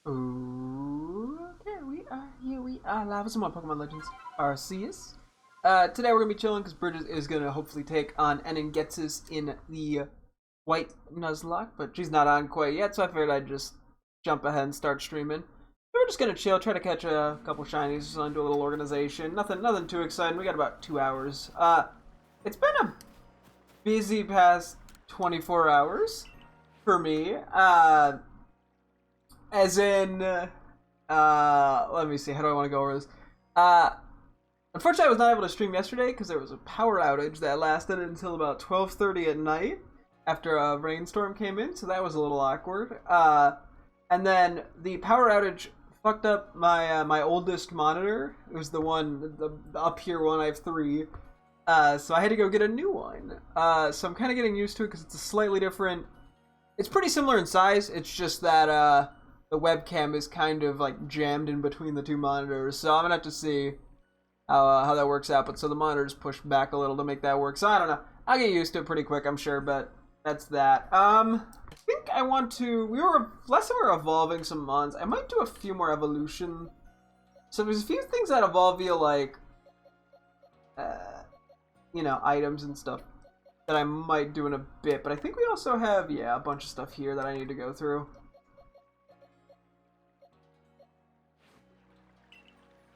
Ooh, there we are. Here we are live with some more Pokemon Legends Arceus. Today we're gonna be chilling because Bridget is gonna hopefully take on Enengetsus in the White Nuzlocke, but she's not on quite yet, so I figured I'd just jump ahead and start streaming. So we're just gonna chill, try to catch a couple shinies, do a little organization. Nothing too exciting. We got about 2 hours. It's been a busy past 24 hours for me. As in, let me see, how do I want to go over this? Unfortunately, I was not able to stream yesterday because there was a power outage that lasted until about 12:30 at night after a rainstorm came in, so that was a little awkward. And then the power outage fucked up my oldest monitor. It was the one, the up here one. I have 3. So I had to go get a new one. So I'm kind of getting used to it because it's a slightly different. It's pretty similar in size. It's just that the webcam is kind of like jammed in between the 2 monitors. So I'm gonna have to see how that works out. But so the monitor's pushed back a little to make that work. So I don't know. I'll get used to it pretty quick, I'm sure. But that's that. I think I want to. Last time we were evolving some mons. I might do a few more evolution. So there's a few things that evolve via like, you know, items and stuff that I might do in a bit. But I think we also have, yeah, a bunch of stuff here that I need to go through.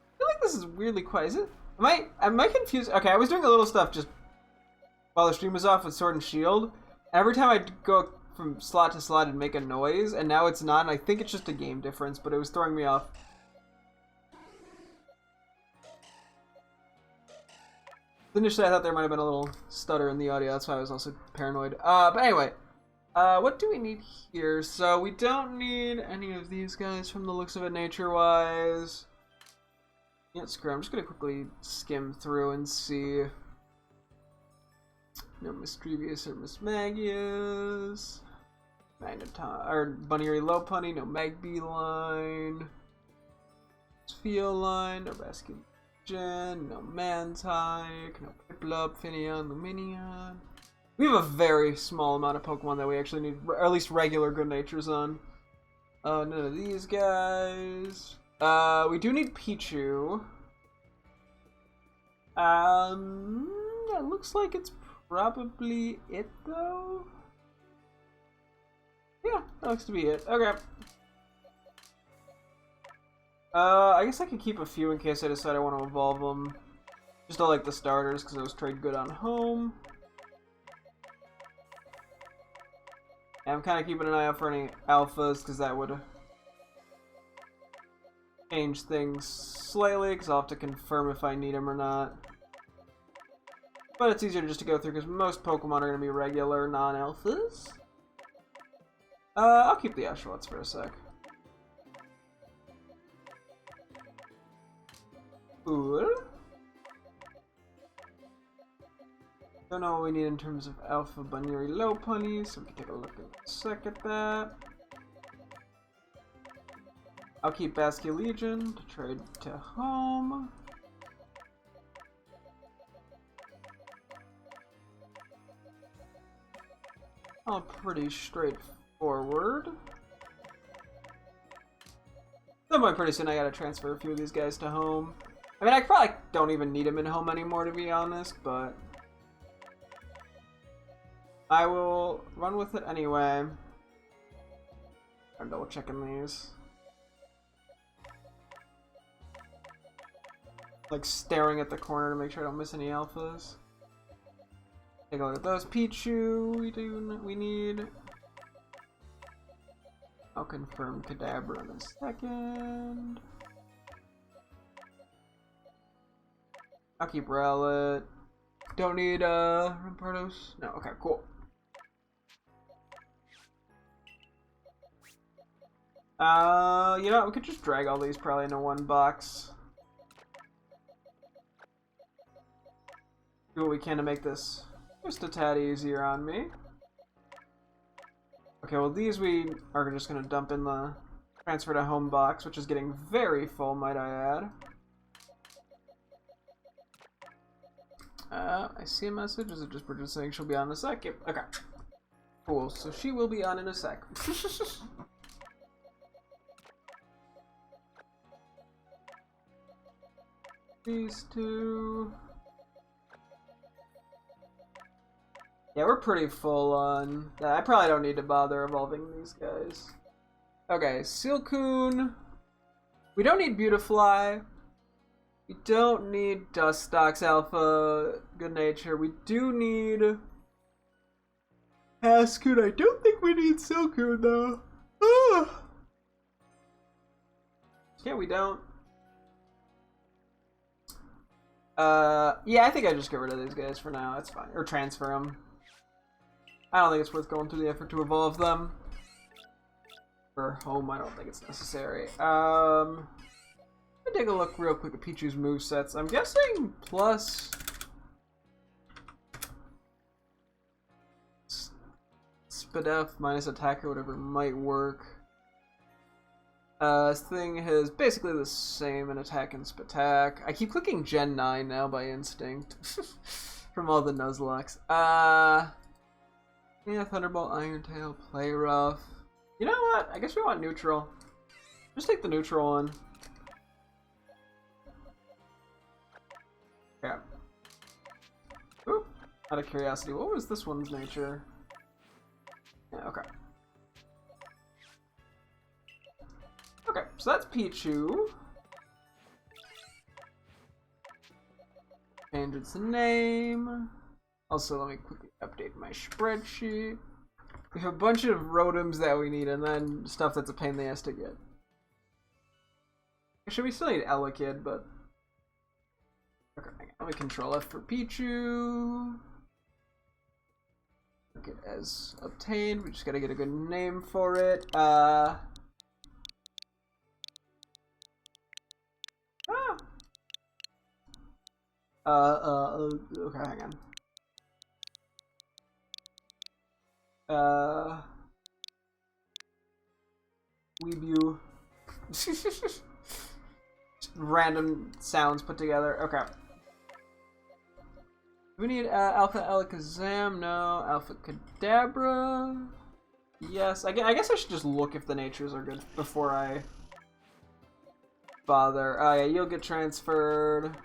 I feel like this is weirdly quiet. Is it? Am I confused? Okay, I was doing a little stuff just while the stream was off with Sword and Shield. Every time I'd go from slot to slot and make a noise, and now it's not, and I think it's just a game difference, but it was throwing me off. Initially, I thought there might have been a little stutter in the audio, that's why I was also paranoid. But anyway, what do we need here? So we don't need any of these guys from the looks of it nature-wise. Yeah, screw it. I'm just gonna quickly skim through and see. No Mischievous or Mismagius. Magneton or Bunny Lopunny, no Magbeeline. Spheoline, no Basculin, no Mantike, no Piplup, Finneon, Luminion. We have a very small amount of Pokemon that we actually need, or at least regular good natures on. None of these guys. We do need Pichu. It looks like it's probably it though. Yeah, that looks to be it. Okay. I guess I could keep a few in case I decide I want to evolve them. Just to like the starters because those trade good on home. And I'm kind of keeping an eye out for any alphas because that would change things slightly because I'll have to confirm if I need them or not. But it's easier just to go through because most Pokemon are going to be regular non-alphas. I'll keep the Oshawotts for a sec. Ooh. Don't know what we need in terms of Alpha Bunny Lopunny, so we can take a look in a sec at that. I'll keep Basculegion to trade to home. All pretty straightforward. Some point pretty soon I gotta transfer a few of these guys to home. I mean, I probably don't even need them in home anymore, to be honest, but I will run with it anyway. I'm double checking these. Like staring at the corner to make sure I don't miss any alphas. Take a look at those. Pichu, we need. I'll confirm Kadabra in a second. I'll keep Rowlet. Don't need Rampardos. No, okay, cool. You know, we could just drag all these probably into one box. Do what we can to make this just a tad easier on me. Okay, well these we are just gonna dump in the transfer to home box, which is getting very full, might I add. I see a message. Is it just Bridget saying she'll be on in a sec? Yep. Okay. Cool. So she will be on in a sec. These two. Yeah, we're pretty full on. I probably don't need to bother evolving these guys. Okay, Silcoon. We don't need Beautifly. We don't need Dustox Alpha Good Nature. We do need Cascoon. I don't think we need Silcoon though. Ah. Yeah, we don't. Yeah, I think I just get rid of these guys for now. That's fine. Or transfer them. I don't think it's worth going through the effort to evolve them. For home, I don't think it's necessary. Let me take a look real quick at Pichu's movesets. I'm guessing plus Spadef minus attack or whatever might work. This thing has basically the same in attack and Spatak. I keep clicking Gen 9 now by instinct. From all the Nuzlocks. Yeah, Thunderbolt, Iron Tail, Play Rough. You know what? I guess we want neutral. Just take the neutral one. Yeah. Oop. Out of curiosity, what was this one's nature? Yeah, okay. Okay, so that's Pichu. Change its name. Also, let me quickly update my spreadsheet. We have a bunch of Rotoms that we need, and then stuff that's a pain in the ass to get. Actually, we still need Elekid, but... Okay, let me control F for Pichu. Look it as obtained. We just gotta get a good name for it. Okay, hang on. Weebu. Just random sounds put together. Okay. We need Alpha Alakazam. No. Alpha Kadabra. Yes. I guess I should just look if the natures are good before I bother. Oh yeah, you'll get transferred.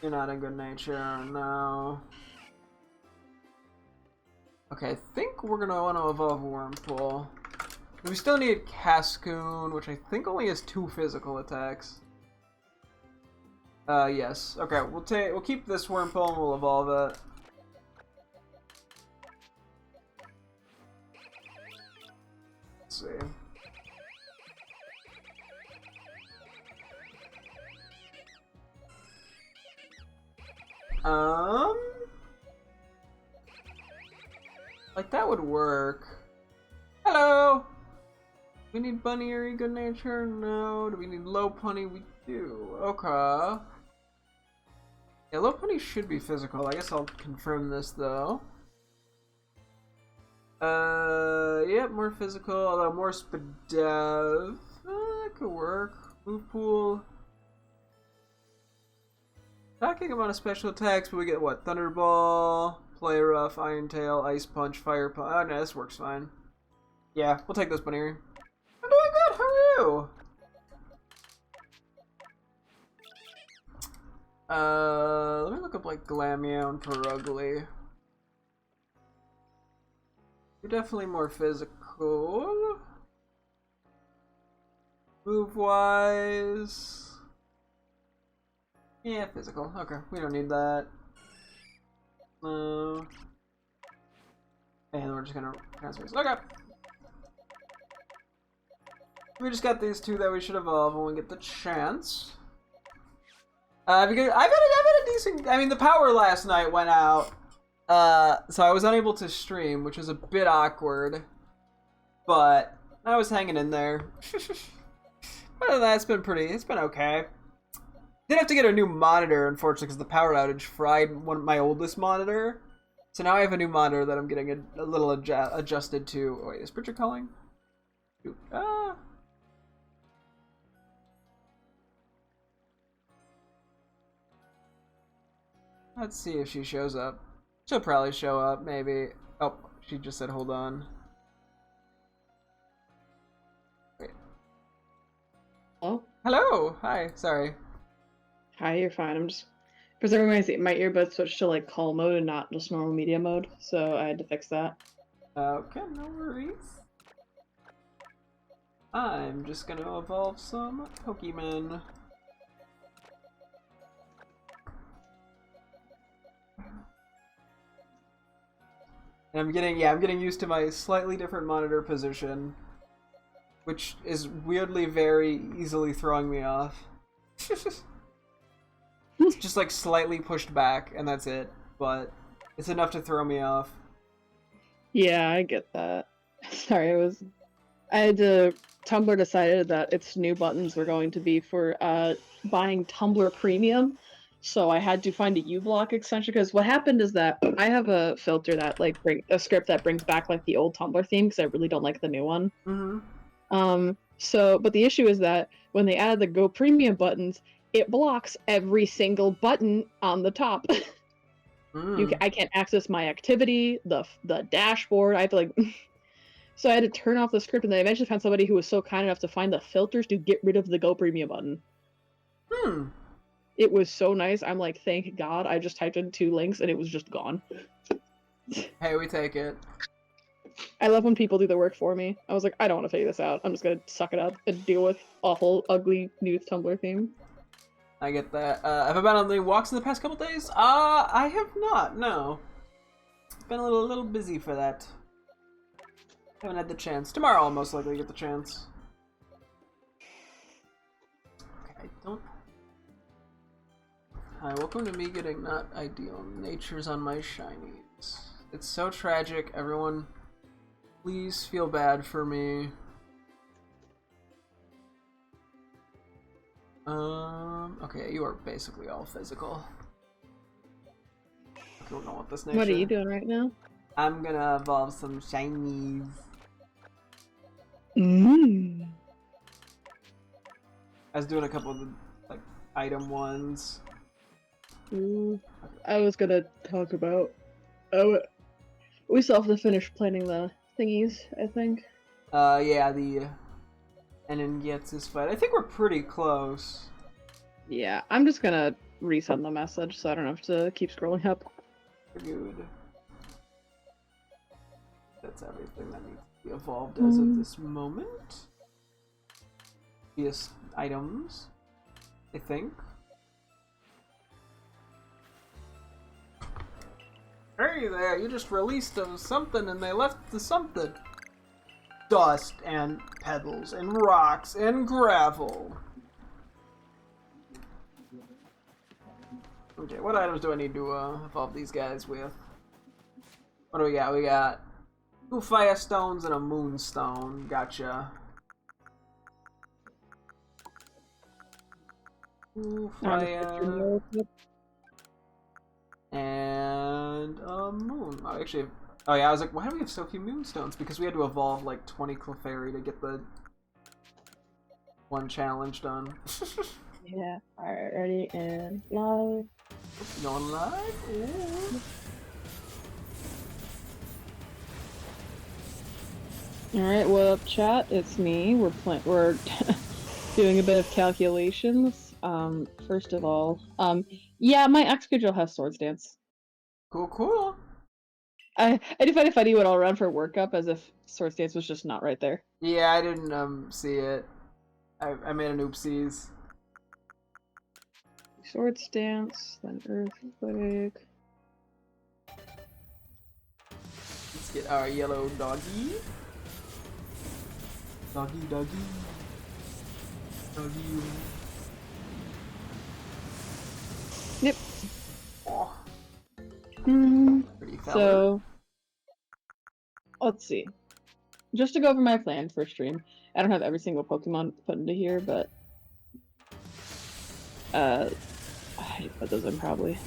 You're not in good nature. No. Okay, I think we're gonna want to evolve Wurmple. We still need Cascoon, which I think only has 2 physical attacks. Yes. Okay, we'll keep this Wurmple and we'll evolve it. Let's see. Like that would work. Hello! We need Bunny or Good Nature? No. Do we need Lopunny? We do. Okay. Yeah, Lopunny should be physical. I guess I'll confirm this though. Yeah, more physical, although more Spadev. That could work. Move pool. Attacking amount of special attacks, but we get what? Thunderball, Play Rough, Iron Tail, Ice Punch, Fire Punch. Oh no, this works fine. Yeah, we'll take this Bunny. I'm doing good, how are you? Let me look up like Glammeow and Perugly. You're definitely more physical. Move-wise... Yeah, physical. Okay, we don't need that. And we're just gonna transfer this. Okay. We just got these 2 that we should evolve when we get the chance. Because I've had a decent... I mean, the power last night went out. So I was unable to stream, which was a bit awkward. But I was hanging in there. Other than that, it's been okay. Did have to get a new monitor, unfortunately, because the power outage fried my oldest monitor. So now I have a new monitor that I'm getting a little adjusted to. Oh, wait, is Bridget calling? Shoot. Ah. Let's see if she shows up. She'll probably show up, maybe. Oh, she just said hold on. Wait. Oh? Hello! Hi, sorry. Hi, you're fine. I'm just for some reason my earbuds switched to like call mode and not just normal media mode, so I had to fix that. Okay, no worries. I'm just gonna evolve some Pokemon. And I'm getting used to my slightly different monitor position, which is weirdly very easily throwing me off. It's just like slightly pushed back, and that's it. But it's enough to throw me off. Yeah, I get that. Sorry, I had to Tumblr decided that its new buttons were going to be for buying Tumblr Premium. So I had to find a uBlock extension because what happened is that I have a filter that like a script that brings back like the old Tumblr theme because I really don't like the new one. But the issue is that when they added the Go Premium buttons, it blocks every single button on the top. I can't access my activity, the dashboard. I have to like so I had to turn off the script, and then I eventually found somebody who was so kind enough to find the filters to get rid of the Go Premium button. It was so nice. I'm like, thank God. I just typed in 2 links, and it was just gone. Hey, we take it. I love when people do the work for me. I was like, I don't want to figure this out. I'm just gonna suck it up and deal with awful, ugly new Tumblr theme. I get that. Have I been on any walks in the past couple days? I have not, no. Been a little busy for that. Haven't had the chance. Tomorrow I'll most likely get the chance. Okay, I don't... Hi, welcome to me getting not ideal. Nature's on my shinies. It's so tragic, everyone. Please feel bad for me. Okay, you are basically all physical. Okay, we're going with this nature. What are you doing right now? I'm gonna evolve some shinies. I was doing a couple of the, like, item ones. I was gonna talk about... we still have to finish planning the thingies, I think. Yeah, the Enon gets his fight. I think we're pretty close. Yeah, I'm just gonna resend the message so I don't have to keep scrolling up. Good. That's everything that needs to be evolved as of this moment. Yes, items, I think. Hey there, you just released something and they left the something. Dust and pebbles and rocks and gravel. Okay, what items do I need to evolve these guys with? What do we got? We got 2 fire stones and a moonstone. Gotcha. 2 fire and a moon. Oh, actually, oh yeah, I was like, why do we have so few moonstones? Because we had to evolve like 20 Clefairy to get the one challenge done. Yeah, alright, ready and live. Going live? Ooh. Alright, what up, chat? It's me. We're doing a bit of calculations. First of all, yeah, my X schedule has Swords Dance. Cool. I do find it funny when I'll run for workup as if Swords Dance was just not right there. Yeah, I didn't see it. I made an oopsies. Swords Dance, then Earthquake. Let's get our yellow doggy. Doggy. Yep. Oh. So, let's see. Just to go over my plan for stream, I don't have every single Pokemon put into here, but I put those in probably.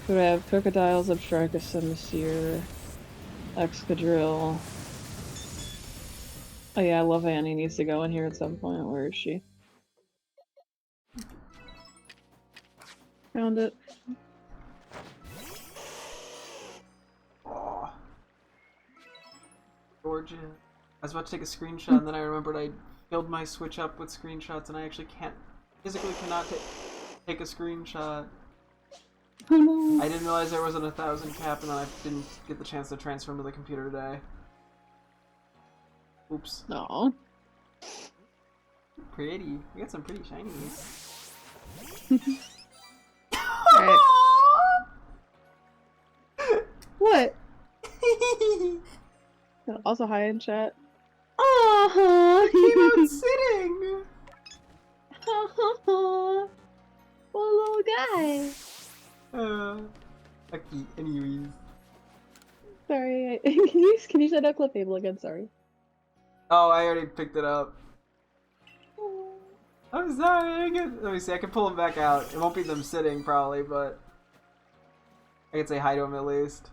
So we have Crocodiles, Abstracus, Emissary, Excadrill. Oh yeah, I love Annie needs to go in here at some point. Where is she? Found it. Oh. Gorgeous. I was about to take a screenshot and then I remembered I filled my Switch up with screenshots and I actually physically cannot take... take a screenshot. Oh no. I didn't realize there wasn't a 1,000 cap, and then I didn't get the chance to transfer them to the computer today. Oops. No. Pretty. We got some pretty shinies. Alright. What? Also hi in chat. Oh, Came out sitting! oh, little guy. Okay, anyways. Sorry, can you send out clip table again? Sorry. Oh, I already picked it up. I'm sorry. Let me see. I can pull them back out. It won't be them sitting probably, but I can say hi to them at least.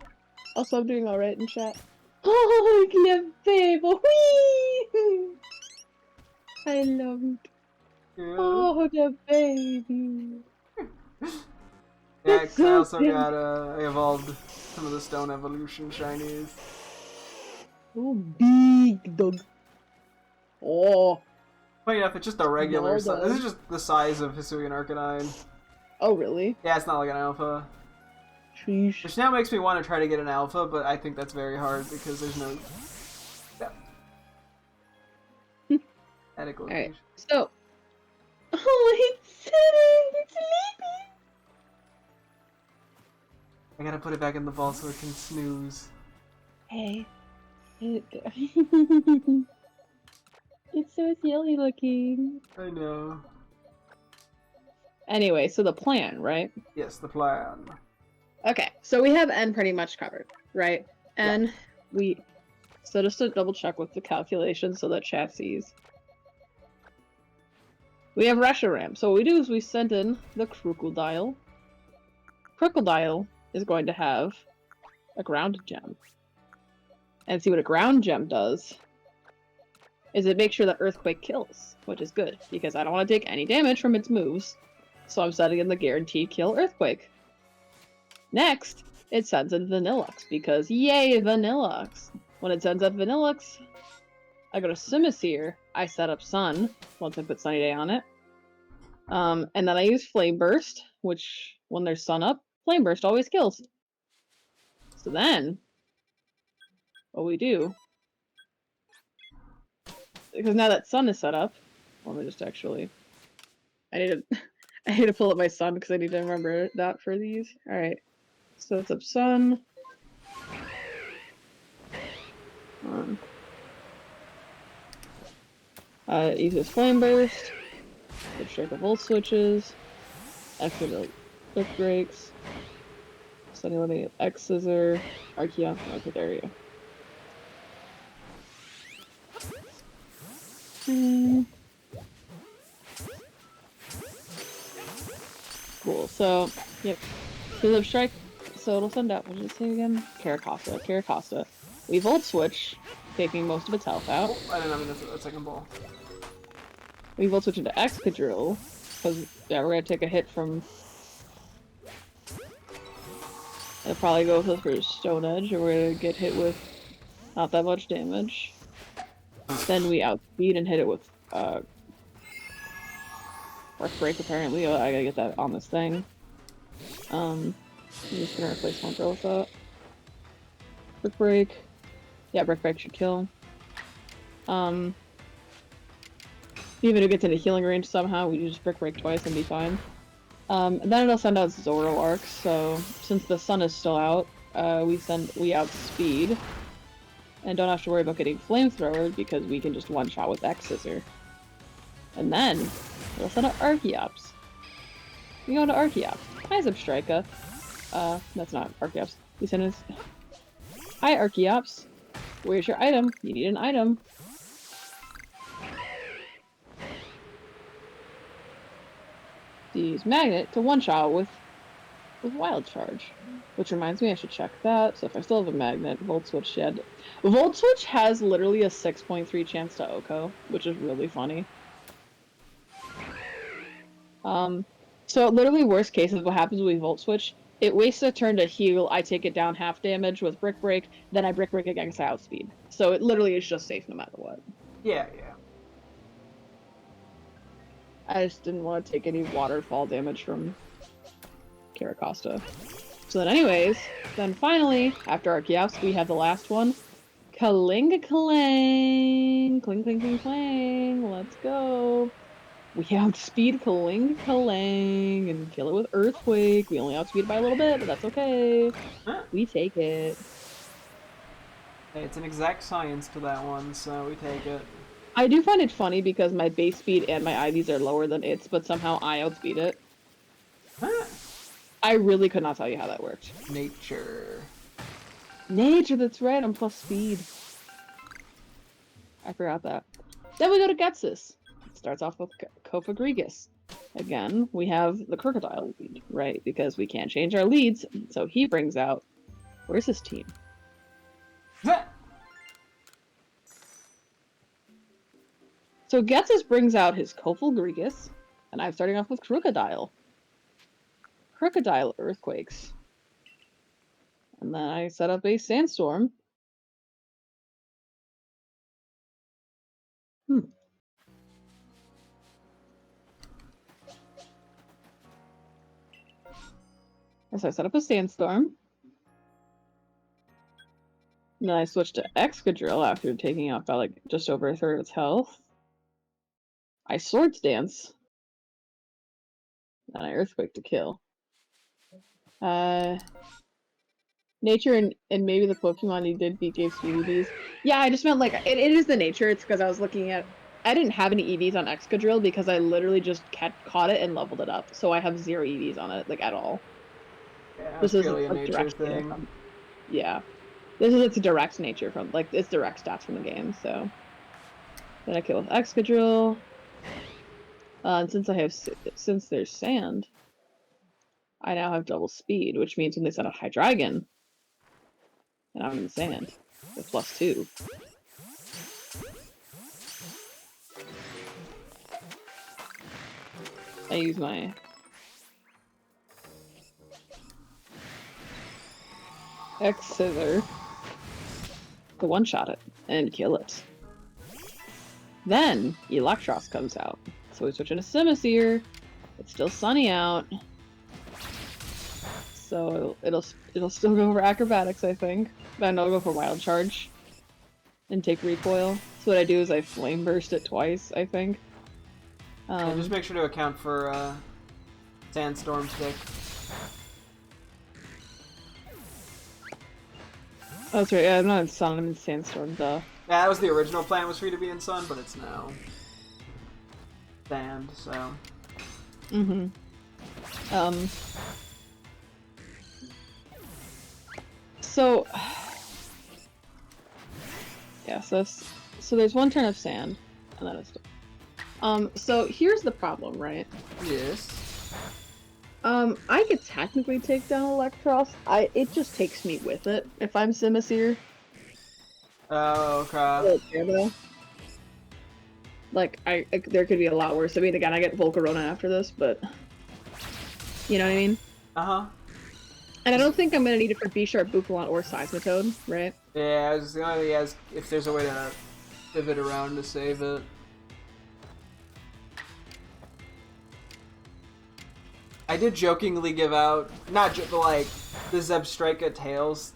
Also, I'm doing alright in chat. Oh, clip table. Whee! I love it. Yeah. Oh, the baby. Yeah, 'cause I also got I evolved some of the stone evolution shinies. Oh, big dog. Oh. Funny enough, it's just a regular Well size. This is just the size of Hisuian Arcanine. Oh, really? Yeah, it's not like an alpha. Sheesh. Which now makes me want to try to get an alpha, but I think that's very hard because there's no adequate Alright, location. so. Oh, it's sitting. It's sleeping. I gotta put it back in the vault so it can snooze. Hey. It's so silly looking. I know. Anyway, so the plan, right? Yes, the plan. Okay, so we have N pretty much covered, right? N, so just to double check with the calculations so that chat sees. We have Reshiram. So what we do is we send in the Crocodile. Crocodile is going to have a ground gem. And see what a ground gem does is it makes sure that Earthquake kills, which is good, because I don't want to take any damage from its moves. So I'm setting in the guaranteed kill Earthquake. Next, it sends in Vanillux, because yay, Vanillux! When it sends up Vanillux, I go to Simisear, I set up Sun, once I put Sunny Day on it. And then I use Flame Burst, which, when there's Sun up, Flame Burst always kills. So then, what we do, because now that Sun is set up, let me just actually, I need to pull up my Sun because I need to remember that for these. Alright, so it's up Sun. It uses Flame Burst, strike the Volt Switches, exit Quick Breaks, Sunny Limit, X Scissor, Archeon, okay, there you go. Cool, so, yep. Philip Strike, so it'll send out, what did it say again? Caracosta. We Volt Switch, taking most of its health out. Oh, I didn't have a second ball. We Volt Switch into Excadrill, because, yeah, we're gonna take a hit from... It'll probably go with us for Stone Edge, or we're gonna get hit with not that much damage. Then we outspeed and hit it with, Earth Break, apparently. Oh, I gotta get that on this thing. I'm just gonna replace one girl with that. Brick Break. Yeah, Brick Break should kill. Even if it gets into healing range somehow, we just Brick Break twice and be fine. And then it'll send out Zoroark, so since the sun is still out, we outspeed. And don't have to worry about getting Flamethrower because we can just one-shot with X-Scissor. And then, it'll send out Archeops. We go into Archeops. Hi, Zebstrika. That's not Archeops. We send in... Hi, Archeops. Where's your item? You need an item. Use Magnet to one-shot with Wild Charge. Which reminds me, I should check that. So if I still have a Magnet, Volt Switch shed. Volt Switch has literally a 6.3 chance to OHKO, which is really funny. So literally worst case is what happens when we Volt Switch. It wastes a turn to heal, I take it down half damage with Brick Break, then I Brick Break again because I outspeed. So it literally is just safe no matter what. Yeah, yeah. I just didn't want to take any waterfall damage from Caracosta. So then anyways, then finally, after Arceus, we have the last one. Kalinga-Kalang! Cling, cling, cling, clang! Let's go! We outspeed Kalinga-Kalang and kill it with Earthquake. We only outspeed it by a little bit, but that's okay. Huh. We take it. Hey, it's an exact science to that one, so we take it. I do find it funny because my base speed and my IVs are lower than its, but somehow I outspeed it. Huh. I really could not tell you how that worked. Nature. Nature, that's right, I'm plus speed. I forgot that. Then we go to Getsus. It starts off with Kofagrigus. Again, we have the Crocodile lead, right? Because we can't change our leads, so he brings out... Where's his team? So Getsus brings out his Kofagrigus, and I'm starting off with Crocodile. Crocodile Earthquakes. And then I set up a Sandstorm. So I set up a Sandstorm. And then I switched to Excadrill after taking out about like just over a third of its health. I Swords Dance. And I Earthquake to kill. Nature and maybe the Pokemon he did beat gave some EVs. Yeah, I just meant like it is the nature. It's because I was looking at I didn't have any EVs on Excadrill because I literally just caught it and leveled it up. So I have 0 EVs on it, like at all. Yeah, This it's isn't purely a a nature direct thing. Yeah. This is its direct nature from like it's direct stats from the game, so then I kill with Excadrill. And since there's sand, I now have double speed, which means when they set a Hydreigon, and I'm in the sand, with +2. I use my X-Scissor to one-shot it and kill it. Then Electros comes out. So we switch into Simisear. It's still sunny out. So it'll still go for acrobatics, I think. Then I'll go for wild charge. And take recoil. So what I do is I flame burst it twice, I think. Yeah, just make sure to account for Sandstorm stick. Oh, that's right, yeah, I'm not in sun, I'm in Sandstorm, duh. Yeah, that was the original plan, was for you to be in Sun, but it's now Sand, so. So yeah, so there's one turn of sand, and then it's so here's the problem, right? Yes. I could technically take down Electros. It just takes me with it if I'm Simisear. Oh, okay. Like there could be a lot worse. I mean, again, I get Volcarona after this, but you know what I mean? Uh-huh. And I don't think I'm gonna need it for B-Sharp, Bufalon, or Seismitoad, right? Yeah, I was gonna ask if there's a way to pivot around to save it. I did jokingly give out, not but like, the Zebstrika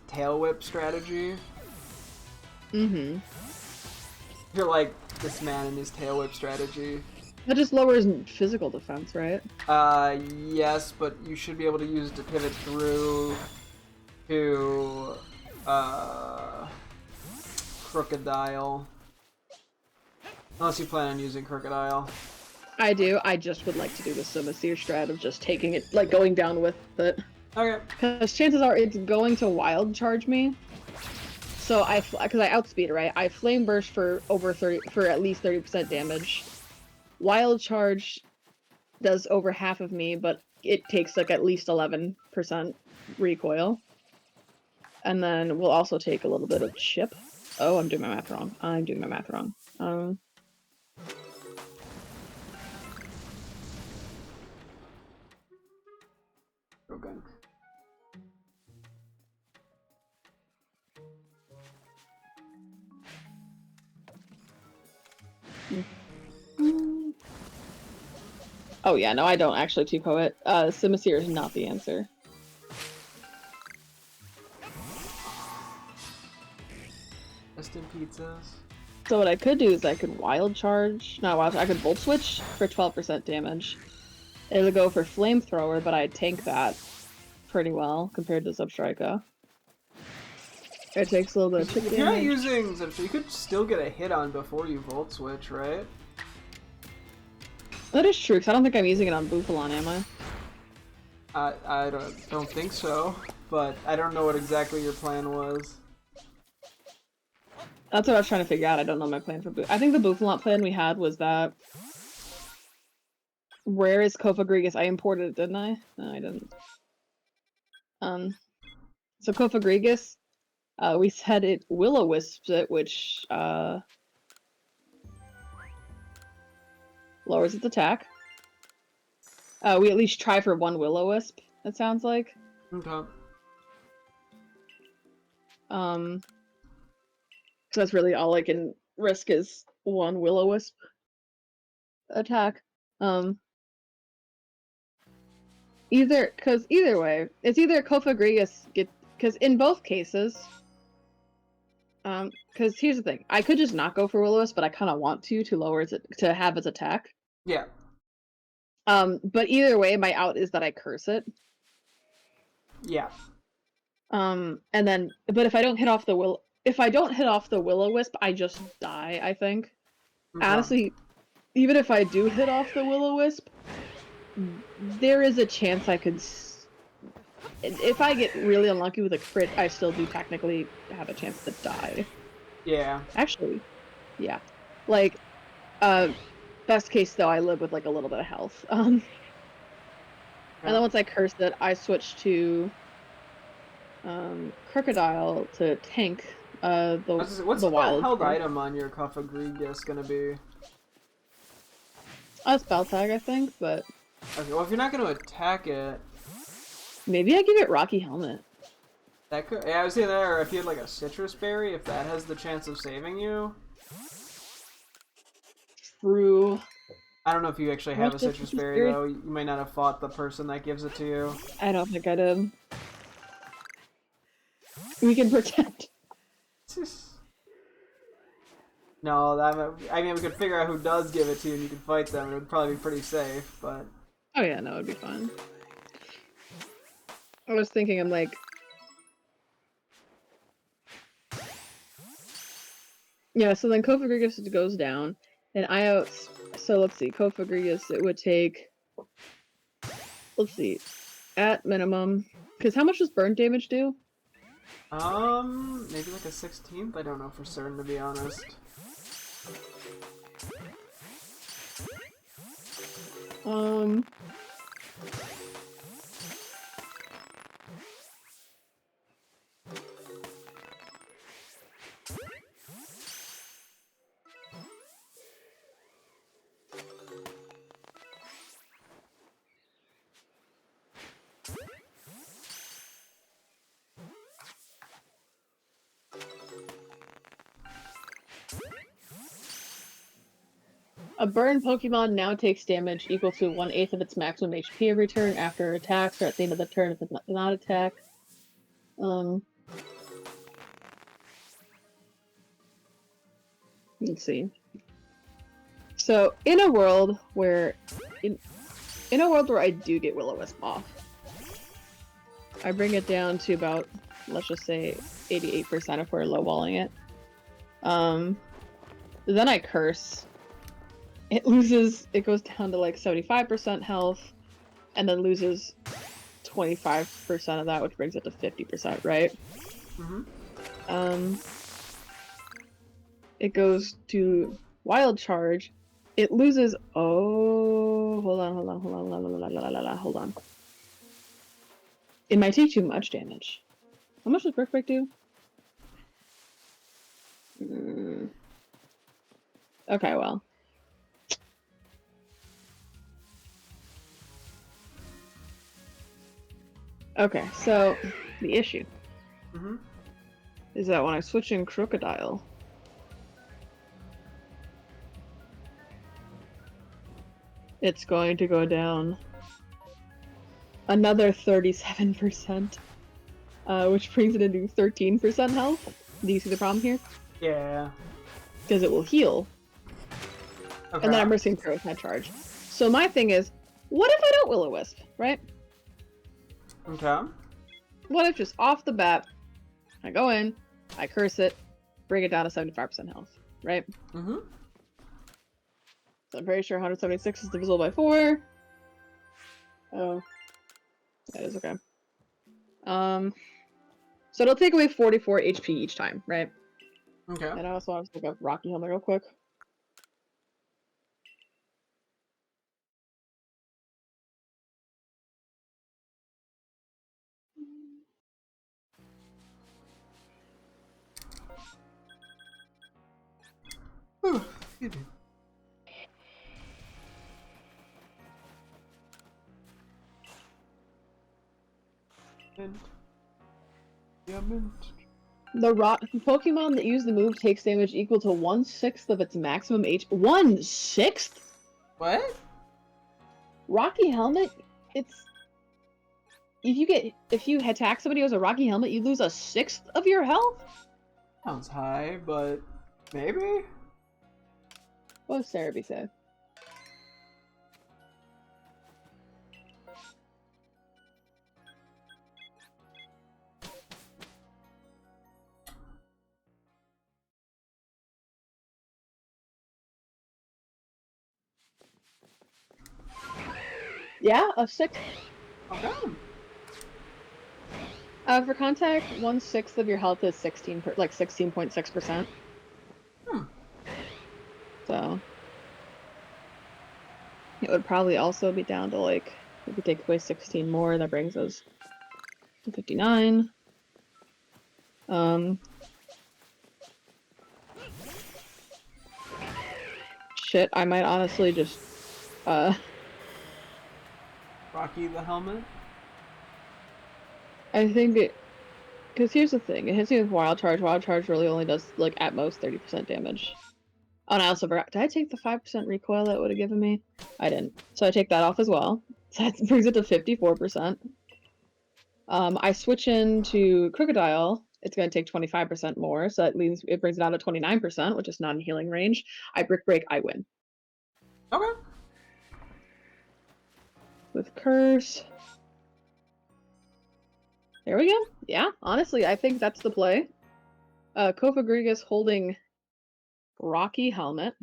tail whip strategy. Mm-hmm. You're like this man and his tail whip strategy. That just lowers physical defense, right? Yes, but you should be able to use it to pivot through to, Crocodile. Unless you plan on using Crocodile. I do. I just would like to do the Simisear strat of just taking it, like going down with it. Okay. Because chances are it's going to wild charge me. So because I outspeed it, right? I flame burst for at least 30% damage. Wild charge does over half of me, but it takes like at least 11% recoil. And then we'll also take a little bit of chip. Oh, I'm doing my math wrong. Okay. Oh yeah, no, I don't actually 2-ko it. Simisear is not the answer. Just in pizzas. So what I could do is I could wild charge, not wild charge, I could volt switch for 12% damage. It would go for flamethrower, but I'd tank that pretty well compared to Substrika. It takes a little bit of chip damage. If you're not using Substrika, you could still get a hit on before you volt switch, right? That is true, because I don't think I'm using it on Bufalon, am I? I don't think so, but I don't know what exactly your plan was. That's what I was trying to figure out. I don't know my plan for I think the Bufalon plan we had was that... Where is Kofagrigus? I imported it, didn't I? No, I didn't. So Kofagrigus, we said it Will-O-Wisps it, which, lowers its attack. We at least try for one Will-O-Wisp, it sounds like. Okay. So that's really all I can risk is one Will-O-Wisp attack. Either way, it's either Kofagrigus because in both cases, because here's the thing, I could just not go for Will-O-Wisp, but I kind of want to lower to have its attack. Yeah. But either way, my out is that I curse it. Yeah. And then, but if I don't hit off the Will-O-Wisp, I just die, I think. Okay. Honestly, even if I do hit off the Will-O-Wisp, there is a chance I could... If I get really unlucky with a crit, I still do technically have a chance to die. Yeah. Actually, yeah. Like, best case though, I live with like a little bit of health. And then once I curse it, I switch to Crocodile to tank What's the wild held item on your Kofagrigus gonna be? A spell tag, I think, but Okay, well if you're not gonna attack it, maybe I give it Rocky Helmet. that could. Yeah, I was saying that, or if you had like a citrus berry, if that has the chance of saving you. True. I don't know if you actually have a citrus berry though. You might not have fought the person that gives it to you. I don't think I did. We can pretend. No, I mean we could figure out who does give it to you and you can fight them. It would probably be pretty safe, but. Oh yeah, no, it'd be fine. I was thinking, I'm like... Yeah, so then Kofagrigus goes down, and I out... So let's see, Kofagrigus, it would take... Let's see, at minimum... Because how much does burn damage do? Maybe like a 16th? I don't know for certain, to be honest. A burn Pokemon now takes damage equal to 1/8 of its maximum HP every turn after attacks or at the end of the turn if it's not attacked. Let's see. So in a world where I do get Will-O-Wisp off, I bring it down to about, let's just say 88% if we're lowballing it. Then I curse. It goes down to like 75% health, and then loses 25% of that, which brings it to 50%, right? Mm-hmm. It goes to Wild Charge. It loses... Oh, hold on. It might take too much damage. How much does Brick Break do? Okay, well. Okay, so the issue is that when I switch in it's going to go down another 37%, which brings it into 13% health. Do you see the problem here? Yeah. Because it will heal. Okay. And then I'm risking throw with my charge. So my thing is, what if I don't Will-O-Wisp, right? Okay. What if just off the bat, I go in, I curse it, bring it down to 75% health, right? Mm-hmm. So I'm pretty sure 176 is divisible by 4. Oh. That is okay. So it'll take away 44 HP each time, right? Okay. And I also want to look up Rocky Helmet real quick. Ooh, excuse me. The Pokemon that use the move takes damage equal to 1/6 of its maximum HP. 1/6? What? Rocky Helmet? It's if you attack somebody who has a Rocky Helmet, you lose 1/6 of your health? Sounds high, but maybe? What does Cerebi say? Yeah, a 6. Okay. For contact, 1/6 of your health is 16.6%. Hmm. So it would probably also be down to like, if we take away 16 more, that brings us to 59. Shit, I might honestly just Rocky the helmet? I think it, because here's the thing, it hits me with Wild Charge. Wild Charge really only does, like, at most 30% damage. Oh, and I also forgot, did I take the 5% recoil that would have given me? I didn't. So I take that off as well. So that brings it to 54%. I switch into Crocodile, it's going to take 25% more, so that means it brings it down to 29%, which is not in healing range. I Brick Break, I win. Okay. With Curse. There we go. Yeah, honestly, I think that's the play. Kofagrigus holding Rocky Helmet.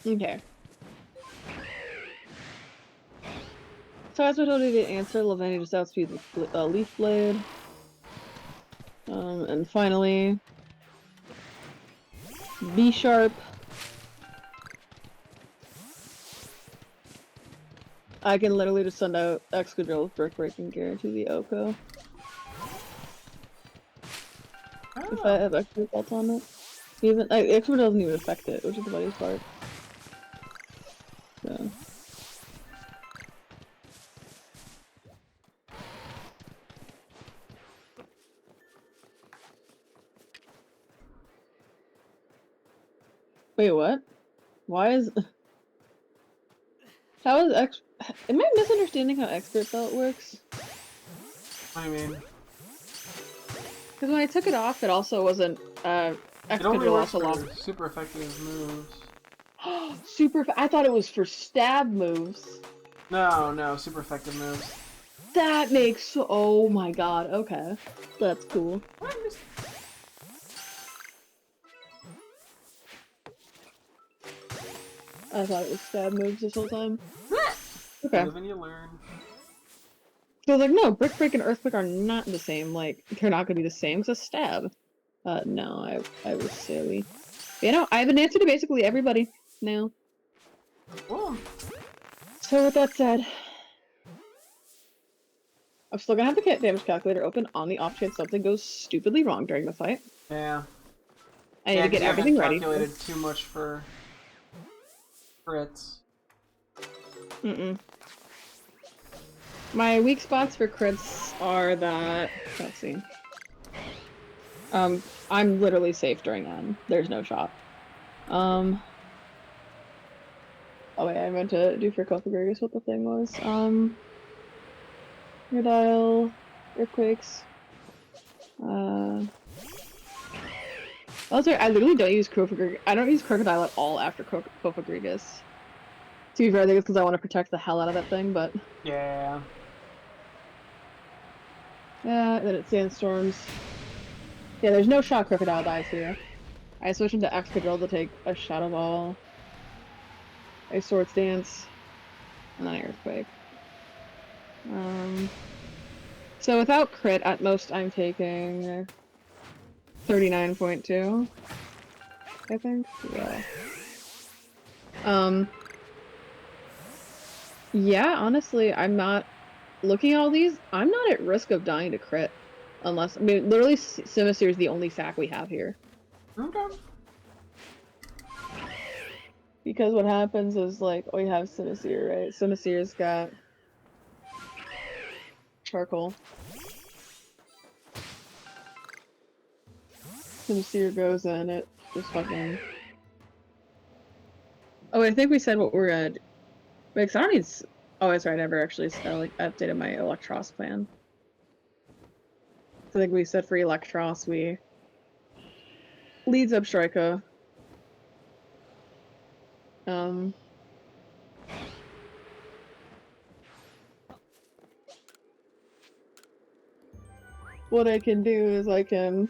Okay. So as we told you to answer, Lavinia just outspeed with Leaf Blade. And finally, B Sharp. I can literally just send out Excadrill with Brick Break and guarantee the Oko. Oh. If I have extra fault on it. Even Excadrill doesn't even affect it, which is the funniest part. So. Wait, what? Why is... How is Am I misunderstanding how Expert Belt works? I mean... Because when I took it off, it also wasn't, It only Excadrill works also for lost. super effective moves. I thought it was for stab moves. No, super effective moves. That makes... Oh my god, okay. That's cool. I thought it was stab moves this whole time. Okay. Live and you learn. So I was like, no, Brick Break and Earthquake are not the same. Like, they're not gonna be the same as a stab. No, I was silly. You know, I have an answer to basically everybody now. Cool. So with that said, I'm still gonna have the damage calculator open on the off chance something goes stupidly wrong during the fight. Yeah. I need to 'Cause get you everything haven't ready. calculated too much for crits. My weak spots for crits are that, let's see. I'm literally safe during N. There's no shot. Oh wait, I meant to do for Copagrigus what the thing was. Dial, Earthquakes. Also, I literally don't use Copagrigus. I don't use Crocodile at all after Copagrigus. To be fair, I think it's because I want to protect the hell out of that thing, but... Yeah. Yeah, then it sandstorms. Yeah, there's no shot Crocodile dies here. I switch into Excadrill to take a Shadow Ball, a Swords Dance, and then an Earthquake. So without crit, at most I'm taking 39.2, I think. Yeah. Yeah, honestly, I'm not looking at all these. I'm not at risk of dying to crit, unless I mean, literally, Simisear is the only sack we have here. Okay. Because what happens is like we have Simisear, right? Simisear's got Charcoal. Simisear goes in, it just fucking. Oh, I think we said what we're gonna. Wait, 'cause I don't need. Oh, that's right. I never actually like updated my Electros plan. I think we said for Electros we leads up Striker. What I can do is I can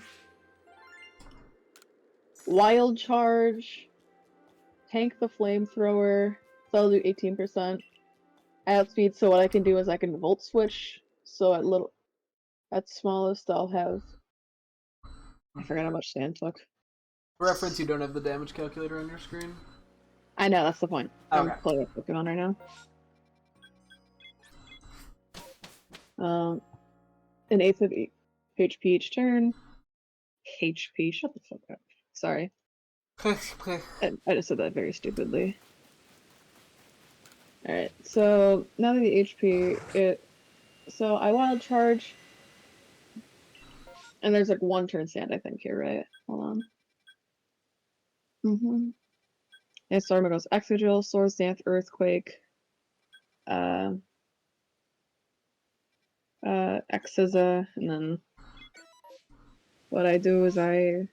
Wild Charge, tank the Flamethrower, so I'll do 18%. Outspeed, so what I can do is I can Volt Switch, so at smallest I'll have... I forgot how much Sand took. For reference, you don't have the damage calculator on your screen? I know, that's the point. Okay. I'm playing with Pokemon right now. An eighth of HP each turn. HP, shut the fuck up. Sorry. I just said that very stupidly. Alright, so now that the HP, so I Wild Charge, and there's like one turn Sand, I think, here, right? Hold on. And Storm goes Excadrill, Swords Dance, Earthquake, Exiza, and then what I do is I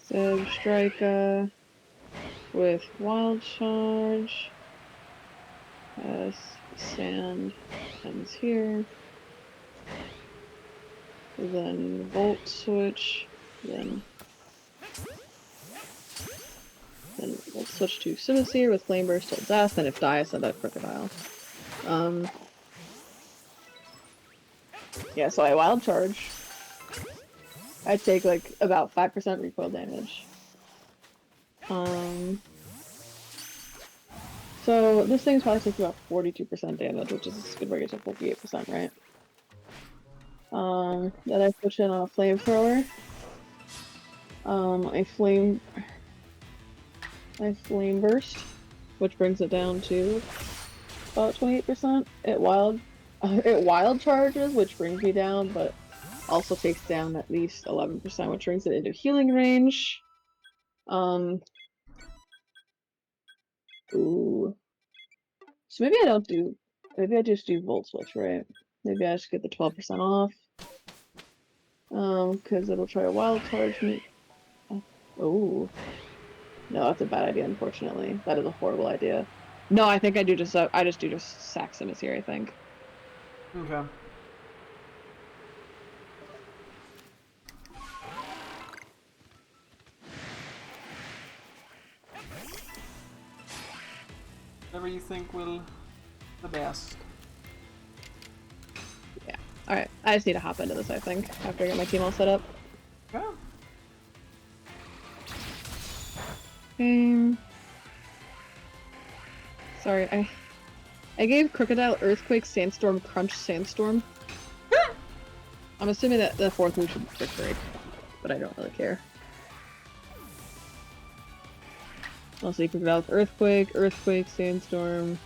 so strike with Wild Charge. Sand ends here. Then Volt Switch. Then Volt Switch to Simisear with Flame Burst till death, and if die, I send out Crocodile. Yeah, so I Wild Charge. I take like about 5% recoil damage. So this thing's probably taking about 42% damage, which is a good way to 58%, right? Then I switch in on a Flamethrower. I Flame Burst, which brings it down to about 28%. It Wild Charges, which brings me down, but also takes down at least 11%, which brings it into healing range. Ooh. So maybe I just do Volt Switch, right? Maybe I just get the 12% off. Because it'll try to Wild Charge me. Oh. No, that's a bad idea, unfortunately. That is a horrible idea. No, I think I just do sack Simisear, I think. Okay. Whatever you think will the best. Yeah. Alright, I just need to hop into this, I think, after I get my team all set up. Yeah. Sorry, I gave Crocodile Earthquake, Sandstorm, Crunch, Sandstorm. I'm assuming that the fourth move should Brick Break, but I don't really care. Also, you Crocodile Earthquake, Earthquake, Sandstorm.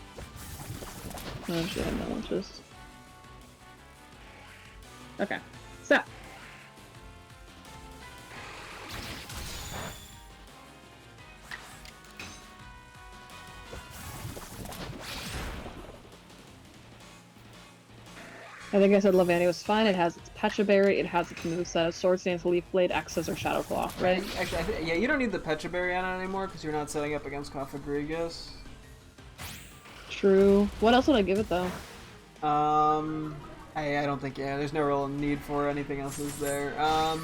Oh shit, no, it's just... Okay, stop! I think I said Lavani was fine. It has its Pecha Berry, it has its moveset of Swords Dance, Leaf Blade, X's, or Shadow Claw, right? Actually, yeah, you don't need the Pecha Berry on it anymore because you're not setting up against Cofagrigus. True. What else would I give it though? I don't think, yeah, there's no real need for anything else is there. I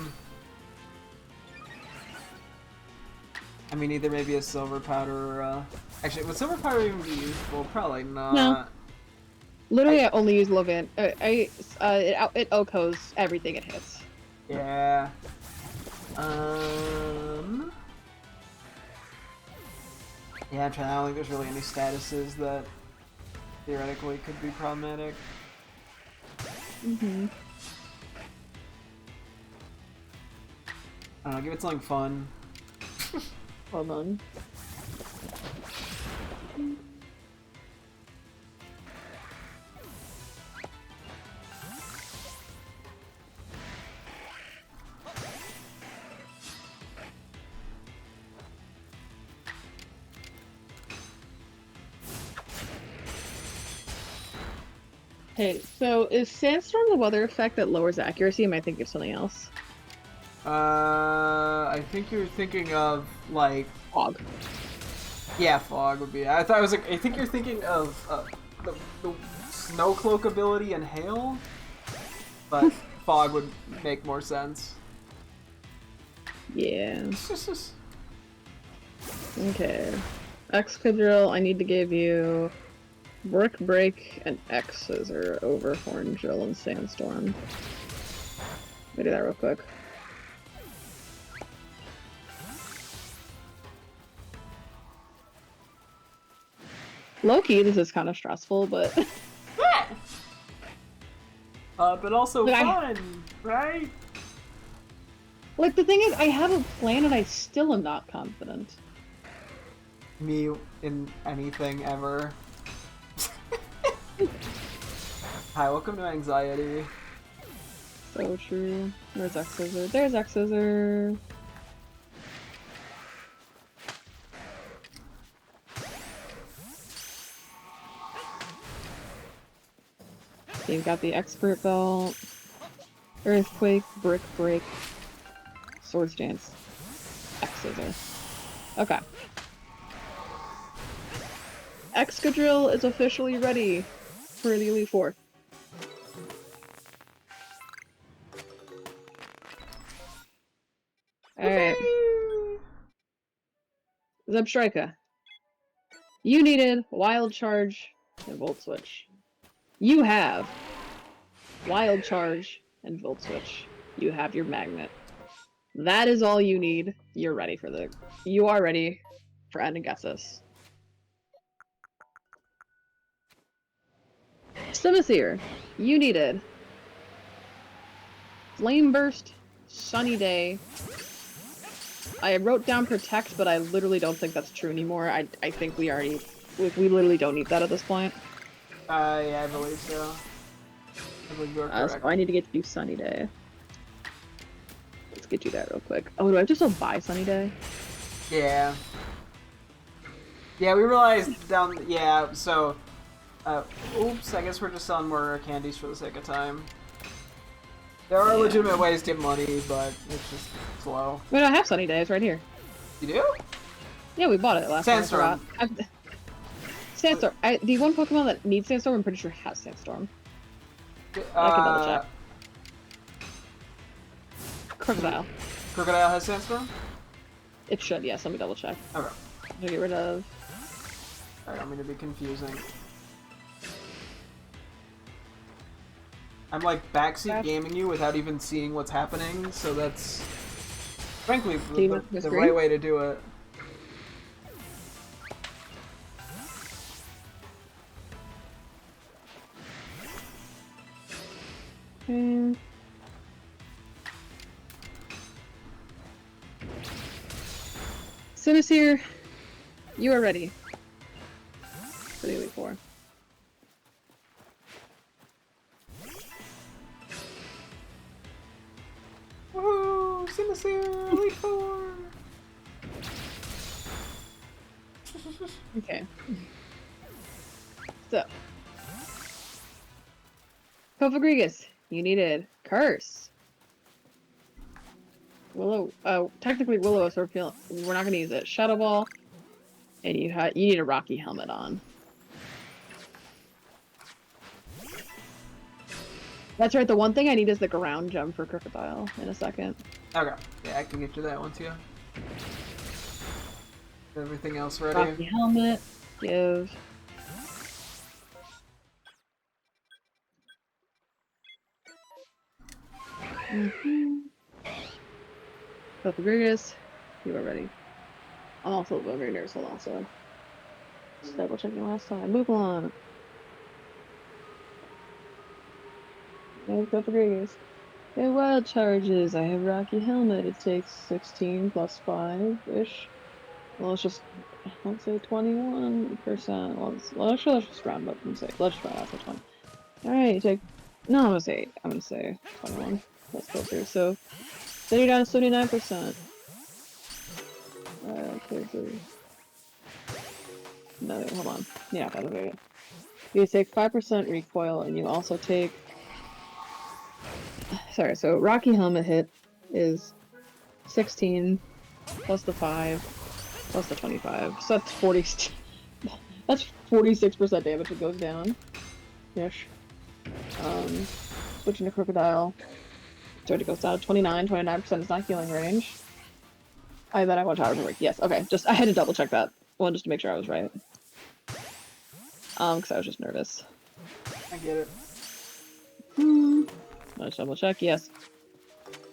mean, either maybe a Silver Powder or, actually, would Silver Powder even be useful? Probably not. No. Literally, I only use Lovan. It OHKOs everything it hits. Yeah. Yeah, I'm trying. I don't think there's really any statuses that theoretically could be problematic. Mm-hmm. I don't know. Give it something fun. Hold on. Hey, so is Sandstorm the weather effect that lowers accuracy? Am I thinking of something else? I think you're thinking of like Fog. Yeah, fog would be. I thought I was like. I think you're thinking of the snow cloak ability and hail, but fog would make more sense. Yeah. Okay. Excadrill, I need to give you Brick Break and X Scissor over Horn Drill and Sandstorm. Let me do that real quick. Low-key, this is kind of stressful, but... But also But fun, right? Like, the thing is, I have a plan and I still am not confident. Me in anything ever. Hi, welcome to anxiety. So true. Where's X Scissor? There's X Scissor. So you've got the Expert Belt, Earthquake, Brick Break, Swords Dance, X Scissor. Okay. Excadrill is officially ready for the Elite Four. Alright. Zebstrika. You needed Wild Charge and Volt Switch. You have Wild Charge and Volt Switch. You have your Magnet. That is all you need. You're ready for the... You are ready for End and Guesses. Simisear. You needed Flame Burst, Sunny Day. I wrote down Protect, but I literally don't think that's true anymore. I think we already... We literally don't need that at this point. Yeah, I believe so. I believe you're correct. So I need to get you Sunny Day. Let's get you that real quick. Oh, do I have to still buy Sunny Day? Yeah. Yeah, we realized down... Yeah, so... oops, I guess we're just selling more candies for the sake of time. There are legitimate ways to get money, but it's just slow. Wait, I have Sunny Day. It's right here. You do? Yeah, we bought it last time. Sandstorm. Sandstorm. The one Pokemon that needs Sandstorm, I'm pretty sure has Sandstorm. I can double check. Crocodile. Crocodile has Sandstorm? It should, yes. Let me double check. Okay. I'll get rid of I don't mean to be confusing. I'm like backseat gaming you without even seeing what's happening, so that's frankly the right way to do it. Sinister, you are ready. For the Elite Four. Woohoo! Sinister Elite Four! Okay. So. Cofagrigus, you needed Curse. Willow, technically Willow is Swordsfield. We're not gonna use it. Shadow Ball, and you need a Rocky Helmet on. That's right. The one thing I need is the ground gem for Crocodile in a second. Okay, yeah, I can get you that one too. Everything else ready? Rocky Helmet, give. Cofagrigus, you are ready. I'm also very nervous. Hold on, so just double checking last time. Move on. No Cofagrigus. Okay, wild charges. I have Rocky Helmet. It takes 16 plus 5-ish. Well, let's say 21%. Well, actually, let's just round up and say, let's just round out to 20. Alright, no, I'm gonna say 21. That's closer. So, then you're down to 79%. Okay, so. No, hold on. Yeah, that's okay. You take 5% recoil, and you also take. Sorry, so Rocky Helmet hit is 16 plus the 5 plus the 25. So that's 40. That's 46% damage that goes down. Ish. Switching to Crocodile. So it goes down to 29. 29% is not healing range. I bet I watch out of yes, okay. I had to double check that one just to make sure I was right. Because I was just nervous. I get it. Let's double check. Yes.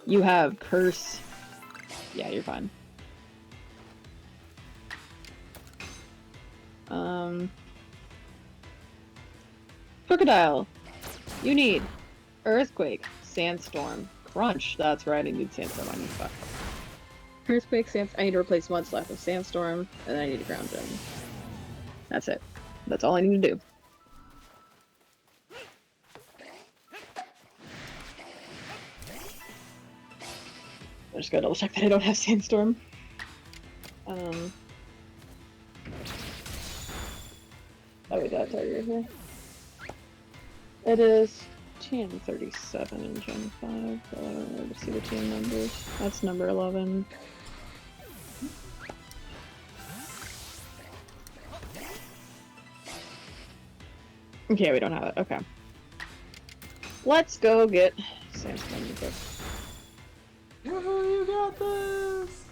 You have Curse. Yeah, you're fine. Crocodile. You need Earthquake, Sandstorm, Crunch. That's right, I need Sandstorm. I need 5. Earthquake, I need to replace Mudslap with Sandstorm, and then I need a Ground Gem. That's it. That's all I need to do. I just gotta double check that I don't have Sandstorm. Oh wait, that's right here. It is TM37 in Gen 5, but I don't know to see the TM numbers. That's number 11. Okay, we don't have it. Okay. Let's go get Sandstorm. You got this!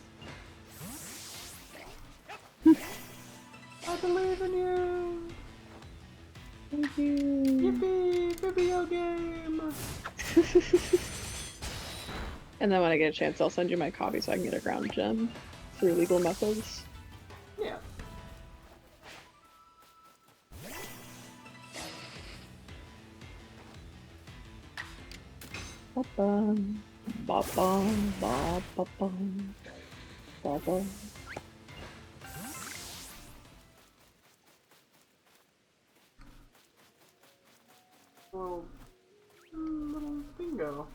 I believe in you! Thank you! Yippee! Video game! And then when I get a chance, I'll send you my copy so I can get a ground gem through legal methods. Yeah. Ba-bum, ba-bum, ba-ba-bum, ba-bum. Little bingo.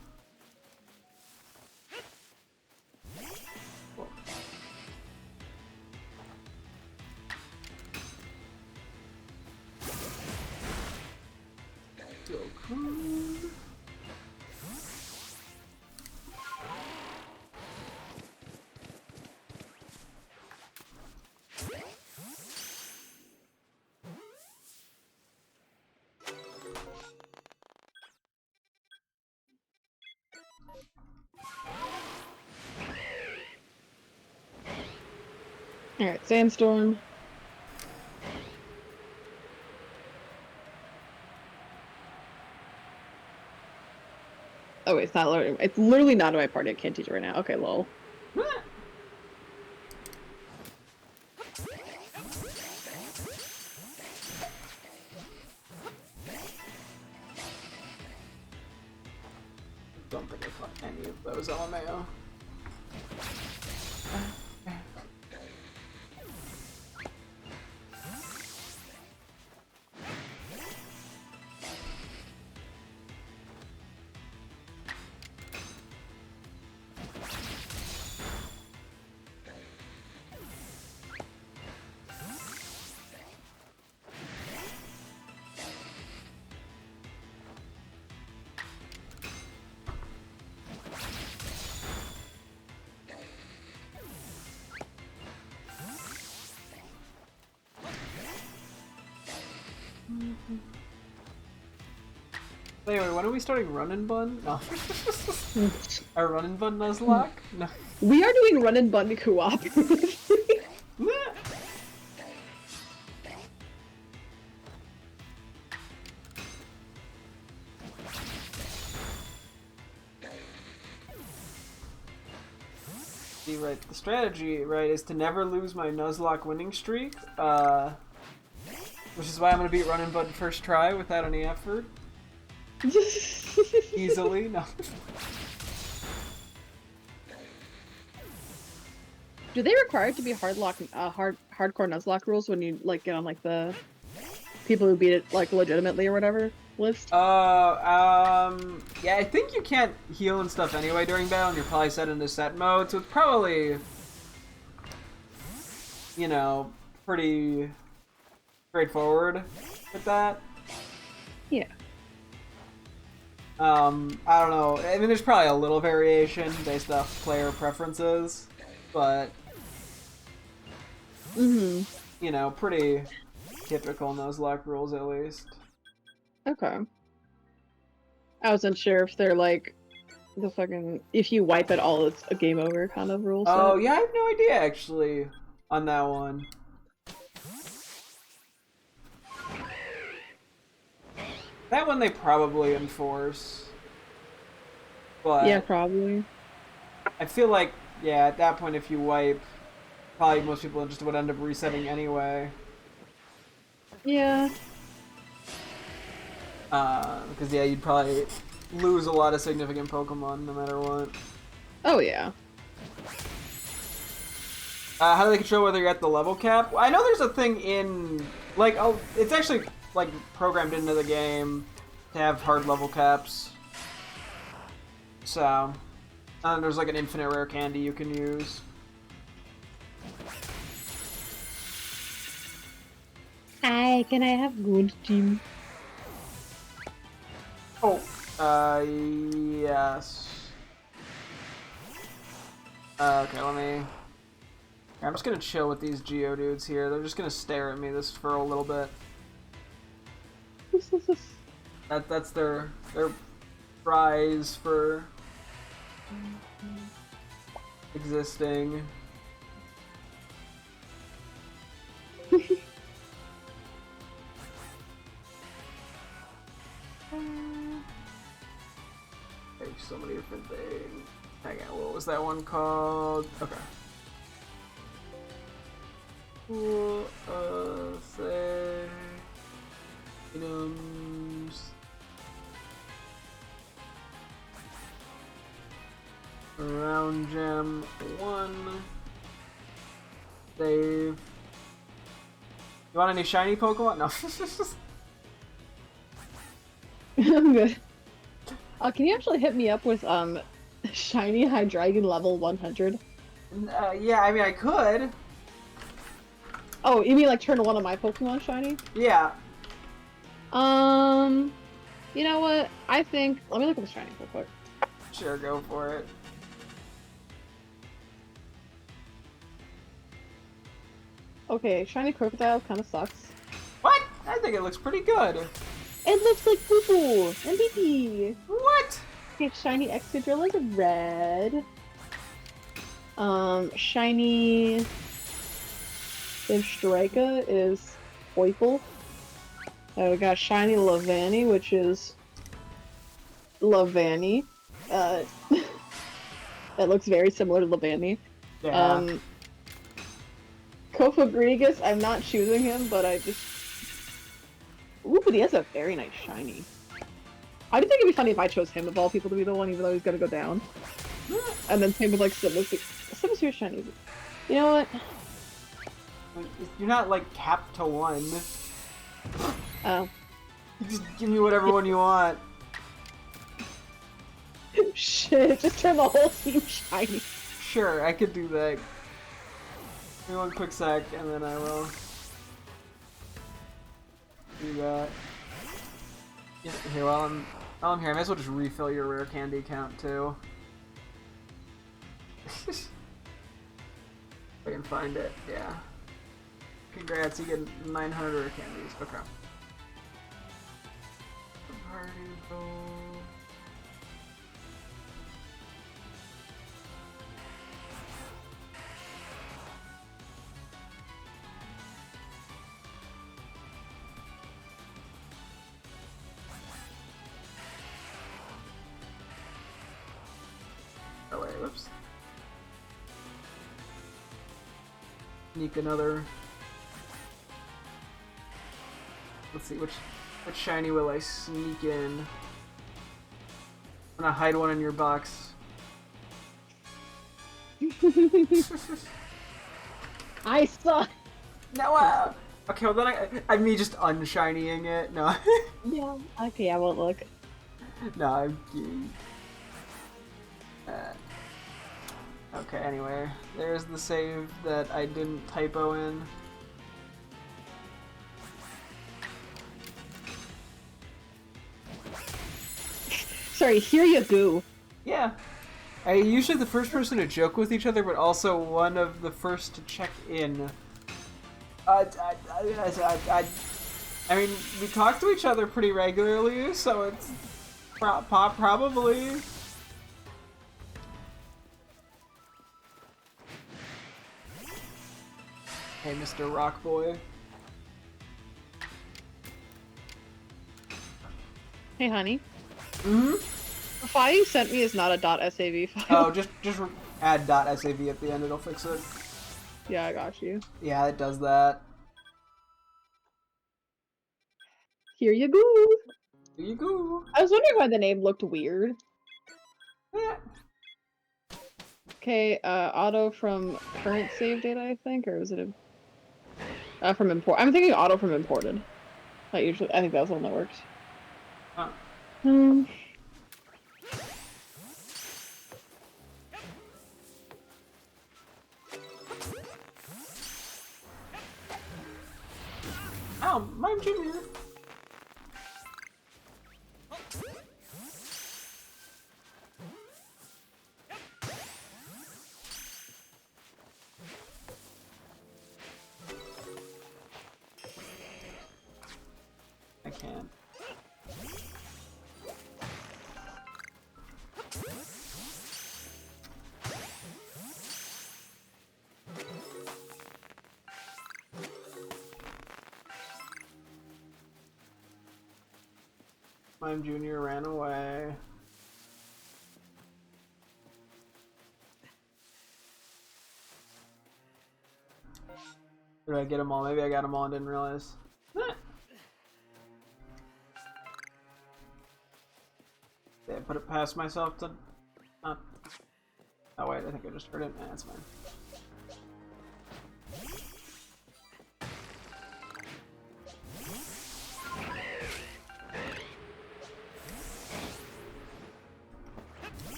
Alright, Sandstorm. Oh, wait, it's not loading. It's literally not in my party. I can't teach it right now. Okay, lol. Don't think I caught any of those LMAO. Anyway, when are we starting Run and Bun? No. Our Run and Bun Nuzlocke? No. We are doing Run and Bun cooperatively. See, right, the strategy, right, is to never lose my Nuzlocke winning streak, which is why I'm gonna beat Run and Bun first try without any effort. Easily, no. Do they require it to be hardcore Nuzlocke rules when you like get on like the people who beat it like legitimately or whatever list? Yeah, I think you can't heal and stuff anyway during battle, and you're probably set into set mode, so it's probably, you know, pretty straightforward with that. Yeah. I don't know. I mean, there's probably a little variation based off player preferences, but you know, pretty typical in those lock rules at least. Okay. I wasn't sure if they're like the fucking if you wipe it all, it's a game over kind of rule. Oh yeah, I have no idea actually on that one. That one they probably enforce. But yeah, probably. I feel like, yeah, at that point if you wipe, probably most people just would end up resetting anyway. Yeah. Because yeah, you'd probably lose a lot of significant Pokemon no matter what. Oh yeah. How do they control whether you're at the level cap? I know there's a thing in, like, it's actually, like, programmed into the game to have hard level caps. So, there's, like, an infinite rare candy you can use. Hi, can I have good team? Oh, yes. Okay, let me... I'm just gonna chill with these Geodudes here. They're just gonna stare at me this for a little bit. That's their prize for existing. There's so many different things. Hang on, what was that one called? Okay. Say items. Round gem 1. Save. You want any shiny Pokemon? No. I'm good. Can you actually hit me up with shiny Hydreigon level 100? Yeah, I mean I could. Oh, you mean like turn one of my Pokemon shiny? Yeah. You know what? I think let me look at the shiny real quick. Sure, go for it. Okay, shiny Crocodile kind of sucks. What? I think it looks pretty good. It looks like poo-poo! MVP! What? Okay, shiny Excadrill is red. Shiny Strika is purple. We got shiny Lavani, which is Lavani. Uh, that looks very similar to Lebanny. Yeah. Kofagrigus, I'm not choosing him, but I just... Ooh, but he has a very nice shiny. I do think it'd be funny if I chose him of all people to be the one, even though he's gonna go down. And then same with like Simisear's shiny. You know what? You're not like capped to one. Oh. Just give me whatever one you want. Shit, just turn the whole team shiny. Sure, I could do that. Give me one quick sec, and then I will do that. Yeah, here, while I'm here, I might as well just refill your rare candy count too. If I can find it, yeah. Congrats, you get 900 rare candies. Okay. Party goal. Oh wait, whoops. Sneak another. Let's see, which shiny will I sneak in? I'm gonna hide one in your box. I suck! No! Okay, well then I'm me just unshinying it. No. Yeah. Okay, I won't look. No, I'm kidding. Okay, anyway. There's the save that I didn't typo in. Sorry, here you go. Yeah. I'm usually the first person to joke with each other, but also one of the first to check in. I mean, we talk to each other pretty regularly, so it's probably. Hey, Mr. Rock Boy. Hey, honey. Mm-hmm. The file you sent me is not a .sav file. Oh, just add .sav at the end, it'll fix it. Yeah, I got you. Yeah, it does that. Here you go. Here you go. I was wondering why the name looked weird. Yeah. Okay, auto from current save data, I think, or was it from import? I'm thinking auto from imported. I think that's the one that works. Huh. Oh, Mime Jr. I can't. Mime Jr. ran away. Did I get them all? Maybe I got them all and didn't realize. Did I put it past myself to not... Oh wait, I think I just heard it. Nah, that's fine.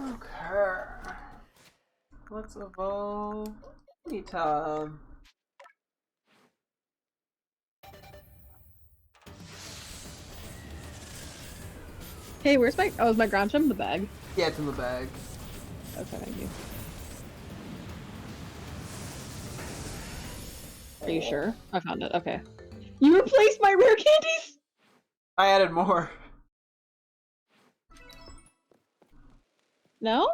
Okay. Let's evolve Nita. Hey, where's my... Oh, is my ground gem in the bag? Yeah, it's in the bag. Okay, thank you. Are you sure? I found it, okay. You replaced my rare candies?! I added more. No?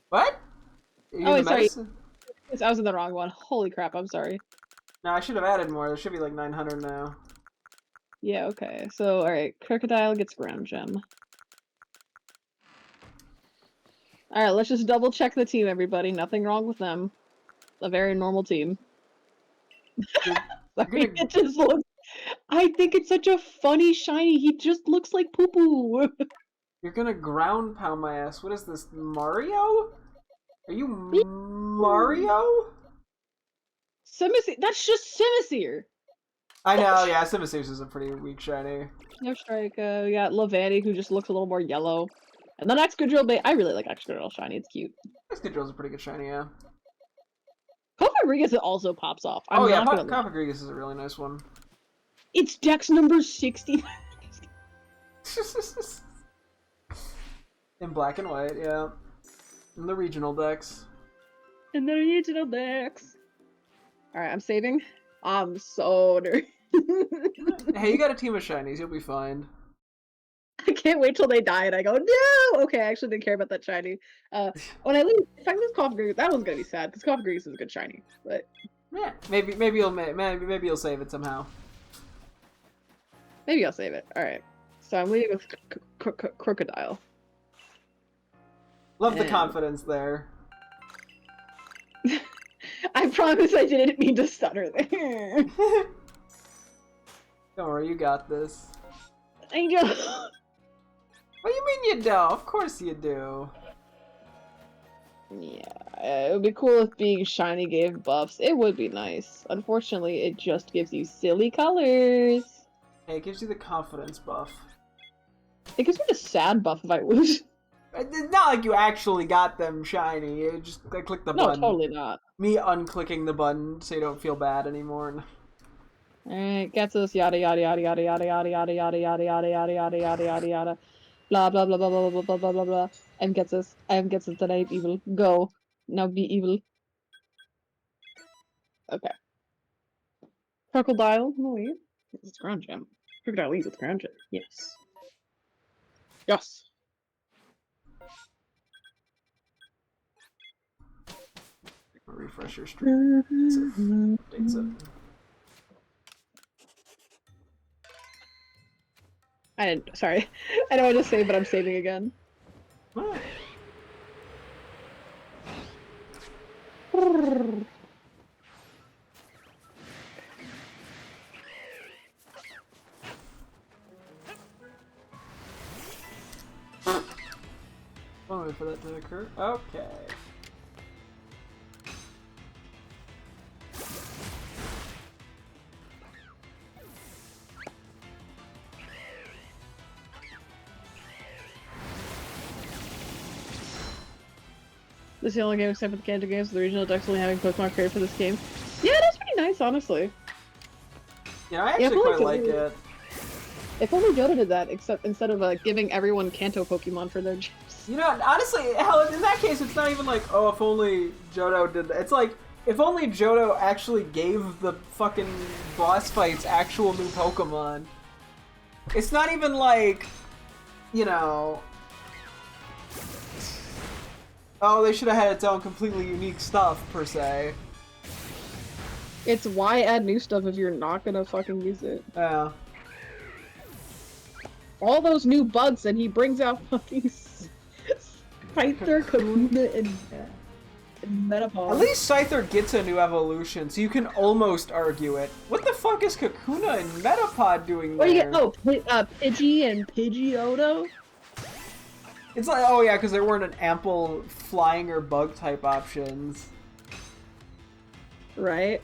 What? Are you Oh, in wait, the sorry. medicine? I was in the wrong one. Holy crap, I'm sorry. No, I should have added more. There should be like 900 now. Yeah, okay. So, alright, Crocodile gets ground gem. Alright, let's just double check the team, everybody. Nothing wrong with them. A very normal team. You're Sorry, gonna it just looks... I think it's such a funny shiny. He just looks like poo-poo. you're gonna ground pound my ass. What is this, Mario? Are you Mario? Simisear. That's just Simisear. I know, yeah, Simisears is a pretty weak shiny. No strike. We got Lavani, who just looks a little more yellow. And then Excadrill, I really like Excadrill shiny. It's cute. This Control's a pretty good shiny, yeah. Cofagrigus also pops off. I'm Oh yeah, not gonna lie. Cofagrigus is a really nice one. It's Dex number 60. In black and white, yeah. In the regional decks. In the regional Dex. Alright, I'm saving. I'm so dirty. Hey, you got a team of shinies, you'll be fine. I can't wait till they die and I go, no! Okay, I actually didn't care about that shiny. When I lose, if I lose Cofagrigus, that one's gonna be sad, because Cofagrigus is a good shiny. But Yeah, maybe you'll save it somehow. maybe I'll save it. Alright. So I'm leading with Crocodile. Love the And- confidence there. I promise I didn't mean to stutter there. Don't worry, you got this. Angel! What do you mean you don't? Of course you do. Yeah, it would be cool if being shiny gave buffs. It would be nice. Unfortunately, it just gives you silly colors. Hey, it gives you the confidence buff. It gives me the sad buff if I lose. It's not like you actually got them shiny. You just click the No, button. totally not. Me unclicking the button so you don't feel bad anymore. Alright, gets us yada yada yada yada yada yada yada yada yada yada yada yada yada yada yada. Blah blah blah blah blah blah blah blah blah blah. I am gets us that I am evil. Go. Now be evil. Okay. Crocodile, no wait. It's ground gem. Crocodile leads with ground gem. Yes. Yes. Refresh your stream. Updates it. I didn't. Sorry. I know I just saved, but I'm saving again. What? One way for that to occur. Okay. This is the only game except for the Kanto games, the regional deck's only having Pokemon created for this game. Yeah, that's pretty nice, honestly. Yeah, I actually quite like it. If only Johto did that, except instead of giving everyone Kanto Pokemon for their gyms. You know, honestly, hell, in that case, it's not even like, oh, if only Johto did that. It's like, if only Johto actually gave the fucking boss fights actual new Pokemon. It's not even like, you know... Oh, they should have had its own completely unique stuff, per se. It's why add new stuff if you're not gonna fucking use it. Yeah. All those new bugs and he brings out fucking Scyther, Kakuna, and Metapod. At least Scyther gets a new evolution, so you can almost argue it. What the fuck is Kakuna and Metapod doing there? What do you get? Oh, Pidgey and Pidgeotto? It's like, oh yeah, because there weren't an ample flying or bug type options. Right.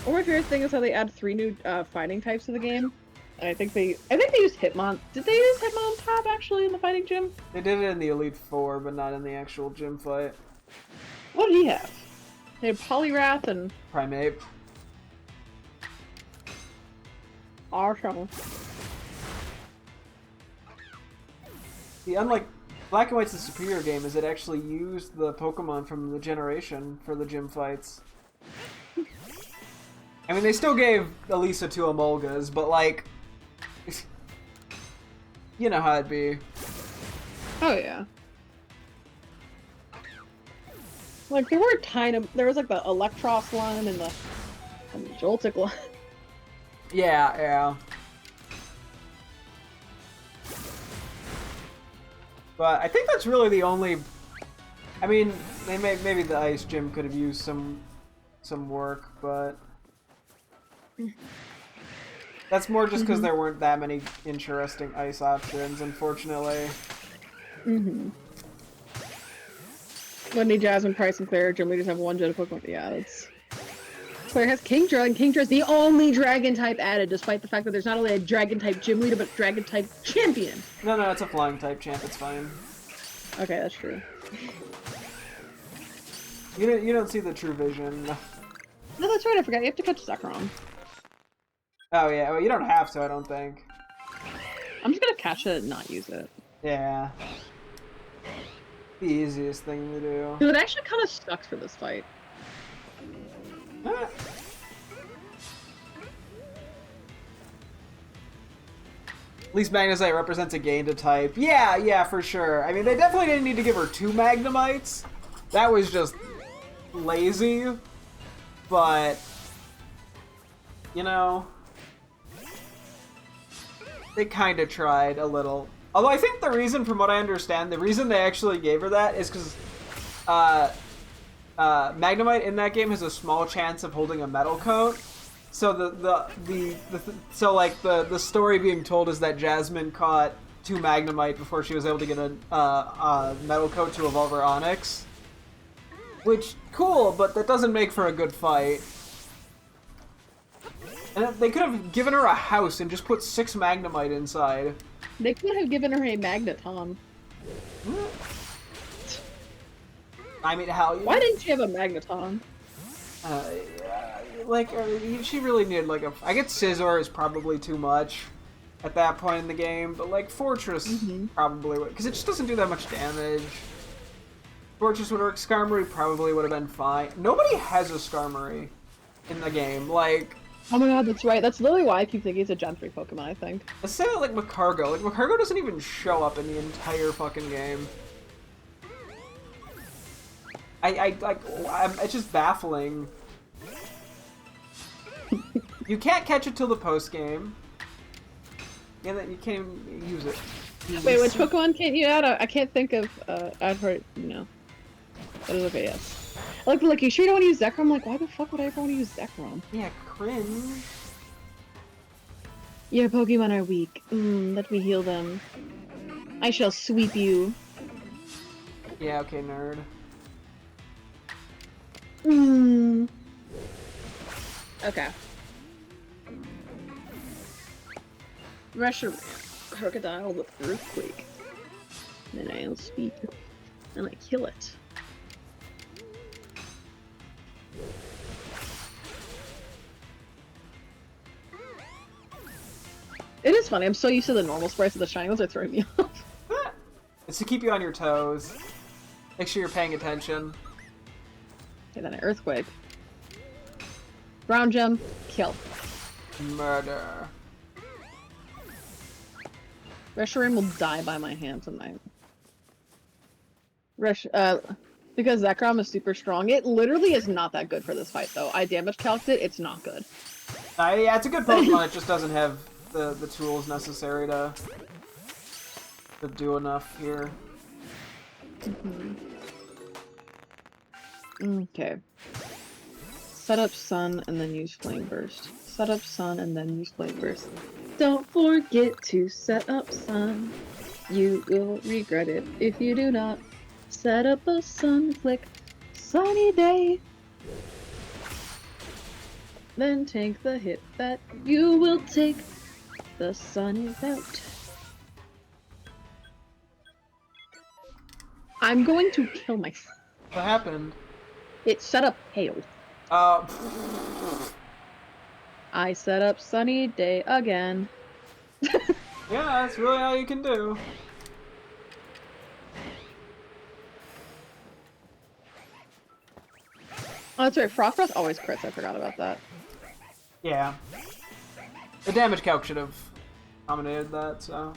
One of my favorite thing is how they add 3 new fighting types to the game. And I think they used Hitmon. Did they use Hitmon on top actually in the fighting gym? They did it in the Elite Four, but not in the actual gym fight. What did he have? They had Poliwrath and Primate. Arsham. See, unlike Black and White's the superior game, is it actually used the Pokemon from the generation for the gym fights. I mean, they still gave Elisa 2 Emolgas, but like... you know how it'd be. Oh yeah. Like, there were tiny... There was, like, the Electros one and the Joltik one. Yeah, yeah. But I think that's really the only... I mean, maybe the Ice Gym could have used some work, but... That's more just because there weren't that many interesting ice options, unfortunately. Wendy, Jasmine, Price, and Claire generally just have one Gen Pokemon. Yeah, that's... Claire has Kingdra, and Kingdra is the only Dragon type added, despite the fact that there's not only a Dragon type gym leader, but Dragon type champion. No, it's a Flying type champ. It's fine. Okay, that's true. You don't see the true vision. No, that's right. I forgot. You have to catch Zekrom. Oh yeah, well you don't have to. I don't think. I'm just gonna catch it and not use it. Yeah. The easiest thing to do. Dude, it actually kind of sucks for this fight. At least Magnesite represents a gain to type. Yeah, for sure. I mean, they definitely didn't need to give her 2 Magnemites. That was just lazy. But, you know, they kind of tried a little. Although I think the reason, from what I understand, the reason they actually gave her that is because Magnemite in that game has a small chance of holding a metal coat. So the story being told is that Jasmine caught 2 Magnemite before she was able to get a metal coat to evolve her Onyx. Which, cool, but that doesn't make for a good fight. And they could have given her a house and just put 6 Magnemite inside. They could have given her a Magneton. I mean, how? Why didn't she have a Magneton? She really needed like a. I get Scizor is probably too much at that point in the game, but like Fortress probably would, because it just doesn't do that much damage. Fortress would work. Skarmory probably would have been fine. Nobody has a Skarmory in the game. Like, oh my god, that's right. That's literally why I keep thinking it's a Gen 3 Pokemon, I think. let's say like Macargo. Like Macargo doesn't even show up in the entire fucking game. It's just baffling. You can't catch it till the post game. Yeah, that you can't even use it. Wait, which Pokemon can't you add? I can't think of. I've heard. No. That is okay. Yes. Like, you sure you don't want to use Zekrom? I'm like, why the fuck would I ever want to use Zekrom? Yeah, cringe. Your Pokemon are weak. Let me heal them. I shall sweep you. Yeah, okay, nerd. Okay. Reshiram, Crocodile with Earthquake. Then I'll speed and I kill it. It is funny, I'm so used to the normal sprites of the shiny ones are throwing me off. It's to keep you on your toes. Make sure you're paying attention. Okay, then an Earthquake. Ground Gem, kill. Murder. Reshiram will die by my hand tonight. Because Zekrom is super strong, it literally is not that good for this fight, though. I damage calced it, it's not good. Yeah, it's a good Pokemon, it just doesn't have the tools necessary to do enough here. Okay. Set up Sun and then use Flame Burst. Set up Sun and then use Flame Burst. Don't forget to set up Sun. You will regret it if you do not. Set up a Sun Flick. Sunny day. Then take the hit that you will take. The sun is out. I'm going to kill myself. What happened? It set up hail. I set up sunny day again. Yeah, that's really all you can do. Oh, that's right. Frostburst always crits. I forgot about that. Yeah. The damage calc should have accommodated that, so.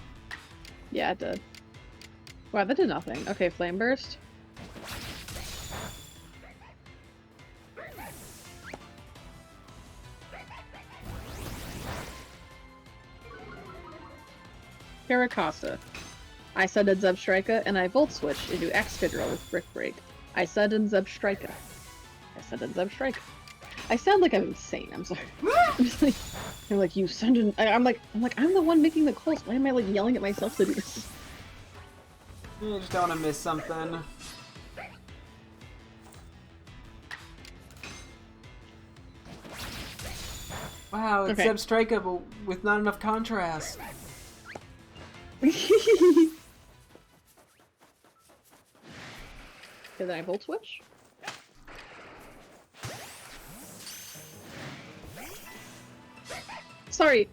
Yeah, it did. Wow, that did nothing. Okay, Flame Burst. Caracasa. I sudden Zebstrika, and I Volt Switch into Excadrill with Brick Break. I sudden Zebstrika. I sudden Zebstrika. I sound like I'm insane, I'm sorry. I'm like, you sudden... I'm like, I'm the one making the calls. Why am I, like, yelling at myself to do this? You just don't want to miss something. Wow, it's Zebstrika, but with not enough contrast. Okay, then I Volt Switch. Sorry.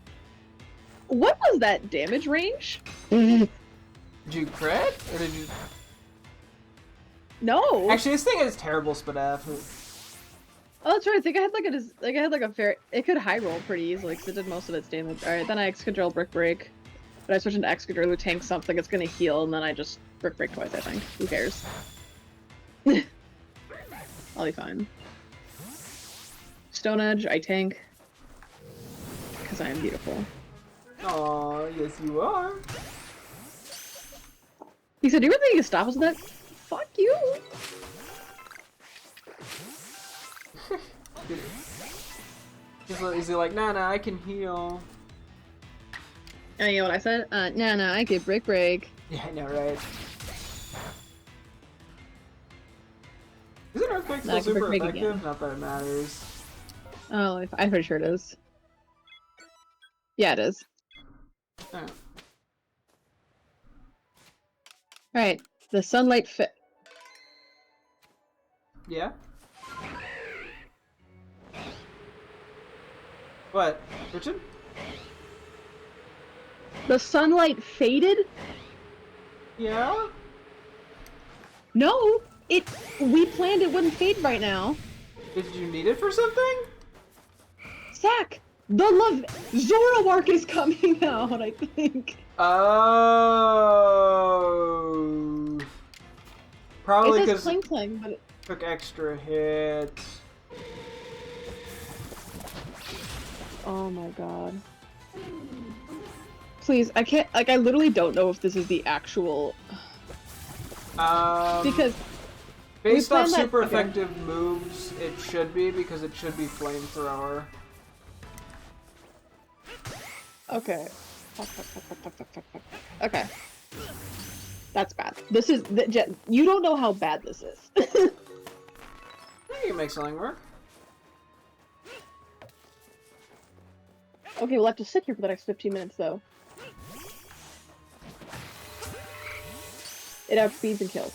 What was that damage range? Did you crit? Or did you... No. Actually, this thing has terrible Spadaf. Oh, that's right. I think I had like a fair. It could high roll pretty easily because it did most of its damage. All right, then I Excadrill Brick Break, but I switch into Excadrill who tanks something. It's gonna heal, and then I just Brick Break twice. I think. Who cares? I'll be fine. Stone Edge. I tank because I am beautiful. Aw, yes you are. He said, "Do you really think you can stop us with that?" Fuck you. Is he like, nah, I can heal? And you know what I said? Nah, I could Brick Break. Yeah, I know, right? Isn't Earthquake still super effective? Again. Not that it matters. Oh, I'm pretty sure it is. Yeah, it is. Oh. Alright, the Sunlight Fit. Yeah? What? Richard? The sunlight faded? Yeah? No! We planned it wouldn't fade right now. Did you need it for something? Zach! The Zoroark is coming out, I think. Oh. Probably because it but it took extra hits. Oh my god. Please, I can't, like, I literally don't know if this is the actual... because... Based off super effective moves, it should be, because it should be Flamethrower. Okay. Okay. That's bad. This is... You don't know how bad this is. You can make something work. Okay, we'll have to sit here for the next 15 minutes, though. It outspeeds and kills.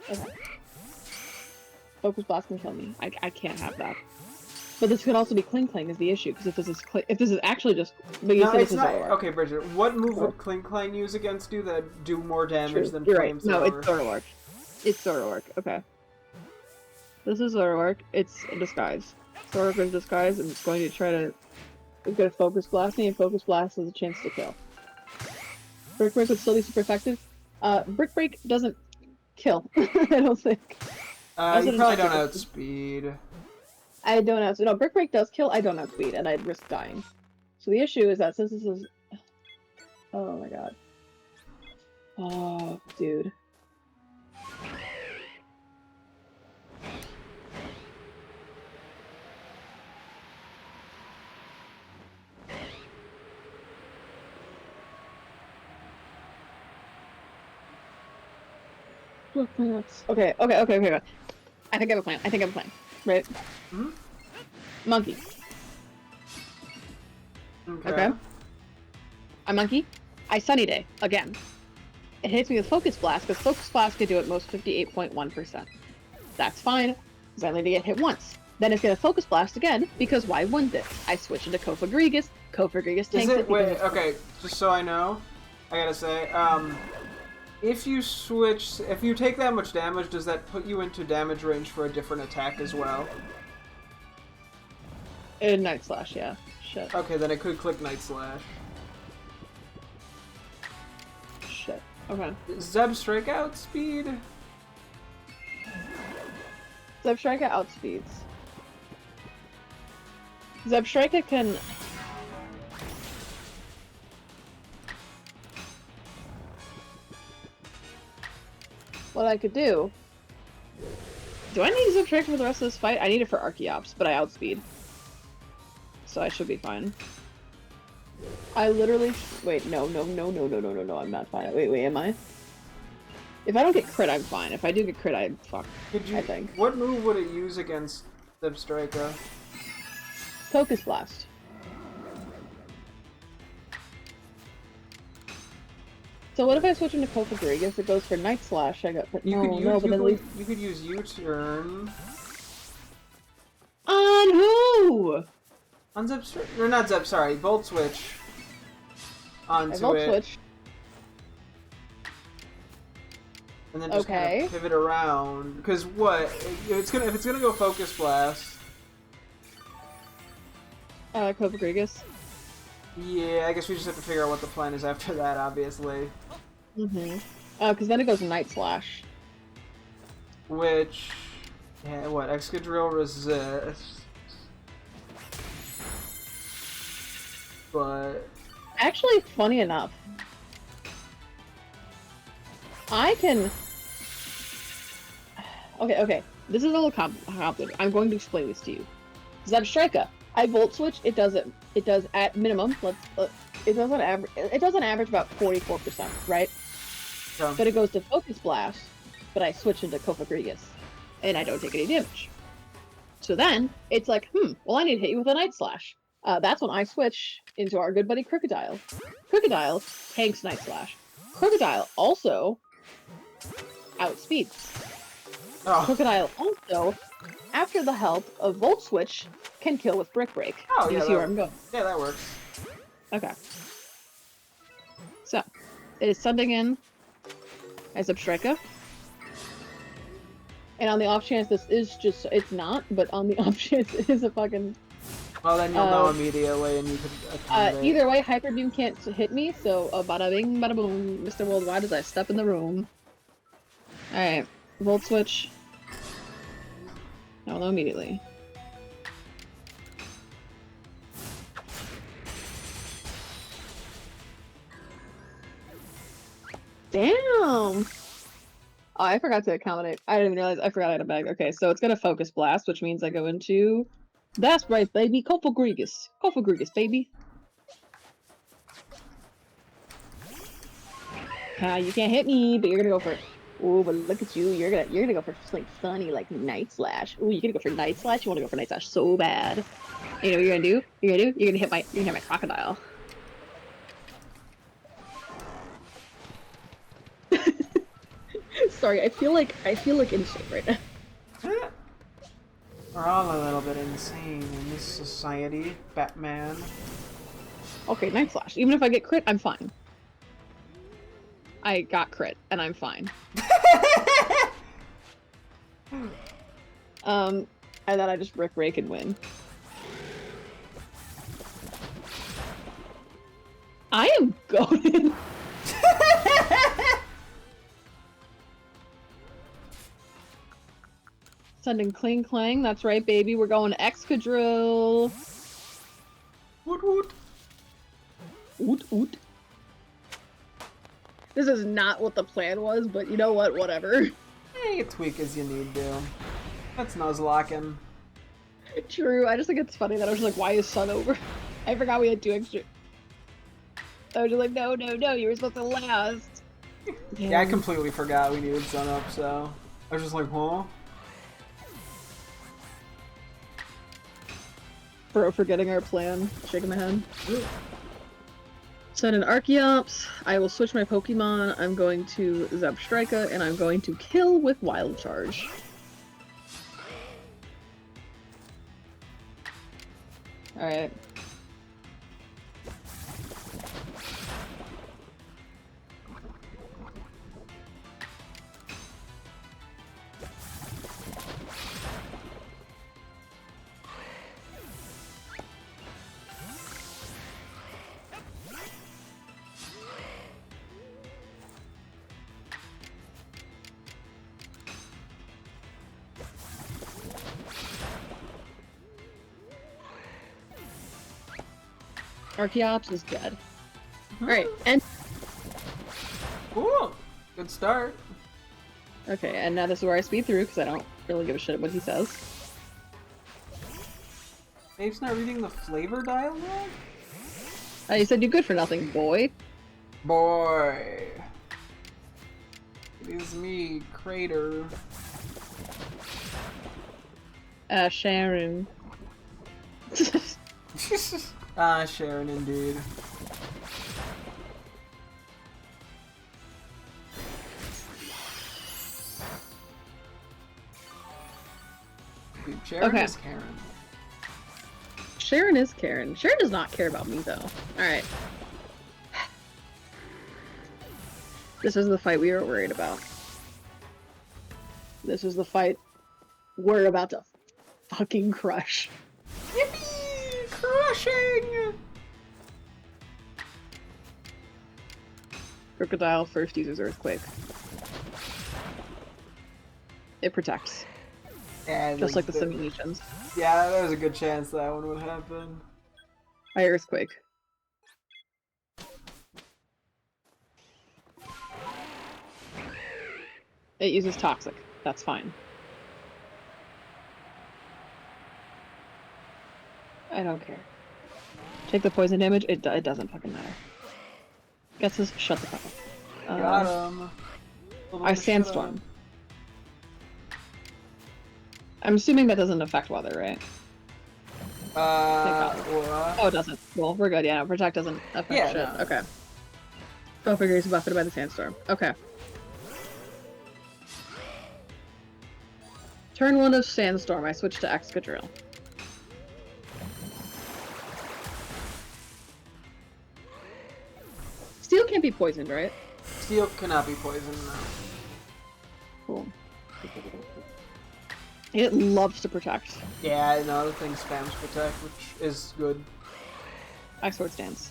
Okay. Focus Blast can kill me. I can't have that. But this could also be Kling Klang is the issue, because if this is actually just... But you no, said it's not. Zoroark. Okay, Bridget, what move would Kling Klang use against you that do more damage than You're Flamethrower? right. No, it's Zoroark. It's Zoroark. Okay. This is Zoroark. It's a disguise. Zoroark is disguise, and it's going to try to... It's going to Focus Blast me, and Focus Blast has a chance to kill. Brick Break would still be super effective. Brick Break doesn't kill, I don't think. You probably don't outspeed. I don't outspeed. No, Brick Break does kill, I don't outspeed, and I'd risk dying. So the issue is that since this is... Oh my god. Oh, dude. Okay. I think I have a plan. Right? Mm-hmm. Monkey. Okay. A monkey. I Sunny Day. Again. It hits me with Focus Blast, because Focus Blast can do at most 58.1%. That's fine, because I only need to get hit once. Then it's going to Focus Blast again, because why wouldn't it? I switch into Kofagrigus. Kofagrigus tanks it. Wait, okay, just so I know, I gotta say, if you take that much damage, does that put you into damage range for a different attack as well? Night Slash, yeah. Shit. Okay, then it could click Night Slash. Shit. Okay. Zebstrika outspeed? Zebstrika outspeeds. Zebstrika can... what I could do... Do I need Zip-Strike for the rest of this fight? I need it for Archeops, but I outspeed. So I should be fine. I literally... Wait, no, I'm not fine. Wait, am I? If I don't get crit, I'm fine. If I do get crit, I'm fucked, I think. What move would it use against Zip-Strika? Focus Blast. So what if I switch into Kofabrigus? It goes for Night Slash. I got... You could use U-Turn. On who? On Zip-Strika? Or not Zip, sorry. Volt Switch. Onto Volt Switch. And then just kind of pivot around. Because what? If it's gonna go Focus Blast. Kofabrigus. Yeah, I guess we just have to figure out what the plan is after that, obviously. Mm-hmm. Because then it goes Night Slash. Which... Yeah, what? Excadrill resists. But... Actually, funny enough, I can... Okay. This is a little complicated. I'm going to explain this to you. Zebstrika. I Volt Switch. It does at minimum. It doesn't average about 44%, right? Yeah. But it goes to Focus Blast. But I switch into Kofabrigus, and I don't take any damage. So then it's like, well, I need to hit you with a Night Slash. That's when I switch into our good buddy Crocodile. Crocodile tanks Night Slash. Crocodile also outspeeds. Oh. Crocodile also, after the help of Volt Switch, can kill with Brick Break. Oh, you see where I'm going? Yeah, that works. Okay. So, it is sending in as Zebstrika. And on the off chance this is just, it's not, but on the off chance it is a fucking... Well, then you'll know immediately and you could accommodate. Either way, Hyper Beam can't hit me, so bada bing, bada boom, Mr. Worldwide as I step in the room. Alright, Volt Switch. I'll know immediately. Damn! Oh, I forgot to accommodate. I didn't even realize I forgot I had a bag. Okay, so it's gonna Focus Blast, which means I go into... That's right, baby! Kofabrigus! Kofabrigus, baby! You can't hit me, but you're gonna go for... Ooh, but look at you, you're gonna go for something funny like Night Slash. Ooh, you're gonna go for Night Slash? You wanna go for Night Slash so bad. You know what you're gonna do? You're gonna hit my Crocodile. Sorry, I feel like insane right now. We're all a little bit insane in this society, Batman. Okay, Night Slash. Even if I get crit, I'm fine. I got crit, and I'm fine. I thought I just Brick Break and win. I am going. Sending Cling Clang. That's right, baby. We're going Excadrill. Woot woot. Woot woot. This is not what the plan was, but you know what? Whatever. Hey, you tweak as you need to. That's Nuzlocking. True. I just think it's funny that I was like, why is Sun over? I forgot we had 2 extra. I was just like, no, you were supposed to last. Yeah, I completely forgot we needed Sun up, so I was just like, huh? Bro, forgetting our plan. Shaking my head. Send an Archeops. I will switch my Pokemon. I'm going to Zebstrika, and I'm going to kill with Wild Charge. Alright. Archeops is dead. Alright, and... Cool! Good start. Okay, and now this is where I speed through because I don't really give a shit what he says. Dave's not reading the flavor dialogue? You said you're good for nothing, boy. Boy. It is me, Crater. Sharon. Sharon indeed. Dude, Sharon is Karen. Sharon is Karen. Sharon does not care about me, though. Alright. This is the fight we were worried about. This is the fight we're about to fucking crush. Yippee! Crushing! Crocodile first uses Earthquake. It protects. And just like the simulations. Yeah, there's a good chance that one would happen. I Earthquake. It uses Toxic. That's fine. I don't care. Take the poison damage. It doesn't fucking matter. Guesses. Shut the fuck up. Got him. I Sandstorm. I'm assuming that doesn't affect weather, right? Oh, it doesn't. Well, we're good. Yeah, no, Protect doesn't affect shit. No. Okay. Go figure he's buffeted by the Sandstorm. Okay. Turn 1 of Sandstorm. I switch to Excadrill. Steel can't be poisoned, right? Steel cannot be poisoned, no. Cool. It loves to protect. Yeah, no, the thing spams protect, which is good. I Sword Stance.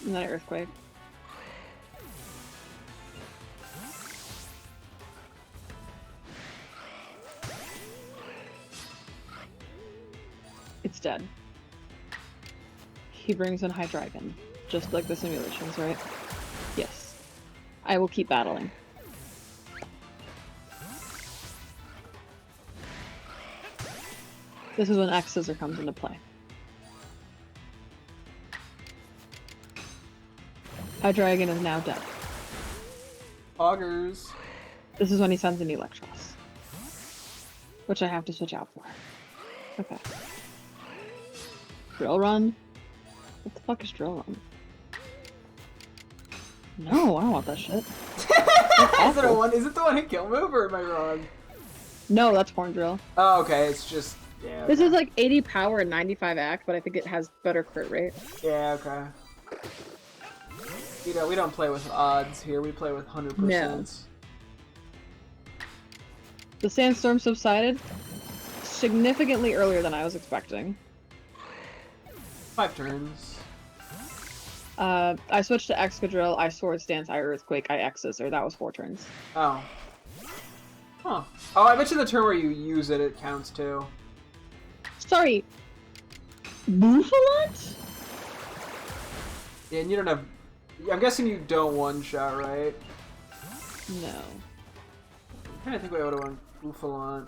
And then I Earthquake. It's dead. He brings in Hydreigon, just like the simulations, right? Yes. I will keep battling. This is when X Scissor comes into play. Hydreigon is now dead. Augers. This is when he sends an Electros. Which I have to switch out for. Okay. Drill Run? What the fuck is Drill Run? No, I don't want that shit. Is it the one hit kill move, or am I wrong? No, that's Horn Drill. Oh, okay, it's just... Yeah, okay. This is like 80 power and 95 act, but I think it has better crit rate. Yeah, okay. You know, we don't play with odds here, we play with 100%. No. The Sandstorm subsided significantly earlier than I was expecting. 5 turns. I switched to Excadrill, I Sword Stance, I Earthquake, I X's, or that was 4 turns. Oh. Huh. Oh, I bet you the turn where you use it, it counts too. Sorry. Buffalant? Yeah, and you don't have... I'm guessing you don't one-shot, right? No. I'm trying to think what I would have won Buffalant.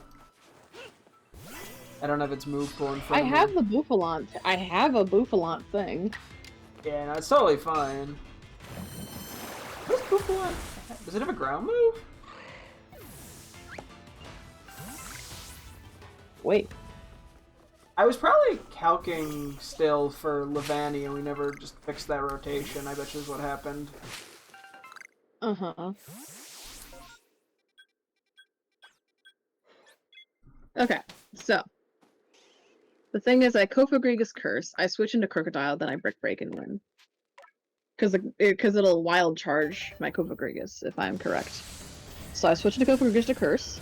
I don't have its move pool in front of me. I have the Buffalant. I have a Buffalant thing. Yeah, no, it's totally fine. What does Buffalant... Does it have a ground move? Wait. I was probably calcing still for Levani and we never just fixed that rotation, I bet you is what happened. Uh-huh. Okay, so. The thing is, I Kofagrigus Curse, I switch into Crocodile, then I Brick Break and win. Because it'll wild charge my Kofagrigus, if I'm correct. So I switch into Kofagrigus to Curse.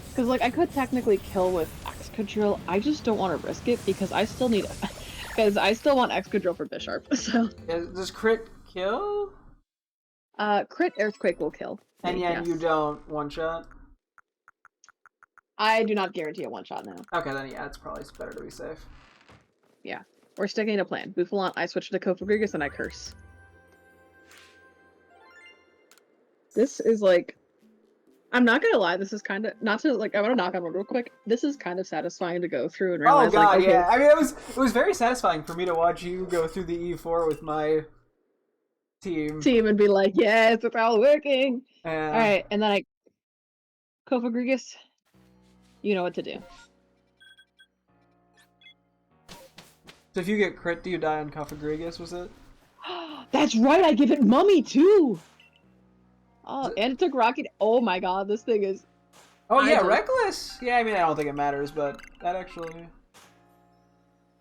Because, like, I could technically kill with Excadrill, I just don't want to risk it because I still need... Because I still want Excadrill for Bisharp, so... Does crit kill? Crit Earthquake will kill. And yeah, yes. you don't one-shot? I do not guarantee a one-shot now. Okay, then yeah, it's probably better to be safe. Yeah. We're sticking to plan. Buffalon, I switch to Kofagrigus, and I curse. This is like... I'm not gonna lie, this is kind of... Not to, like, I want to knock on wood real quick. This is kind of satisfying to go through and realize, Oh god, like, okay... yeah. I mean, it was very satisfying for me to watch you go through the E4 with my team. And be like, yes, it's all working! Yeah. Alright, and then I... Kofagrigus, you know what to do. So if you get crit, do you die on Kofagrigus, was it? That's right, I give it Mummy, too! Oh, and it took Rocky... Oh my god, this thing is... Oh yeah, Reckless! Yeah, I mean, I don't think it matters, but that actually...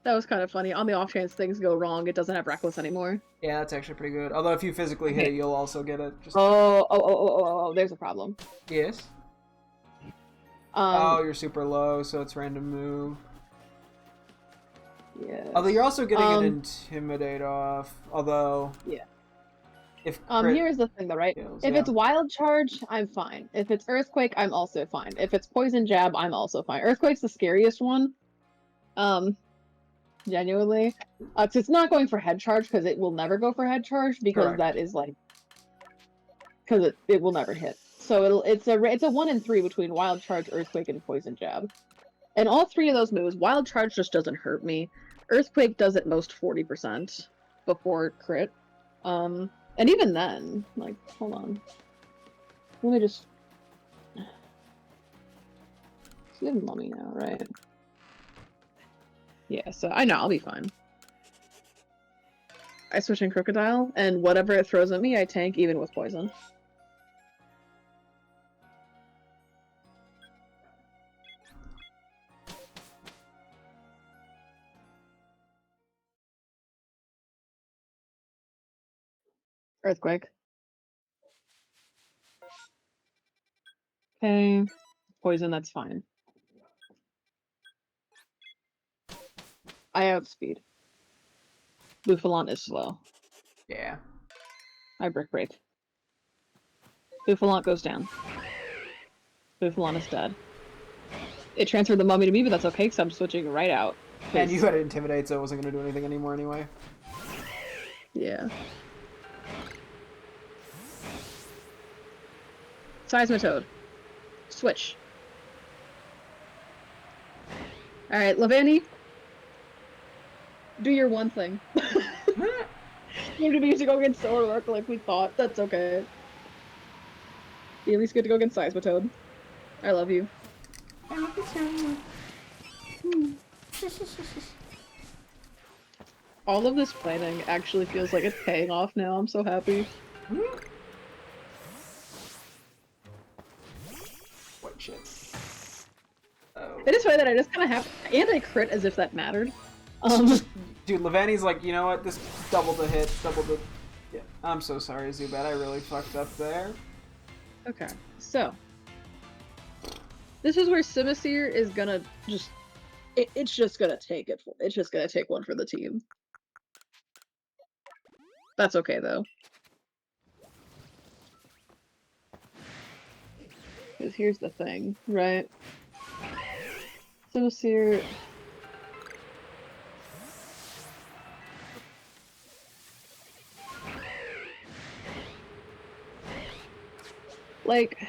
That was kind of funny. On the off chance things go wrong, it doesn't have Reckless anymore. Yeah, that's actually pretty good. Although if you physically hit it, you'll also get it. Just... Oh, there's a problem. Yes? Oh, you're super low, so it's random move. Yeah. Although you're also getting an Intimidate off. Although... Yeah. If here's the thing though, right? If it's Wild Charge, I'm fine. If it's Earthquake, I'm also fine. If it's Poison Jab, I'm also fine. Earthquake's the scariest one. Genuinely. 'Cause it's not going for Head Charge, because it will never go for Head Charge, because that is like... Because it will never hit. So it's a 1 in 3 between Wild Charge, Earthquake, and Poison Jab. And all 3 of those moves, Wild Charge just doesn't hurt me. Earthquake does at most 40% before crit. And even then, like, hold on. Let me just... It's even Mummy now, right? Yeah, so I know, I'll be fine. I switch in Crocodile, and whatever it throws at me, I tank even with poison. Earthquake. Okay. Poison, that's fine. I outspeed. Buffalon is slow. Yeah. I Brick Break. Buffalon goes down. Buffalon is dead. It transferred the Mummy to me, but that's okay, because I'm switching right out. And you had it Intimidate, so it wasn't going to do anything anymore anyway. Yeah. Seismitoad. Switch. Alright, Lavani. Do your one thing. You need to go against Swordwork like we thought. That's okay. You at least get to go against Seismitoad. I love you. I love you too. All of this planning actually feels like it's paying off now. I'm so happy. What shit? Oh. It is funny that I just kind of have anti-crit as if that mattered. Dude, Lavani's like, you know what? This double the hit, double the... Yeah. I'm so sorry, Zubat. I really fucked up there. Okay, so... This is where Simisear is gonna just... It's just gonna take it. It's just gonna take one for the team. That's okay, though. Because here's the thing, right? Simisear... Like...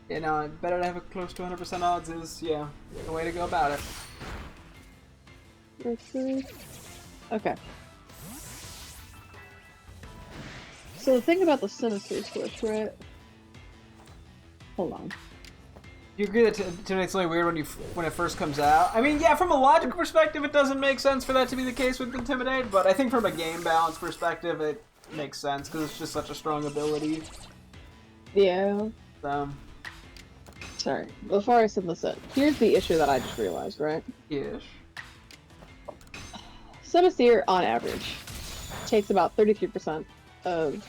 You know, better to have a close to 100% odds is, yeah, the way to go about it. Okay. So the thing about the Sinister switch, right? Hold on. You agree that Intimidate's only weird when it first comes out? I mean, yeah, from a logical perspective, it doesn't make sense for that to be the case with Intimidate, but I think from a game balance perspective, it makes sense, because it's just such a strong ability. Yeah. Sorry. Before I send this in, here's the issue that I just realized, right? Yes. Simisear, on average, takes about 33% of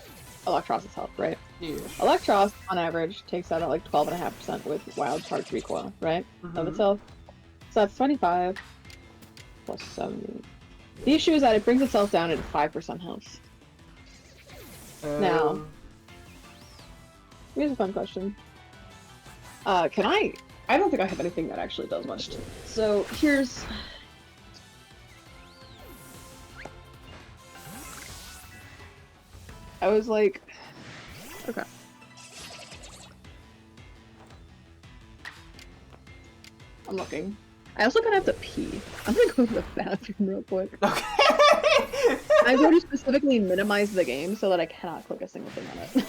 Electros's health, right? Yes. Electros, on average, takes out at like 12.5% with Wild Charge recoil, right? Of its health. So that's 25 plus 70. The issue is that it brings itself down at 5% health. Now, here's a fun question. Can I don't think I have anything that actually does much to it. So here's... I was like... Okay. I'm looking. I also kind of have to pee. I'm gonna go to the bathroom real quick. Okay. I'm going to specifically minimize the game so that I cannot click a single thing on it.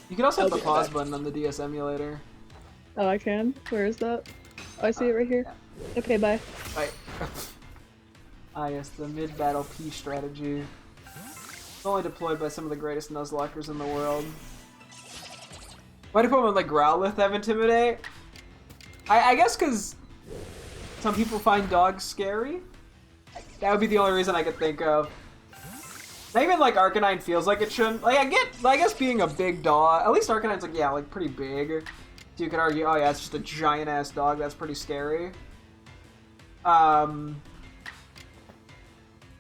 You can also hit the pause button on the DS emulator. Oh, I can? Where is that? Oh, I see it right here. Yeah. Okay, bye. Bye. Ah, yes, the mid-battle P strategy. It's only deployed by some of the greatest Nuzlockers in the world. Why do Pokemon like Growlithe have Intimidate? I guess because some people find dogs scary. That would be the only reason I could think of. Not even like Arcanine feels like it shouldn't. Like I guess being a big dog, at least Arcanine's like, yeah, like pretty big. So you could argue, oh yeah, it's just a giant ass dog, that's pretty scary. How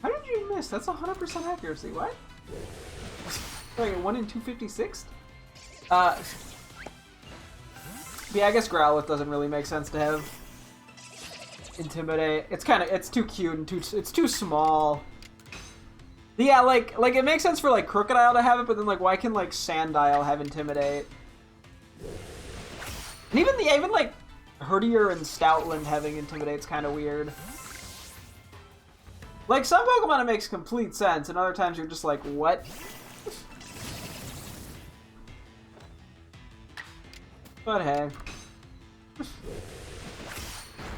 did you miss? That's 100% accuracy, what? Like 1 in 256? Yeah, I guess Growlithe doesn't really make sense to have Intimidate. It's too cute and it's too small. Yeah, like it makes sense for like Crocodile to have it, but then like why can like Sandile have Intimidate? And even like Herdier and Stoutland having Intimidate's kind of weird. Like some Pokemon it makes complete sense, and other times you're just like, what? But hey.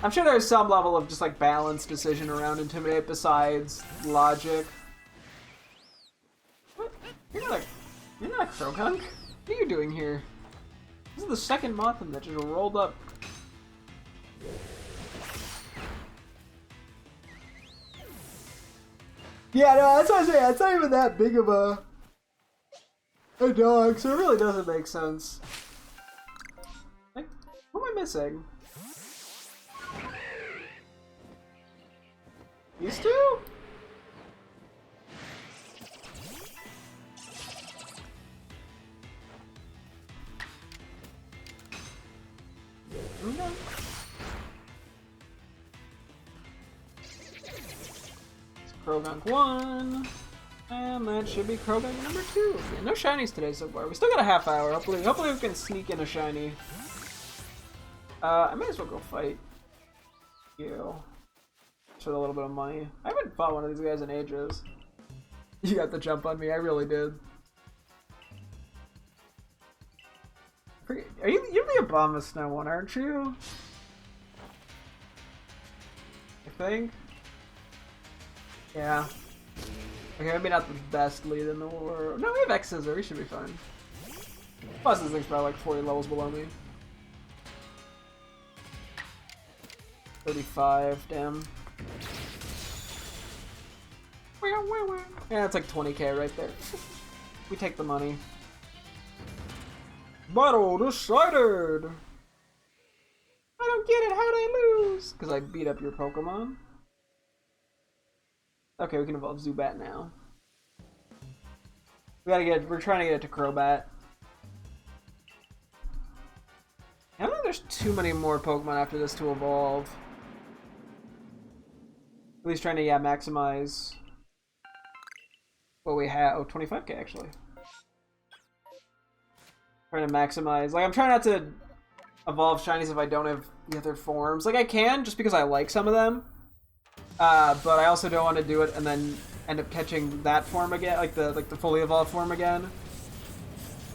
I'm sure there's some level of just like balanced decision around Intimidate besides logic. What? You're not a Croagunk? What are you doing here? This is the second Mothim that just rolled up. Yeah, no, that's what I'm saying. It's not even that big of a dog, so it really doesn't make sense. Like, what am I missing? These two? No. It's Croagunk 1. And that should be Croagunk number 2. Yeah, no shinies today so far. We still got a half hour. Hopefully we can sneak in a shiny. I may as well go fight you. Just with a little bit of money. I haven't fought one of these guys in ages. You got the jump on me, I really did. You're the Abomasnow one, aren't you? I think. Yeah. Okay, maybe not the best lead in the world. No, we have X-Scissor, we should be fine. Plus this thing's probably like 40 levels below me. 35, damn. Yeah, it's like 20k right there. We take the money. Battle decided! I don't get it, how'd I lose? Because I beat up your Pokemon. Okay, we can evolve Zubat now. We're trying to get it to Crobat. I don't think there's too many more Pokemon after this to evolve. At least trying to, yeah, maximize what we have. Oh, 25k actually. Trying to maximize. Like, I'm trying not to evolve shinies if I don't have the other forms. Like, I can, just because I like some of them. But I also don't want to do it and then end up catching that form again, like the fully evolved form again.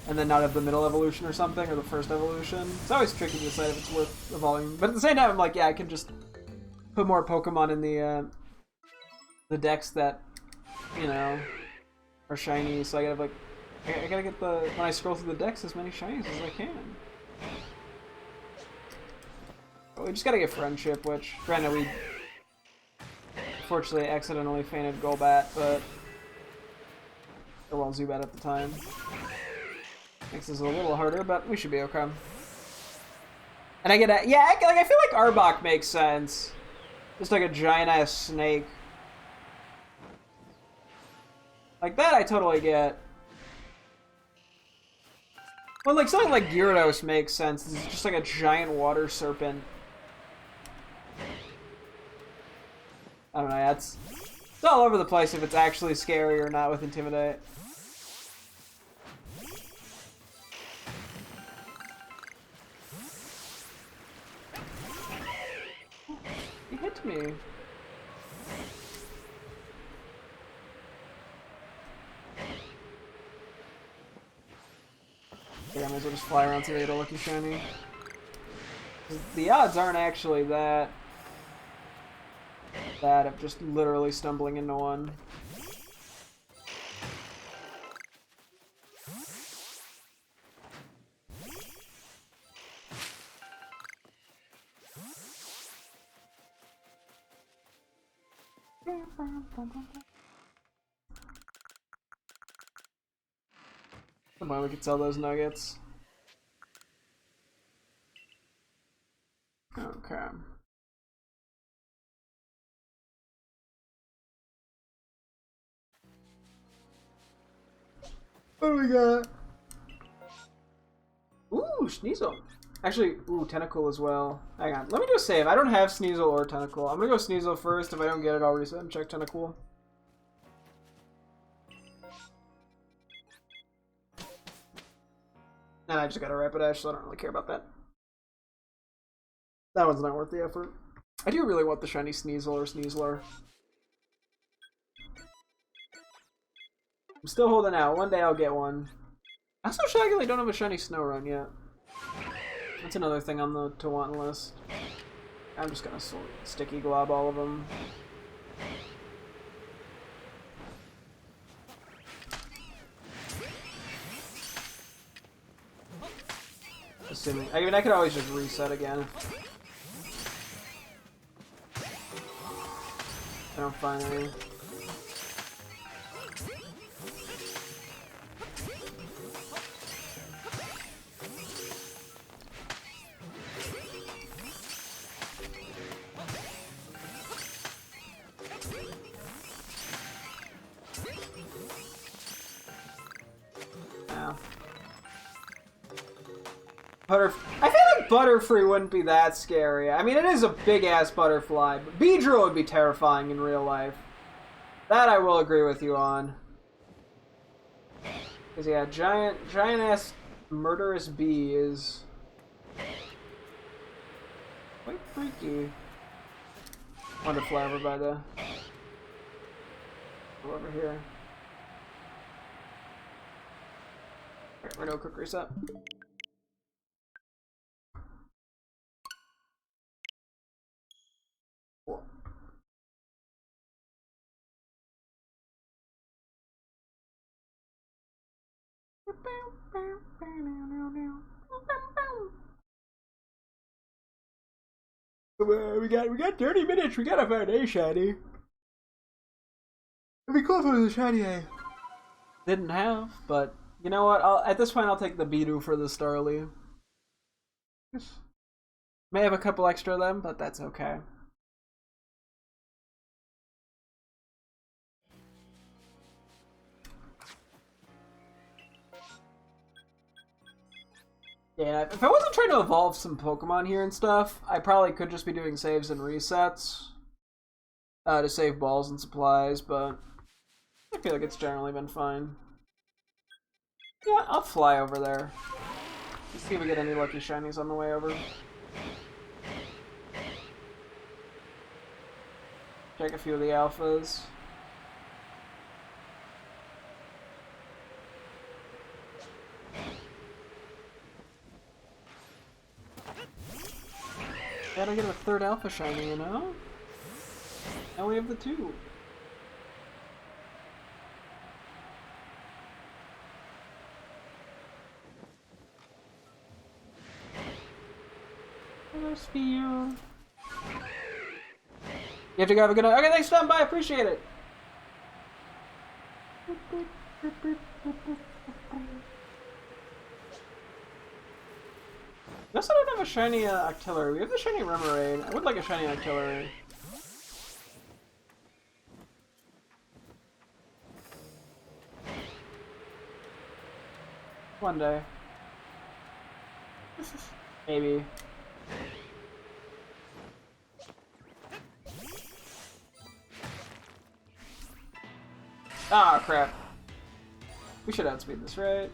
And then not have the middle evolution or something, or the first evolution. It's always tricky to decide if it's worth evolving. But at the same time, I'm like, yeah, I can just put more Pokemon in the decks that, you know, are shiny. So I gotta like, I gotta get the, when I scroll through the decks, as many shinies as I can. But we just gotta get Friendship, which, granted, we unfortunately accidentally fainted Golbat, but or well, Zubat at the time. Makes this a little harder, but we should be okay. And I get a, yeah, like I feel like Arbok makes sense. Just like a giant ass snake. Like that I totally get. Well, like something like Gyarados makes sense. This is just like a giant water serpent. I don't know, it's all over the place if it's actually scary or not with Intimidate. He hit me. Yeah, I might as well just fly around to get a lucky shiny. The odds aren't actually that bad of just literally stumbling into one. Come on, we could sell those nuggets. Okay. What do we got? Ooh, Sneasel. Actually, ooh, Tentacle as well. Hang on, let me do a save. I don't have Sneasel or Tentacle. I'm gonna go Sneasel first. If I don't get it, I'll reset and check Tentacle. And I just got a Rapidash, so I don't really care about that. That one's not worth the effort. I do really want the shiny Sneasel or Sneasler. I'm still holding out. One day I'll get one. I also shockingly don't have a shiny Snorunt yet. That's another thing on the to want list. I'm just gonna sticky glob all of them. Assuming, I mean, I could always just reset again. I don't find any. I feel like Butterfree wouldn't be that scary. I mean, it is a big-ass butterfly, but Beedrill would be terrifying in real life. That I will agree with you on. Because, yeah, giant-ass murderous bee is quite freaky. I want to fly over by the... Go over here. Alright, we're gonna go quick reset. Cool. We got 30 minutes. We gotta find a shiny. It'd be cool if it was a shiny I didn't have, but you know what? At this point I'll take the Beedoo for the Starly. May have a couple extra of them, but that's okay. Yeah, if I wasn't trying to evolve some Pokemon here and stuff, I probably could just be doing saves and resets to save balls and supplies, but I feel like it's generally been fine. Yeah, I'll fly over there. Let's see if we get any lucky shinies on the way over. Check a few of the alphas. Gotta get a third alpha shiny, you know? Now we have the two. Hello, Sphere. You have to go, have a good night. Okay, thanks for stopping by, I appreciate it. We also don't have a shiny Octillery. We have the shiny Remoraid. I would like a shiny Octillery. One day. Maybe. Ah, crap. We should outspeed this, right?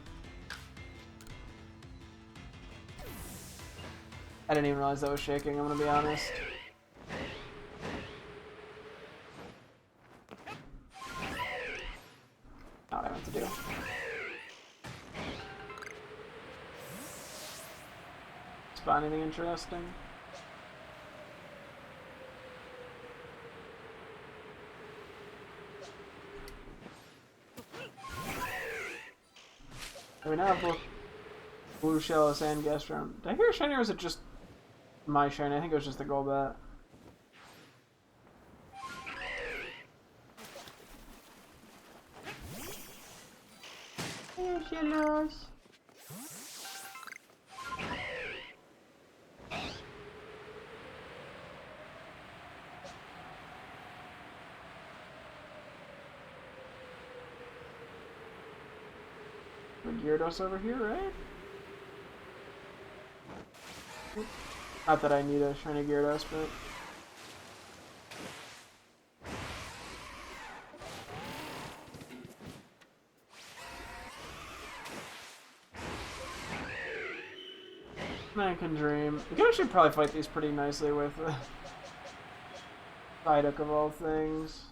I didn't even realize that was shaking, I'm gonna be honest. Not what I meant to do. Spot anything interesting? We now have both Blue Shellos and Gastron. Did I hear a shiny or was it just my shiny? I think it was just the Golbat. Hey, Shellos. Gyarados over here, right? Not that I need a shiny Gyarados, but... I can dream. We can actually probably fight these pretty nicely with Psyduck of all things.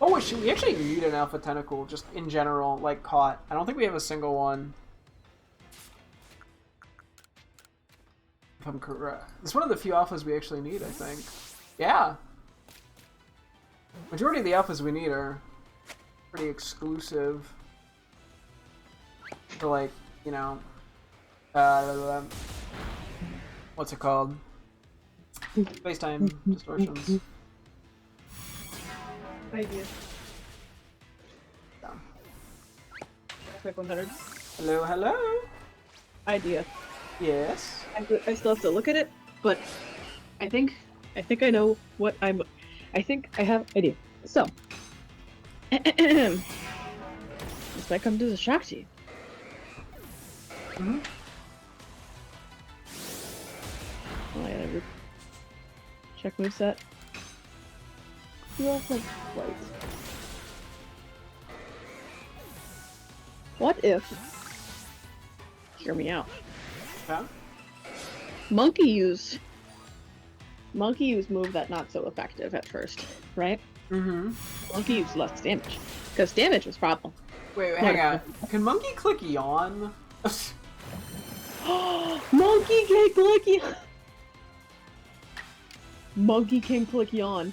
Oh, we actually need an Alpha Tentacle, just in general, like, caught. I don't think we have a single one. If I'm correct. It's one of the few Alphas we actually need, I think. Yeah! Majority of the Alphas we need are pretty exclusive to, like, you know, what's it called? Space-time distortions. Idea. Down. Quick 100. Hello, hello. Idea. Yes. I still have to look at it, but I think I know what I'm. I think I have idea. So, this might come to the shock to you. Mm-hmm. Oh, I gotta check moveset. You also have White. What if? Hear me out. Yeah. Monkey used move that not so effective at first, right? Mm-hmm. Monkey used less damage because damage was problem. Wait, hang on. Can Monkey click yawn? Monkey can click yawn. Monkey can click yawn.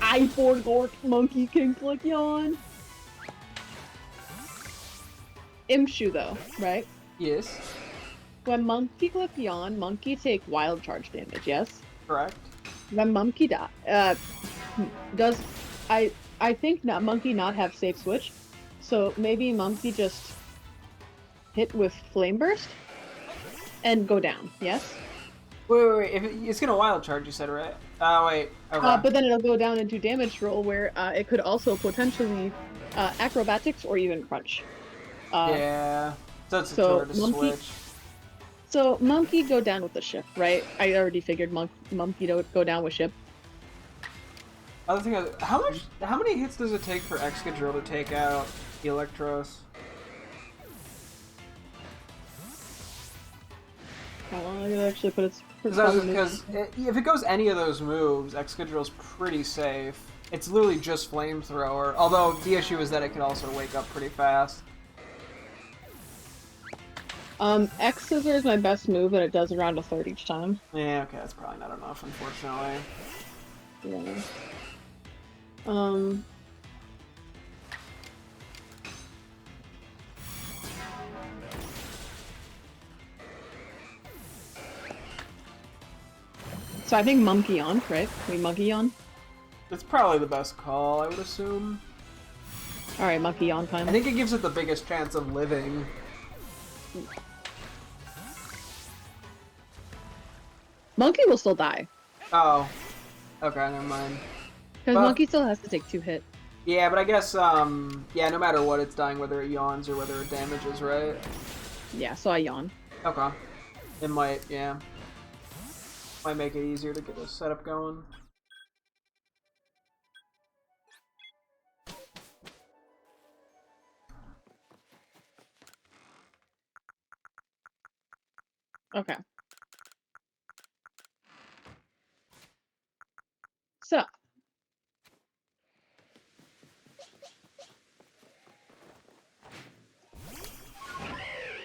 I forgot Monkey can click yawn. Imshu though, right? Yes. When Monkey click yawn, Monkey take wild charge damage, yes? Correct. When Monkey does I think not Monkey not have safe switch, so maybe Monkey just hit with Flame Burst and go down, yes? Wait. It's gonna wild charge, you said, right? Wait. Okay. But then it'll go down into damage roll where it could also potentially acrobatics or even crunch. Yeah. So it's a tutor to switch. So Monkey go down with the ship, right? I already figured Monkey go down with ship. Other thing is, how many hits does it take for Excadrill to take out Electros? How long did I actually put its? Because if it goes any of those moves, Excadrill's pretty safe. It's literally just Flamethrower. Although the issue is that it can also wake up pretty fast. X Scissor is my best move, and it does around a third each time. Yeah, okay, that's probably not enough, unfortunately. Yeah. So I think Monkey on, right? We Monkey on? It's probably the best call, I would assume. Alright, Monkey on time. I think it gives it the biggest chance of living. Monkey will still die. Oh. Okay, never mind. Because Monkey still has to take 2 hits. Yeah, but I guess, yeah, no matter what, it's dying, whether it yawns or whether it damages, right? Yeah, so I yawn. Okay. It might, yeah. Might make it easier to get a setup going. Okay. So.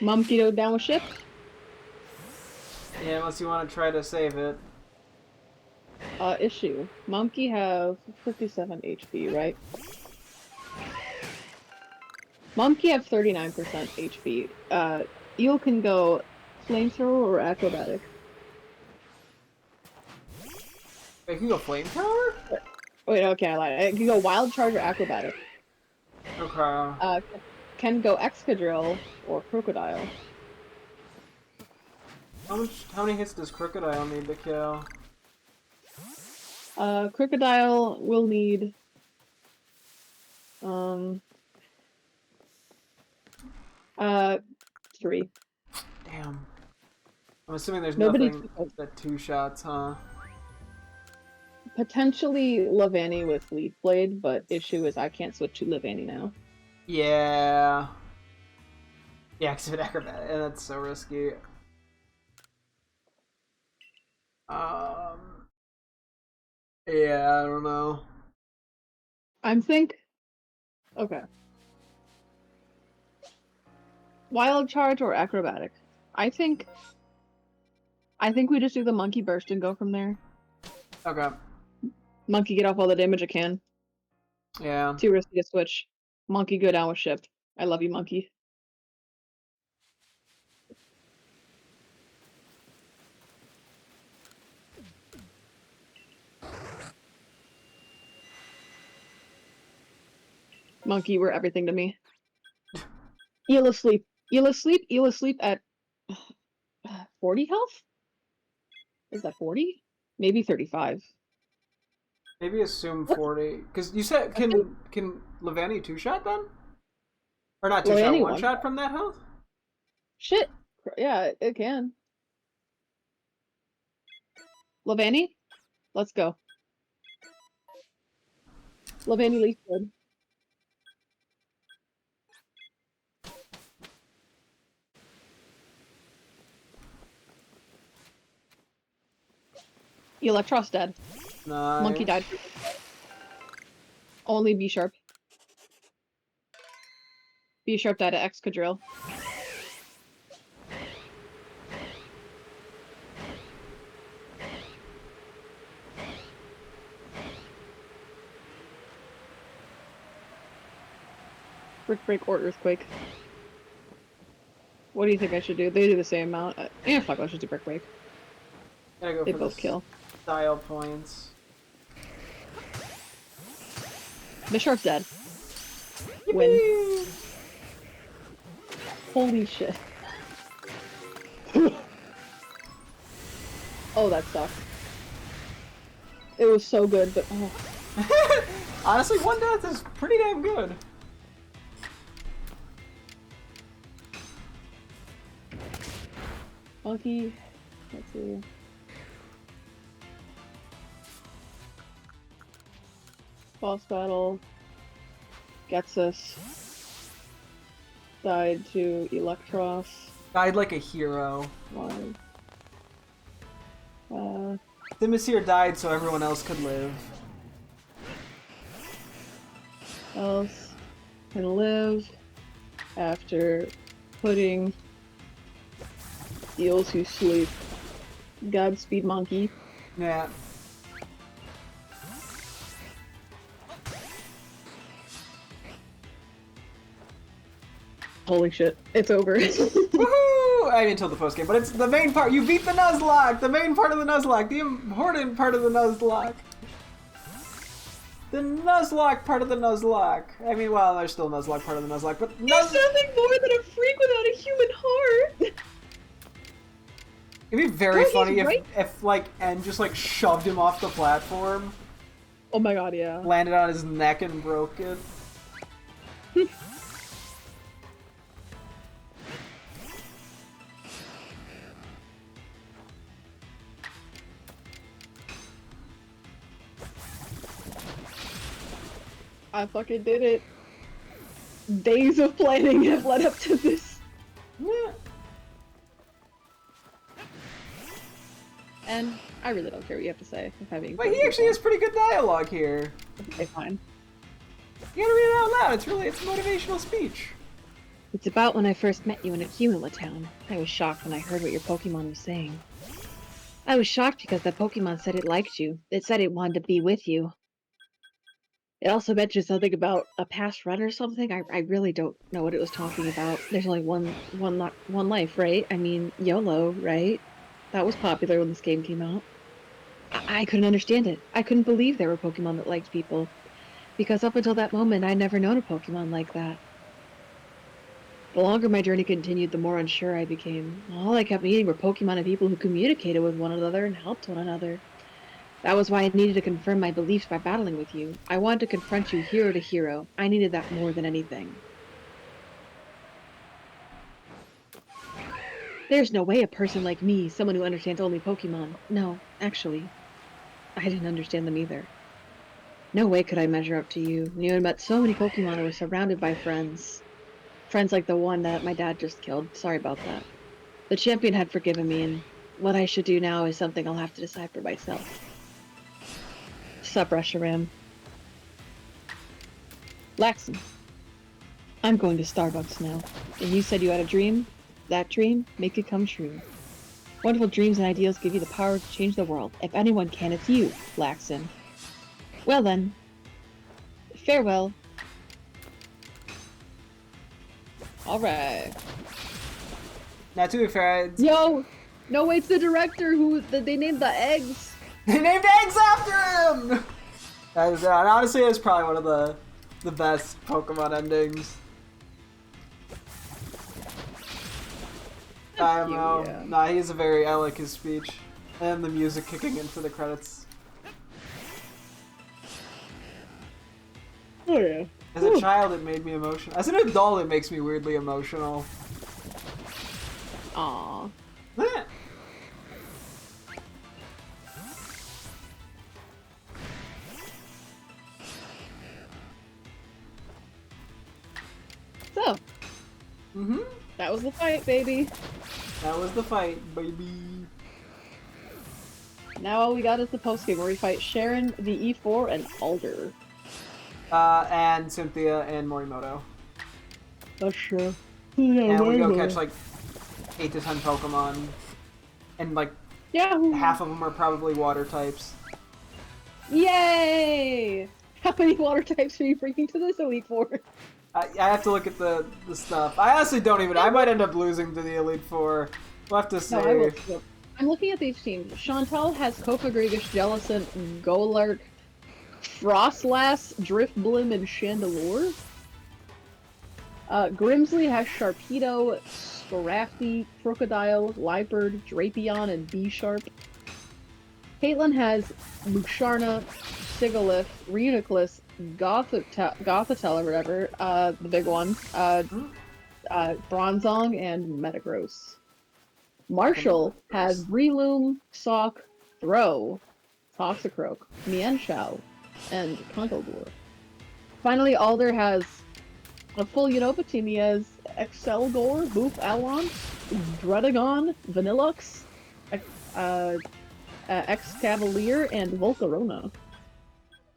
Mumkido down with ship. Yeah, unless you want to try to save it. Issue. Mumkey have 57 HP, right? Mumkey have 39% HP. Eel can go flamethrower or acrobatic. Wait, can you go flamethrower? Wait, okay, I lied. It can go wild charge or acrobatic. Okay. Can go excadrill or crocodile. How many hits does Crocodile need to kill? Crocodile will need 3. Damn. I'm assuming there's Nobody nothing that 2 shots, huh? Potentially Lavani with Leaf Blade, but issue is I can't switch to Lavani now. Yeah. Yeah, because of an acrobat, and that's so risky. Yeah, I don't know. Okay. Wild charge or acrobatic? I think we just do the monkey burst and go from there. Okay. Monkey get off all the damage it can. Yeah. Too risky to switch. Monkey go down with ship. I love you, monkey. Monkey were everything to me. Eel asleep. Eel asleep. Eel asleep at 40 health? Is that 40? Maybe 35. Maybe assume 40. Because you said, can Lavani 2-shot then? Or not 2-shot, 1-shot from that health? Shit. Yeah, it can. Lavani? Let's go. Lavani Leaf Blade. Electros dead. Nice. Monkey died. Only B sharp. B sharp died at Excadrill. Brick break or earthquake. What do you think I should do? They do the same amount. Yeah, fuck, I should do brick break. Gotta go They for both the kill. style points. Bishop's dead. Yippee! Win. Holy shit. Oh, that sucked. It was so good, but oh. Honestly, 1 death is pretty damn good. Monkey. Let's see. Boss battle. Gets us. Died to Electros. Died like a hero. One. Themyscir died so everyone else could live. Else can live after putting eels who sleep. Godspeed, monkey. Yeah. Holy shit, it's over. Woohoo! I mean, until the post game, but it's the main part. You beat the Nuzlocke! The main part of the Nuzlocke! The important part of the Nuzlocke! The Nuzlocke part of the Nuzlocke! I mean, well, there's still Nuzlocke part of the Nuzlocke, but There's nothing more than a freak without a human heart! It'd be very Well, funny he's right. if like N just like shoved him off the platform, Oh my god, yeah. landed on his neck and broke it. I fucking did it. Days of planning have led up to this. Yeah. And I really don't care what you have to say. I'm having But he actually has pretty good dialogue here. Okay, fine. You gotta read it out loud. It's a motivational speech. It's about when I first met you in Accumula Town. I was shocked when I heard what your Pokemon was saying. I was shocked because the Pokemon said it liked you. It said it wanted to be with you. It also mentioned something about a past run or something. I really don't know what it was talking about. There's only one life, right? I mean, YOLO, right? That was popular when this game came out. I couldn't understand it. I couldn't believe there were Pokemon that liked people. Because up until that moment, I'd never known a Pokemon like that. The longer my journey continued, the more unsure I became. All I kept meeting were Pokemon and people who communicated with one another and helped one another. That was why I needed to confirm my beliefs by battling with you. I wanted to confront you hero to hero. I needed that more than anything. There's no way a person like me, someone who understands only Pokemon. No, actually, I didn't understand them either. No way could I measure up to you. You had met so many Pokemon and were surrounded by friends. Friends like the one that my dad just killed. Sorry about that. The champion had forgiven me, and what I should do now is something I'll have to decide for myself. Sup, Reshiram? Laxon. I'm going to Starbucks now. And you said you had a dream? That dream, make it come true. Wonderful dreams and ideals give you the power to change the world. If anyone can, it's you, Laxon. Well then. Farewell. Alright. Now, to be fair, Yo! No, it's the director who they named the eggs. they named eggs after him! Honestly, it's probably one of the best Pokemon endings. I don't know. Yeah. Nah, he's I like his speech. And the music kicking in for the credits. Oh yeah. As a child, it made me emotional. As an adult, it makes me weirdly emotional. Aww. Eh. So, that was the fight, baby. That was the fight, baby. Now all we got is the post-game where we fight Sharon, the E4, and Alder. And Cynthia and Morimoto. That's true. And we go catch like 8 to 10 Pokemon. And like half of them are probably water types. Yay! How many water types are you bringing to this Elite Four? I have to look at the stuff. I honestly don't even. I might end up losing to the Elite Four. We'll have to see. No, I will. I'm looking at these teams. Chantal has Kofagrigus, Jellicent, Golurk, Frostlass, Driftblim, and Chandelure. Grimsley has Sharpedo, Scrafty, Crocodile, Liepard, Drapion, and B-Sharp. Caitlyn has Luxarna, Sigilyph, Reuniclus, Gothitelle or whatever, the big one, Bronzong, and Metagross. Marshall has Breloom, Sock, Throw, Toxicroak, Mienshao, and Conkeldurr. Finally, Alder has a full Unova team. He has Excelgor, Boof Alon, Dredagon, Vanillux, Excavalier, and Volcarona.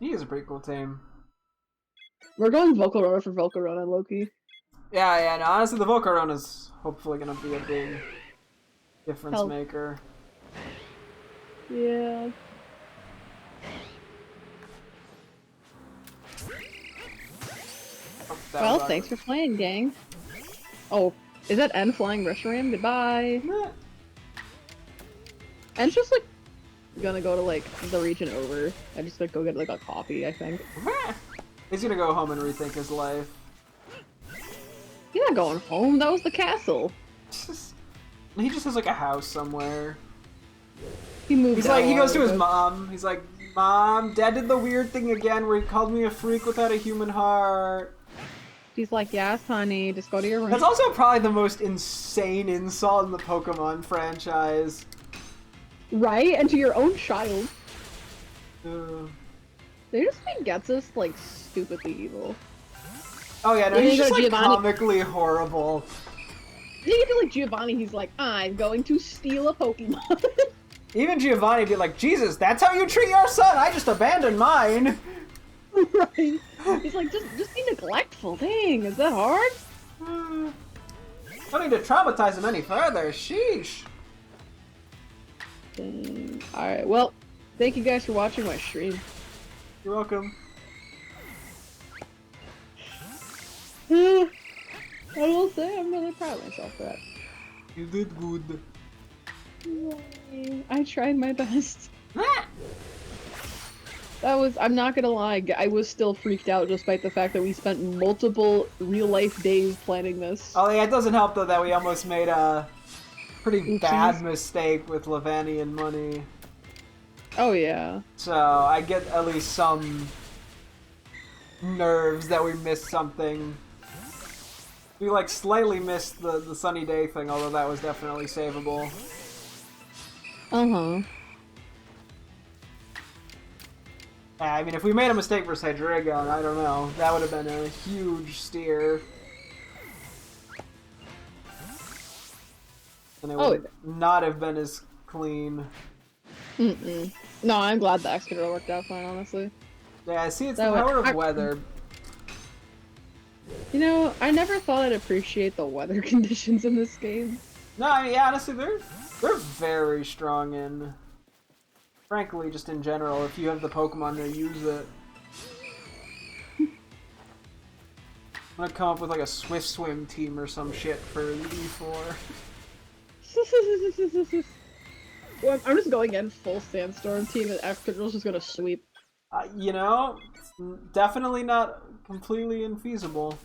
He is a pretty cool team. We're going Volcarona for Volcarona, Loki. Yeah, no, honestly, the Volcarona's hopefully gonna be a big difference maker. Yeah. Oh, Well, thanks for playing, gang. Oh, is that N flying Reshiram? Goodbye. N's just like gonna go to like the region over. I just like go get like a coffee, I think. He's gonna go home and rethink his life. He's not going home. That was the castle. He just has like a house somewhere. He moved. He's like, he goes to his mom. He's like, Mom, Dad did the weird thing again where he called me a freak without a human heart. She's like, yes, honey, just go to your room. That's also probably the most insane insult in the Pokemon franchise. Right? And to your own child. Uh, They just think Getsus, like, stupidly evil. oh yeah, no, And he's you just go like Giovanni. comically horrible. Then you get like Giovanni, he's like, I'm going to steal a Pokemon. Even Giovanni would be like, Jesus, that's how you treat your son? I just abandoned mine. Right. He's like, just be neglectful. Dang, is that hard? Don't need to traumatize him any further. Sheesh. Alright, well, thank you guys for watching my stream. You're welcome. I will say I'm really proud of myself for that. You did good. Yay. I tried my best. I'm not gonna lie, I was still freaked out despite the fact that we spent multiple real-life days planning this. Oh yeah, it doesn't help though that we almost made a pretty bad mistake with Levanian money. Oh yeah. So I get at least some nerves that we missed something. We like slightly missed the sunny day thing, although that was definitely savable. Uh-huh. Yeah, I mean, if we made a mistake for Hydreigon, I don't know. That would have been a huge steer. And it would not have been as clean. Mm-mm. No, I'm glad the Excadrill worked out fine, honestly. Yeah, see, it's the power of weather. You know, I never thought I'd appreciate the weather conditions in this game. No, I mean, yeah, honestly, they're very strong in... Frankly, just in general, if you have the Pokemon to use it. I'm gonna come up with like a Swift Swim team or some shit for E4. Well, I'm just going in full Sandstorm team and Excadrill's just gonna sweep. You know, it's definitely not completely infeasible.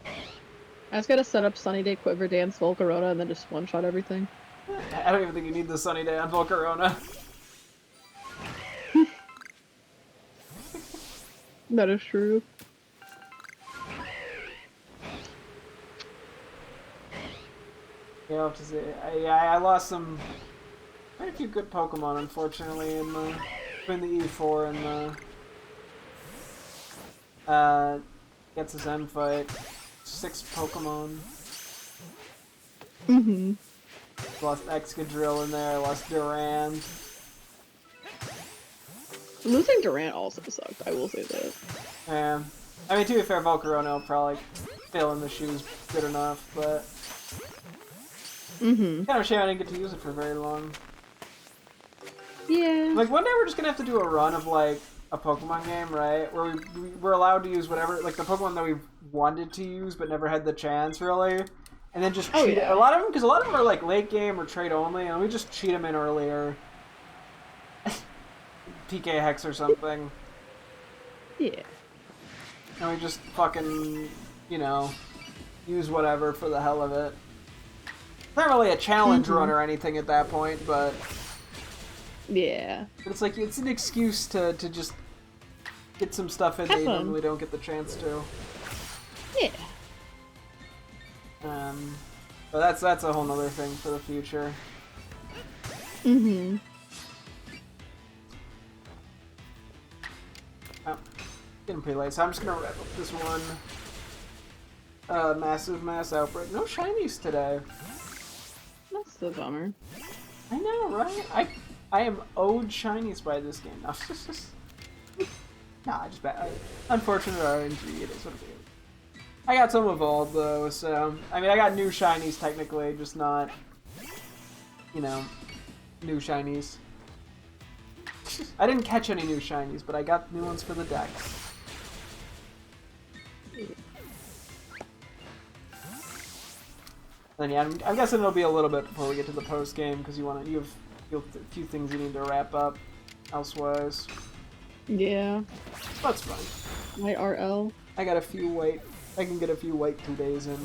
I just gotta set up Sunny Day, Quiver Dance, Volcarona, and then just one-shot everything. I don't even think you need the Sunny Day on Volcarona. That is true. Yeah, I'll have to say, I lost quite a few good Pokemon, unfortunately, in between the E4 and the gets his end fight. 6 Pokemon. Mm-hmm. Lost Excadrill in there, lost Durand. Losing Durant also sucked, I will say that. Yeah. I mean, to be fair, Volcarona will probably fill in the shoes good enough, but... Mm-hmm. Kind of a shame I didn't get to use it for very long. Yeah. Like, one day we're just gonna have to do a run of, like, a Pokemon game, right? Where we're allowed to use whatever, like, the Pokemon that we've wanted to use but never had the chance, really. And then just cheat it. A lot of them, because a lot of them are, like, late game or trade only, and we just cheat them in earlier. PK Hex or something. Yeah. And we just fucking, you know, use whatever for the hell of it. It's not really a challenge run or anything at that point, but... Yeah. But it's like, it's an excuse to just get some stuff in that you normally don't get the chance to. Yeah. But that's a whole nother thing for the future. Mm-hmm. Oh, getting pretty late, so I'm just gonna wrap up this one massive mass outbreak. No shinies today. That's the bummer. I know, right? I am owed shinies by this game. No, nah, I just bad. Unfortunate RNG, it is what it is. I got some evolved though, so I mean I got new shinies technically, just not, you know, new shinies. I didn't catch any new shinies, but I got new ones for the decks. And yeah, I'm guessing it'll be a little bit before we get to the post game because you have a few things you need to wrap up elsewise. Yeah. That's fine. White RL. I got a few white. I can get a few white 2 days in.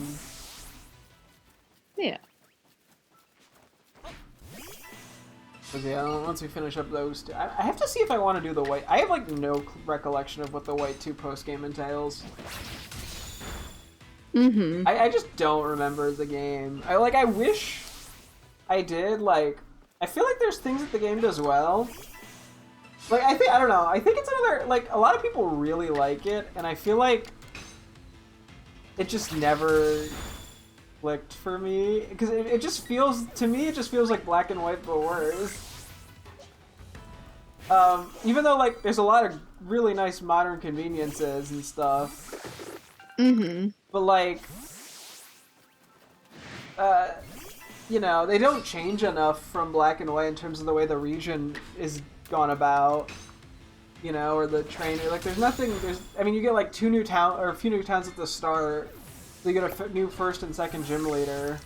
Yeah. But yeah, once we finish up those two, I have to see if I want to do the white. I have like no recollection of what the white 2 post game entails. Mm-hmm. I just don't remember the game. I wish I did. Like, I feel like there's things that the game does well. Like, I don't know. I think it's another, like, a lot of people really like it, and I feel like it just never clicked for me. Because it just feels, to me, it just feels like Black and White, but worse. Even though, like, there's a lot of really nice modern conveniences and stuff. Mm-hmm. But, like, you know, they don't change enough from Black and White in terms of the way the region is gone about, you know, or the trainer. Like, there's nothing. I mean, you get like a few new towns at the start. So you get a new first and second gym leader,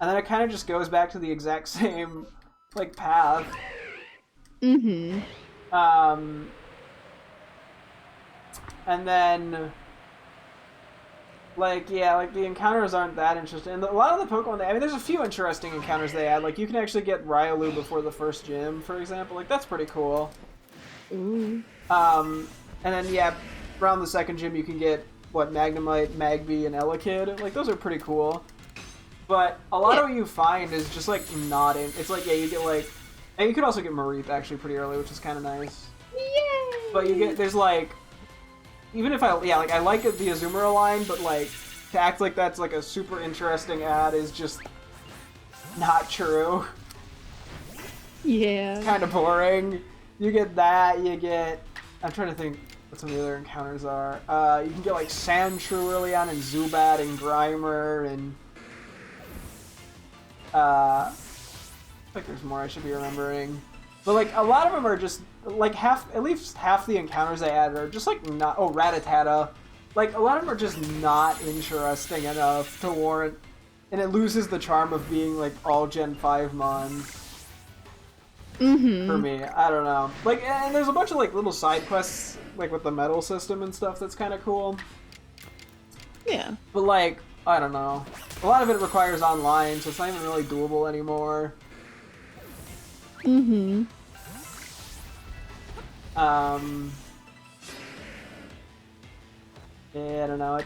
and then it kind of just goes back to the exact same like path. Mm-hmm. And then, like, yeah, like the encounters aren't that interesting. And a lot of the Pokemon, I mean, there's a few interesting encounters they add. Like, you can actually get Riolu before the first gym, for example. Like, that's pretty cool. Ooh. And then, yeah, around the second gym, you can get, what, Magnemite, Magby, and Elekid. Like, those are pretty cool. But a lot of what you find is just, like, not in... It's like, yeah, you get, like... And you could also get Mareep, actually, pretty early, which is kind of nice. Yay! But you get... There's, like... Even if I like the Azumarill line, but, like, to act like that's, like, a super interesting ad is just not true. Yeah. It's kind of boring. You get that, you get... I'm trying to think what some of the other encounters are. You can get, like, Sandshrew early on, and Zubat, and Grimer, and... I think there's more I should be remembering. But, like, a lot of them are just... Like, at least half the encounters they added are just, like, not... Oh, Rattata. Like, a lot of them are just not interesting enough to warrant... And it loses the charm of being, like, all Gen 5 Mon. Mm-hmm. For me. I don't know. Like, and there's a bunch of, like, little side quests, like, with the medal system and stuff that's kind of cool. Yeah. But, like, I don't know. A lot of it requires online, so it's not even really doable anymore. Mm-hmm. Yeah, I don't know,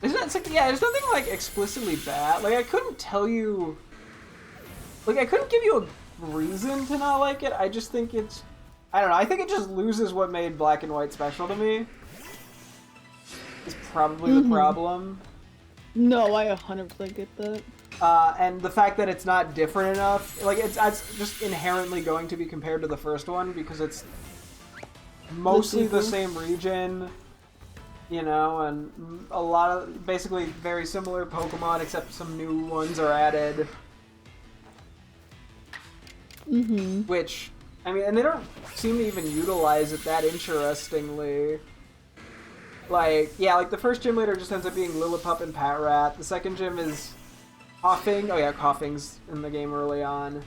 there's nothing, like, explicitly bad. Like, I couldn't tell you... Like, I couldn't give you a reason to not like it. I just think it's... I don't know, I think it just loses what made Black and White special to me. Is probably the problem. No, I 100% get that. And the fact that it's not different enough, like, it's just inherently going to be compared to the first one because it's mostly the same region, you know, and a lot of basically very similar Pokemon except some new ones are added. Mm-hmm. Which, I mean, and they don't seem to even utilize it that interestingly. Like, yeah, like the first gym leader just ends up being Lillipup and Patrat. The second gym is Koffing. Oh yeah, Koffing's in the game early on.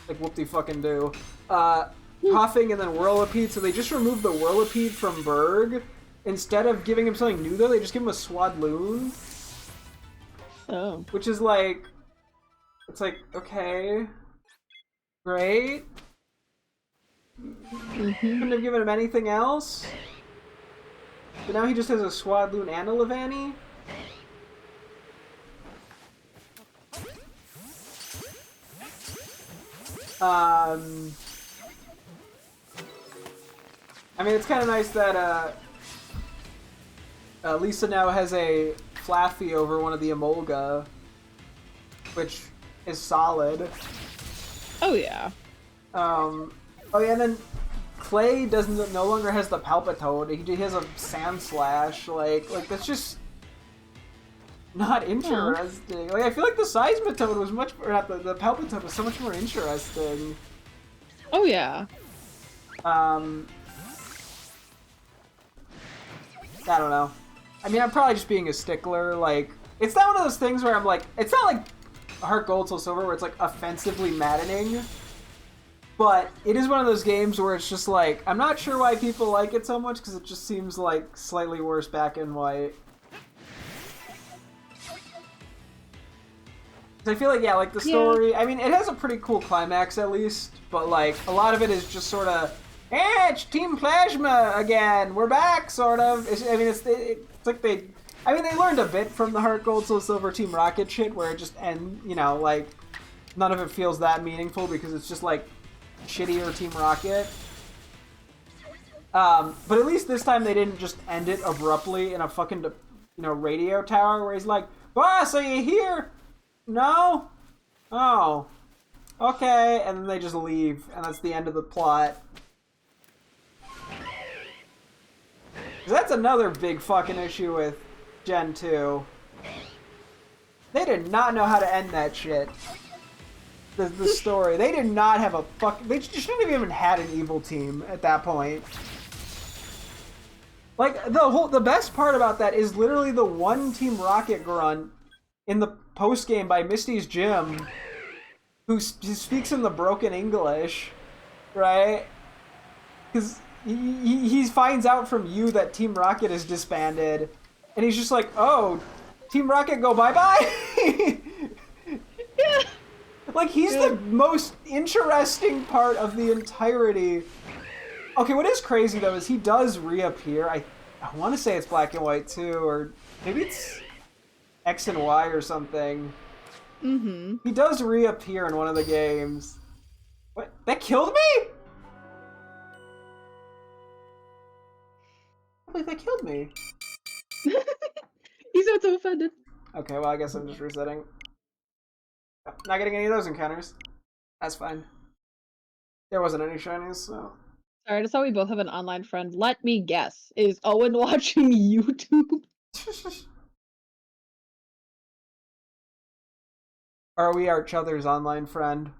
Like, whoop-de-fucking-do. Koffing and then Whirlipede, so they just removed the Whirlipede from Berg. Instead of giving him something new, though, they just give him a Swadloon. Oh. Which is like... It's like, okay... Great. Couldn't have given him anything else. But now he just has a Swadloon and a Levani. I mean, it's kind of nice that Lisa now has a Flaffy over one of the Emolga, which is solid. Oh yeah. Oh yeah, and then Clay no longer has the Palpitoad. He has a Sandslash. Like that's just not interesting. Like, I feel like the Seismitoad was much, or not the Palpitoad was so much more interesting. Oh yeah. I don't know. I mean, I'm probably just being a stickler. Like, it's not one of those things where I'm like, it's not like Heart Gold Soul Silver where it's like offensively maddening. But it is one of those games where it's just like, I'm not sure why people like it so much because it just seems like slightly worse Black and White. I feel like, yeah, like the story, yeah. I mean, it has a pretty cool climax at least, but like a lot of it is just sort of, it's Team Plasma again, we're back, sort of. It's like they learned a bit from the Heart Gold Soul Silver Team Rocket shit, where it just like none of it feels that meaningful because it's just like shittier Team Rocket. But at least this time they didn't just end it abruptly in a fucking radio tower where he's like, "Boss, are you here?" No? Oh. Okay, and then they just leave, and that's the end of the plot. That's another big fucking issue with Gen 2. They did not know how to end that shit. The story. They did not have a they shouldn't have even had an evil team at that point. Like, the best part about that is literally the one Team Rocket grunt in the post-game by Misty's gym who speaks in the broken English, right? Because he finds out from you that Team Rocket is disbanded, and he's just like, oh, Team Rocket go bye-bye? Yeah. Like, he's the most interesting part of the entirety. Okay, what is crazy, though, is he does reappear. I want to say it's Black and White, too, or maybe it's X and Y or something. Mm-hmm. He does reappear in one of the games. What? That killed me? I believe that killed me. He's so offended. Okay, well, I guess I'm just resetting. Not getting any of those encounters. That's fine. There wasn't any shinies, so... Sorry, I just saw we both have an online friend. Let me guess. Is Owen watching YouTube? Are we each other's online friend?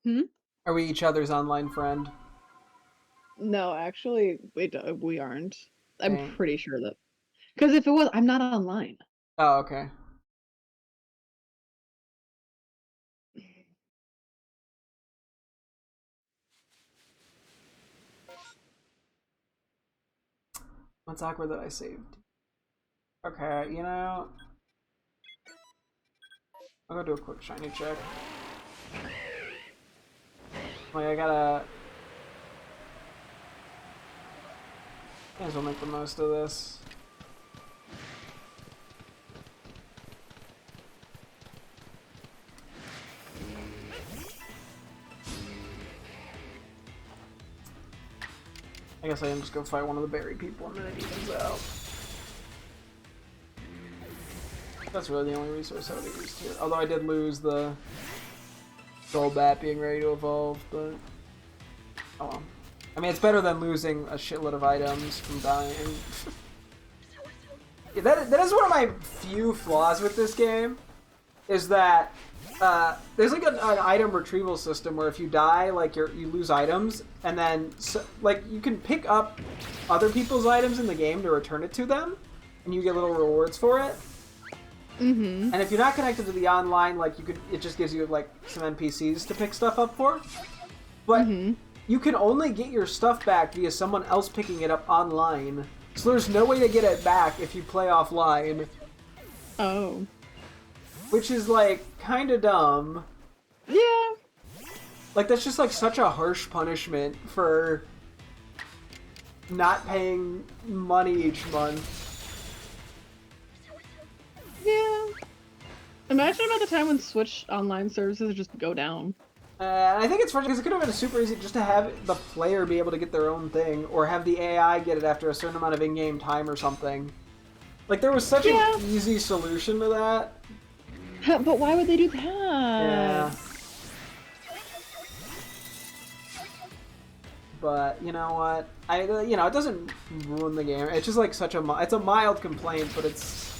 Hmm? Are we each other's online friend? No, actually, we aren't. I'm Dang. pretty sure that. Because if it was, I'm not online. Oh, okay. It's awkward that I saved. Okay, I'll go do a quick shiny check. Wait, I gotta... Might as well make the most of this. I guess I can just go fight one of the berry people and then it evens out. That's really the only resource I would have used here. Although I did lose the Golbat being ready to evolve, but... Oh well. I mean, it's better than losing a shitload of items from dying. Yeah, that is one of my few flaws with this game, is that there's like an item retrieval system where if you die, like you lose items, and then like you can pick up other people's items in the game to return it to them, and you get little rewards for it. Mm-hmm. And if you're not connected to the online, like it just gives you like some NPCs to pick stuff up for. But you can only get your stuff back via someone else picking it up online. So there's no way to get it back if you play offline. Oh. Which is like kind of dumb. Yeah. Like that's just like such a harsh punishment for not paying money each month. Yeah. Imagine about the time when Switch online services just go down. I think it's frustrating because it could have been super easy just to have the player be able to get their own thing, or have the AI get it after a certain amount of in-game time or something. Like there was such an easy solution to that. But why would they do that? Yeah. But you know what? It doesn't ruin the game. It's just like it's a mild complaint, but it's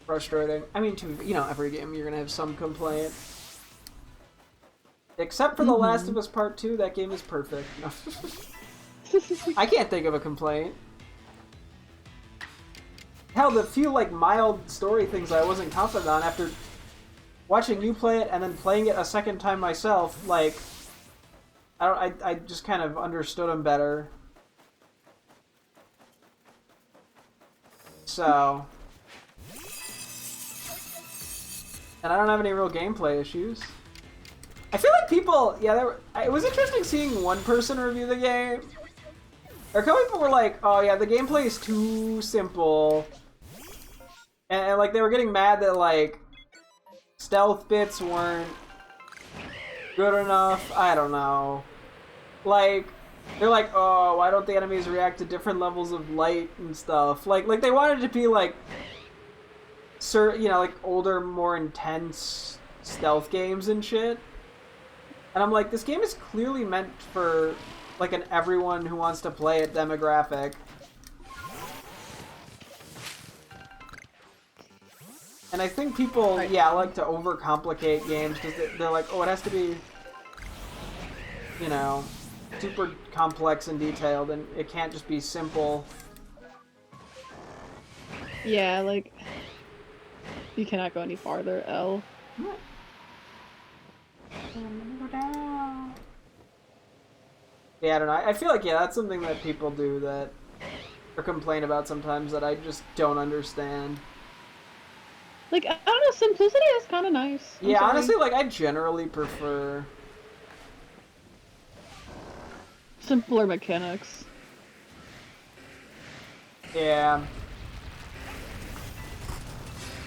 frustrating. I mean, every game you're gonna have some complaint. Except for The Last of Us Part 2, that game is perfect. No. I can't think of a complaint. Hell, the few like mild story things I wasn't confident on after watching you play it and then playing it a second time myself, like I just kind of understood them better. So, and I don't have any real gameplay issues. I feel like people, yeah, it was interesting seeing one person review the game. A couple people were like, "Oh yeah, the gameplay is too simple," and like they were getting mad that like stealth bits weren't good enough. I don't know. Like they're like, "Oh, why don't the enemies react to different levels of light and stuff?" Like they wanted to be like, like older, more intense stealth games and shit. And I'm like, this game is clearly meant for like an everyone who wants to play it demographic. And I think people, like to overcomplicate games because they're like, oh, it has to be, super complex and detailed, and it can't just be simple. Yeah, like, you cannot go any farther, L. Yeah, I don't know. I feel like, that's something that people do that, or complain about sometimes that I just don't understand. Like, I don't know, simplicity is kind of nice. Yeah, honestly, like, I generally prefer simpler mechanics. Yeah.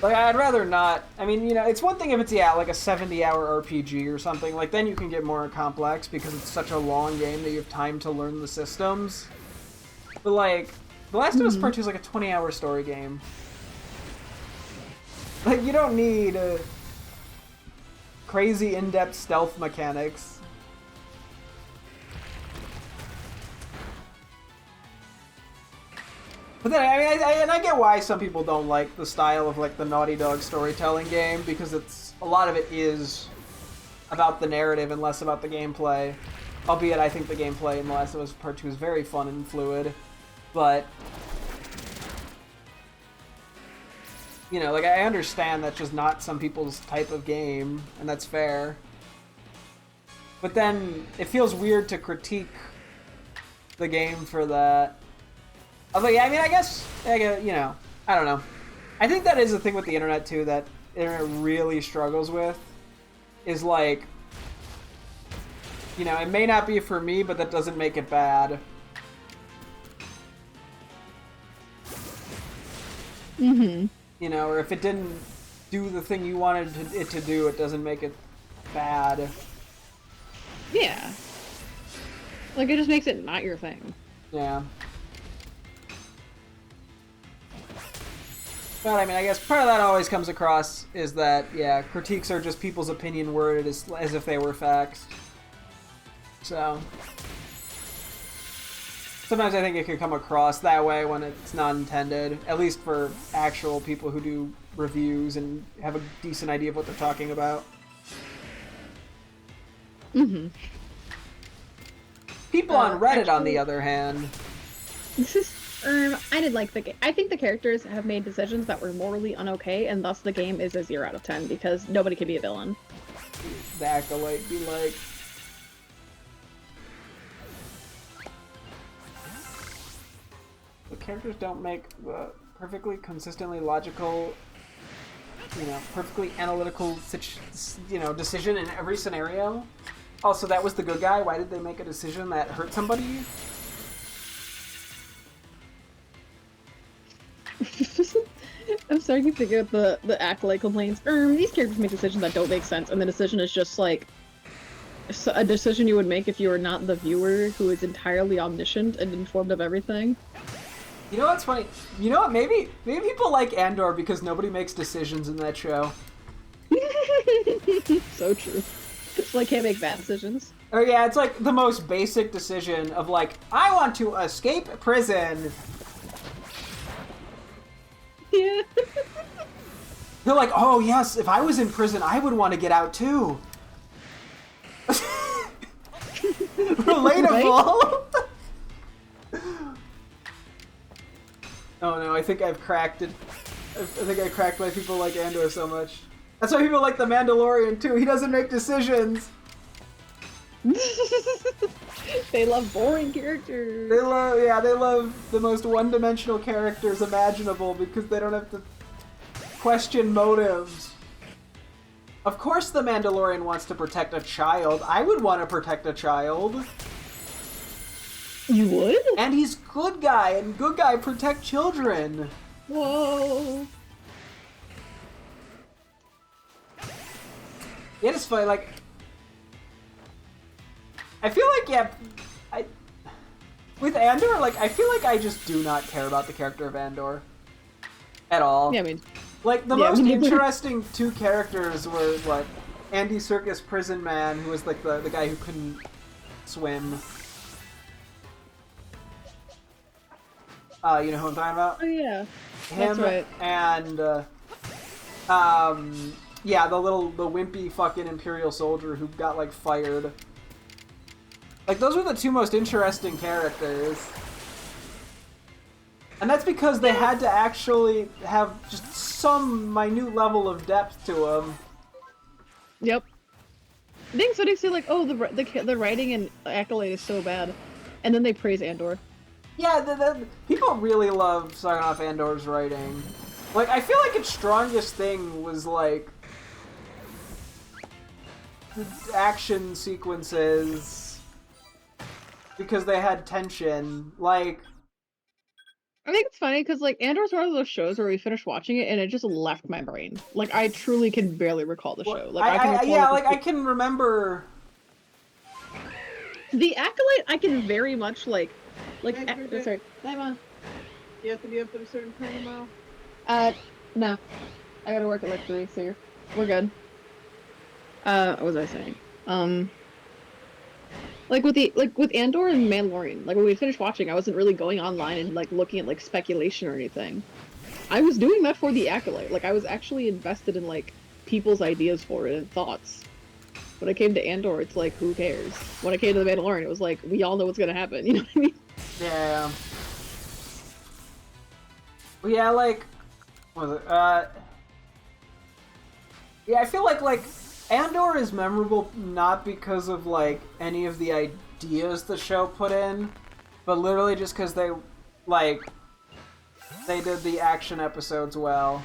Like, I'd rather not... I mean, it's one thing if it's, like a 70-hour RPG or something. Like, then you can get more complex because it's such a long game that you have time to learn the systems. But, like, The Last of Us Part 2 is like a 20-hour story game. Like, you don't need crazy in-depth stealth mechanics. But then, I mean, I get why some people don't like the style of, like, the Naughty Dog storytelling game, because a lot of it is about the narrative and less about the gameplay. Albeit, I think the gameplay in The Last of Us Part 2 is very fun and fluid. But, like, I understand that's just not some people's type of game, and that's fair. But then, it feels weird to critique the game for that. I was like, I mean, I guess, I don't know. I think that is the thing with the internet, too, that the internet really struggles with, is like, it may not be for me, but that doesn't make it bad. Or if it didn't do the thing you wanted it to do, it doesn't make it bad. Yeah. Like, it just makes it not your thing. Yeah. But, I mean, I guess part of that always comes across is that, critiques are just people's opinion worded as if they were facts. So, sometimes I think it could come across that way when it's not intended, at least for actual people who do reviews and have a decent idea of what they're talking about. People on Reddit, on the other hand... I did like the game. I think the characters have made decisions that were morally un-okay, and thus the game is a 0 out of 10, because nobody can be a villain. The Acolyte be like... The characters don't make the perfectly consistently logical, perfectly analytical, decision in every scenario. Also, that was the good guy. Why did they make a decision that hurt somebody? I'm starting to figure out the Acolyte complaints. These characters make decisions that don't make sense, and the decision is just like a decision you would make if you were not the viewer who is entirely omniscient and informed of everything. You know what's funny? You know what? Maybe people like Andor because nobody makes decisions in that show. So true. So I can't make bad decisions. Oh yeah, it's like the most basic decision of like, I want to escape prison. Yeah. They're like, oh yes, if I was in prison, I would want to get out too. Relatable. Oh no, I think I've cracked it. I think I cracked why people like Andor so much. That's why people like The Mandalorian too. He doesn't make decisions. They love boring characters. They love the most one-dimensional characters imaginable because they don't have to question motives. Of course the Mandalorian wants to protect a child. I would want to protect a child. You would? And he's good guy, and good guy protect children. Whoa. Yeah, it's funny, like... I feel like, yeah... With Andor, like, I feel like I just do not care about the character of Andor. At all. Yeah, I mean... Like, the most interesting two characters were, what? Andy Serkis Prison Man, who was, like, the guy who couldn't swim. You know who I'm talking about? Oh, yeah. Him, that's right. And, yeah, the wimpy fucking Imperial soldier who got, like, fired. Like, those were the two most interesting characters. And that's because they had to actually have just some minute level of depth to them. Yep. I think so they say, like, oh, the writing in Acolyte is so bad. And then they praise Andor. Yeah, people really love Sarnoff Andor's writing. Like, I feel like its strongest thing was, like, the action sequences, because they had tension. Like, I think it's funny because, like, Andor's one of those shows where we finished watching it and it just left my brain. Like, I truly can barely recall the show. Like, I can remember. The Acolyte, I can very much, like, sorry. Bye, Mom. You have to be up at a certain time tomorrow? No. I gotta work at like 3, so we're good. What was I saying? Like with Andor and Mandalorian, like when we finished watching, I wasn't really going online and like looking at like speculation or anything. I was doing that for the Acolyte. Like I was actually invested in like people's ideas for it and thoughts. When it came to Andor, it's like, who cares? When it came to the Mandalorian, it was like, we all know what's gonna happen. You know what I mean? Yeah. Well, yeah, like, what was it? Yeah, I feel like Andor is memorable not because of like any of the ideas the show put in, but literally just because they did the action episodes well.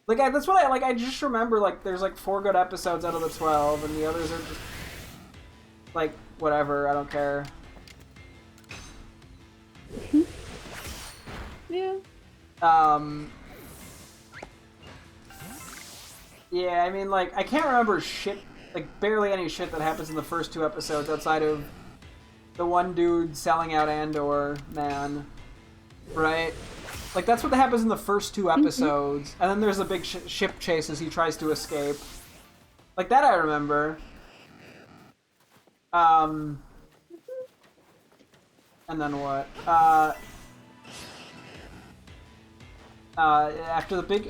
Like that's what I just remember. Like there's like 4 good episodes out of the 12, and the others are just like whatever. I don't care. Yeah. Yeah, I mean, like, I can't remember shit, like, barely any shit that happens in the first 2 episodes outside of the one dude selling out Andor, man. Right? Like, that's what happens in the first 2 episodes, and then there's a big ship chase as he tries to escape. Like, that I remember. And then what? After the big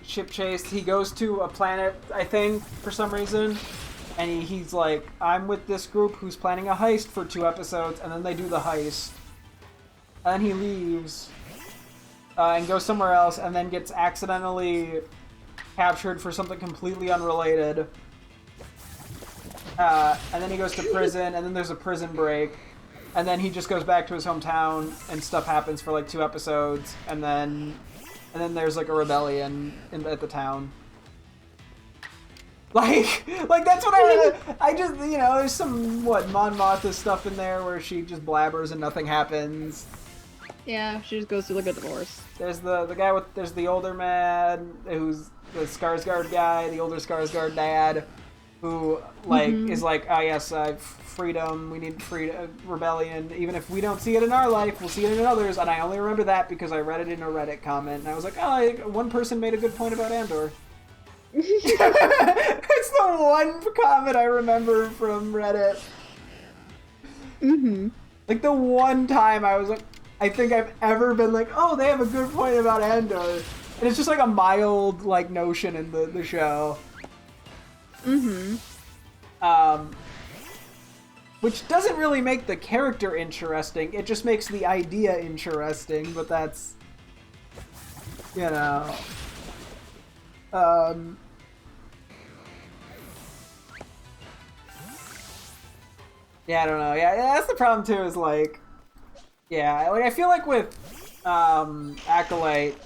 ship chase, he goes to a planet, I think, for some reason, and he's like, I'm with this group who's planning a heist for 2 episodes, and then they do the heist. And then he leaves, and goes somewhere else, and then gets accidentally captured for something completely unrelated. And then he goes to prison, and then there's a prison break, and then he just goes back to his hometown, and stuff happens for like 2 episodes, and then there's like a rebellion at the town. Like that's what I just, you know, there's some, Mon Mothma stuff in there where she just blabbers and nothing happens. Yeah, she just goes through like a divorce. There's there's the older man who's the Skarsgård guy, the older Skarsgård dad, who is like, oh yes, freedom, we need freedom, rebellion. Even if we don't see it in our life, we'll see it in others. And I only remember that because I read it in a Reddit comment, and I was like, oh, one person made a good point about Andor. It's the one comment I remember from Reddit. Like the one time I was like, I think I've ever been like, oh, they have a good point about Andor. And it's just like a mild like notion in the show. Which doesn't really make the character interesting, it just makes the idea interesting, but that's, you know. Yeah, I don't know. Yeah, that's the problem too. Is like, yeah, like I feel like with Acolyte,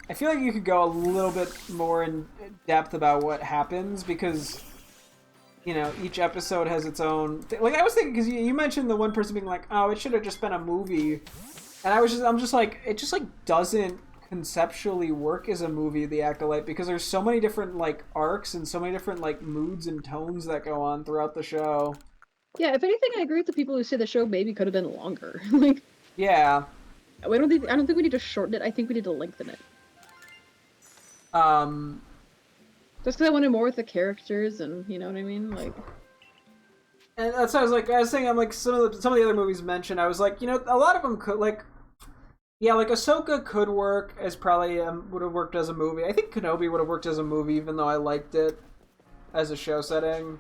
I feel like you could go a little bit more in depth about what happens because, you know, each episode has its own. Like I was thinking, because you mentioned the one person being like, "Oh, it should have just been a movie," and I'm just like, it just like doesn't conceptually work as a movie, The Acolyte, because there's so many different like arcs and so many different like moods and tones that go on throughout the show. Yeah, if anything, I agree with the people who say the show maybe could have been longer. Like, Yeah. I don't think we need to shorten it. I think we need to lengthen it. Um. Just because I wanted more with the characters, and you know what I mean, like. And that's what I was saying. I'm like some of the other movies mentioned. I was like, you know, a lot of them could like. Yeah, like Ahsoka could work as probably would have worked as a movie. I think Kenobi would have worked as a movie, even though I liked it as a show setting.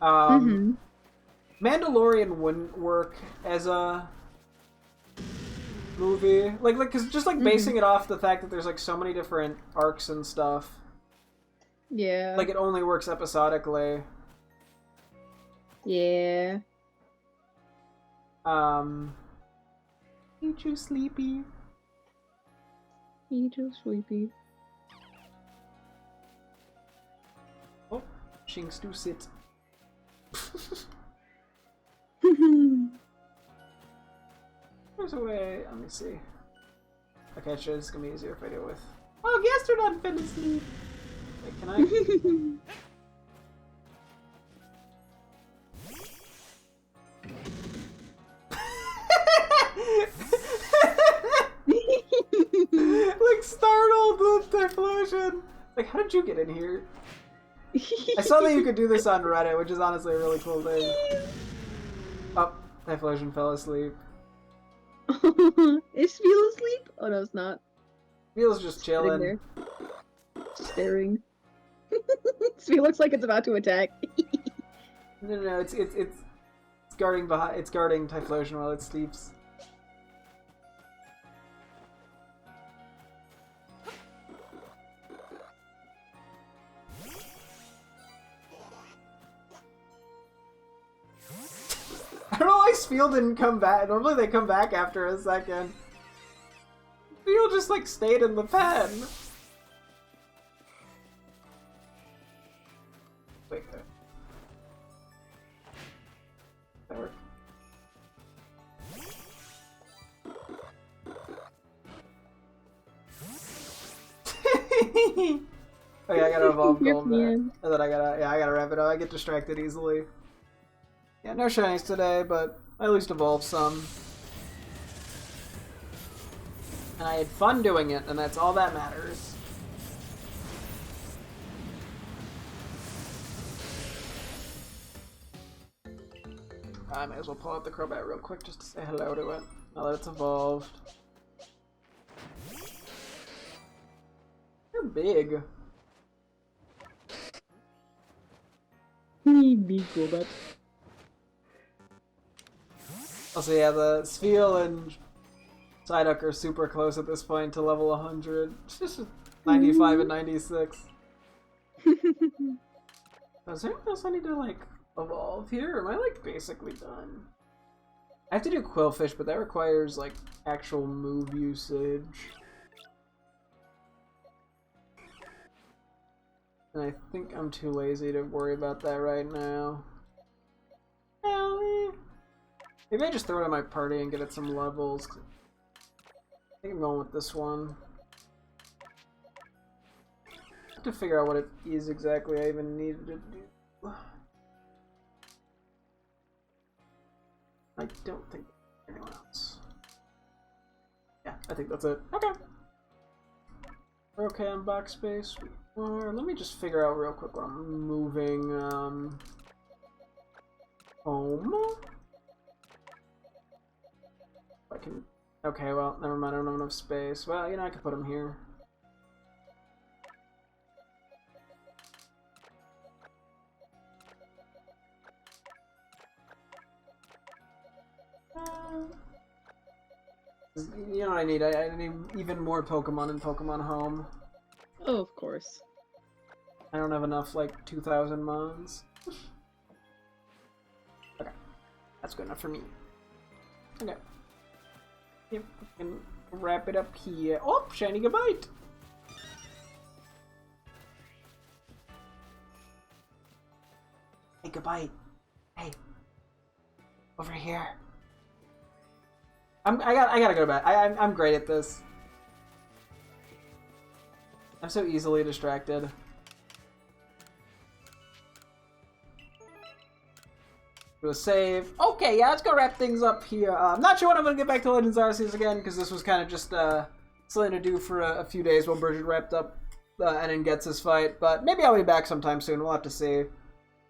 Mandalorian wouldn't work as a movie, like because just like basing it off the fact that there's like so many different arcs and stuff. Yeah. Like it only works episodically. Yeah. Ain't you sleepy? Me too, sleepy. Oh, Shinx do sit. There's a way. Let me see. Okay, sure, this is gonna be easier if I do it with. Oh, Gastrodon fell asleep. Wait, can I? Like startled with Typhlosion. Like, how did you get in here? I saw that you could do this on Reddit, which is honestly a really cool thing. Oh, Typhlosion fell asleep. Is Phil asleep? Oh no, it's not. Phil's just chilling. Staring. Phil looks like it's about to attack. No, it's guarding behind. It's guarding Typhlosion while it sleeps. I don't know why Spiel didn't come back. Normally they come back after a second. Spiel just like stayed in the pen. Wait, that worked. Okay, I gotta evolve Golem there. And then I gotta wrap it up. I get distracted easily. Yeah, no shinies today, but I at least evolved some. And I had fun doing it, and that's all that matters. I might as well pull out the Crobat real quick just to say hello to it, now that it's evolved. You're big. Big Crobat. Also, yeah, the Spiel and Psyduck are super close at this point to level 100. It's just 95 and 96. Is there anything else I need to, like, evolve here? Or am I, like, basically done? I have to do Quillfish, but that requires, like, actual move usage. And I think I'm too lazy to worry about that right now. Maybe I just throw it in my party and get it some levels. I think I'm going with this one. I have to figure out what it is exactly I even needed to do. I don't think anyone else. Yeah, I think that's it. Okay. We're okay on box space. Let me just figure out real quick what I'm moving home. I can. Okay, well, never mind. I don't have enough space. Well, you know, I could put them here. You know what I need? I need even more Pokemon in Pokemon Home. Oh, of course. I don't have enough, like, 2,000 Mons. Okay. That's good enough for me. Okay. Yep, we can wrap it up here. Oh, shiny Gabite! Hey, Gabite. Hey. Over here. I gotta go to bed. I'm great at this. I'm so easily distracted. Do a save. Okay, yeah, let's go wrap things up here. I'm not sure when I'm gonna get back to Legends Arceus again, because this was kind of just something to do for a few days while Bridget wrapped up and then gets his fight. But maybe I'll be back sometime soon. We'll have to see.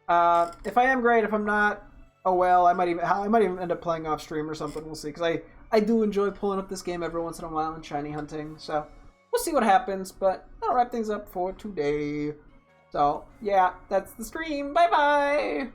If I am great, if I'm not, oh well. I might even end up playing off stream or something. We'll see. Because I do enjoy pulling up this game every once in a while and shiny hunting. So we'll see what happens. But I'll wrap things up for today. So yeah, that's the stream. Bye bye.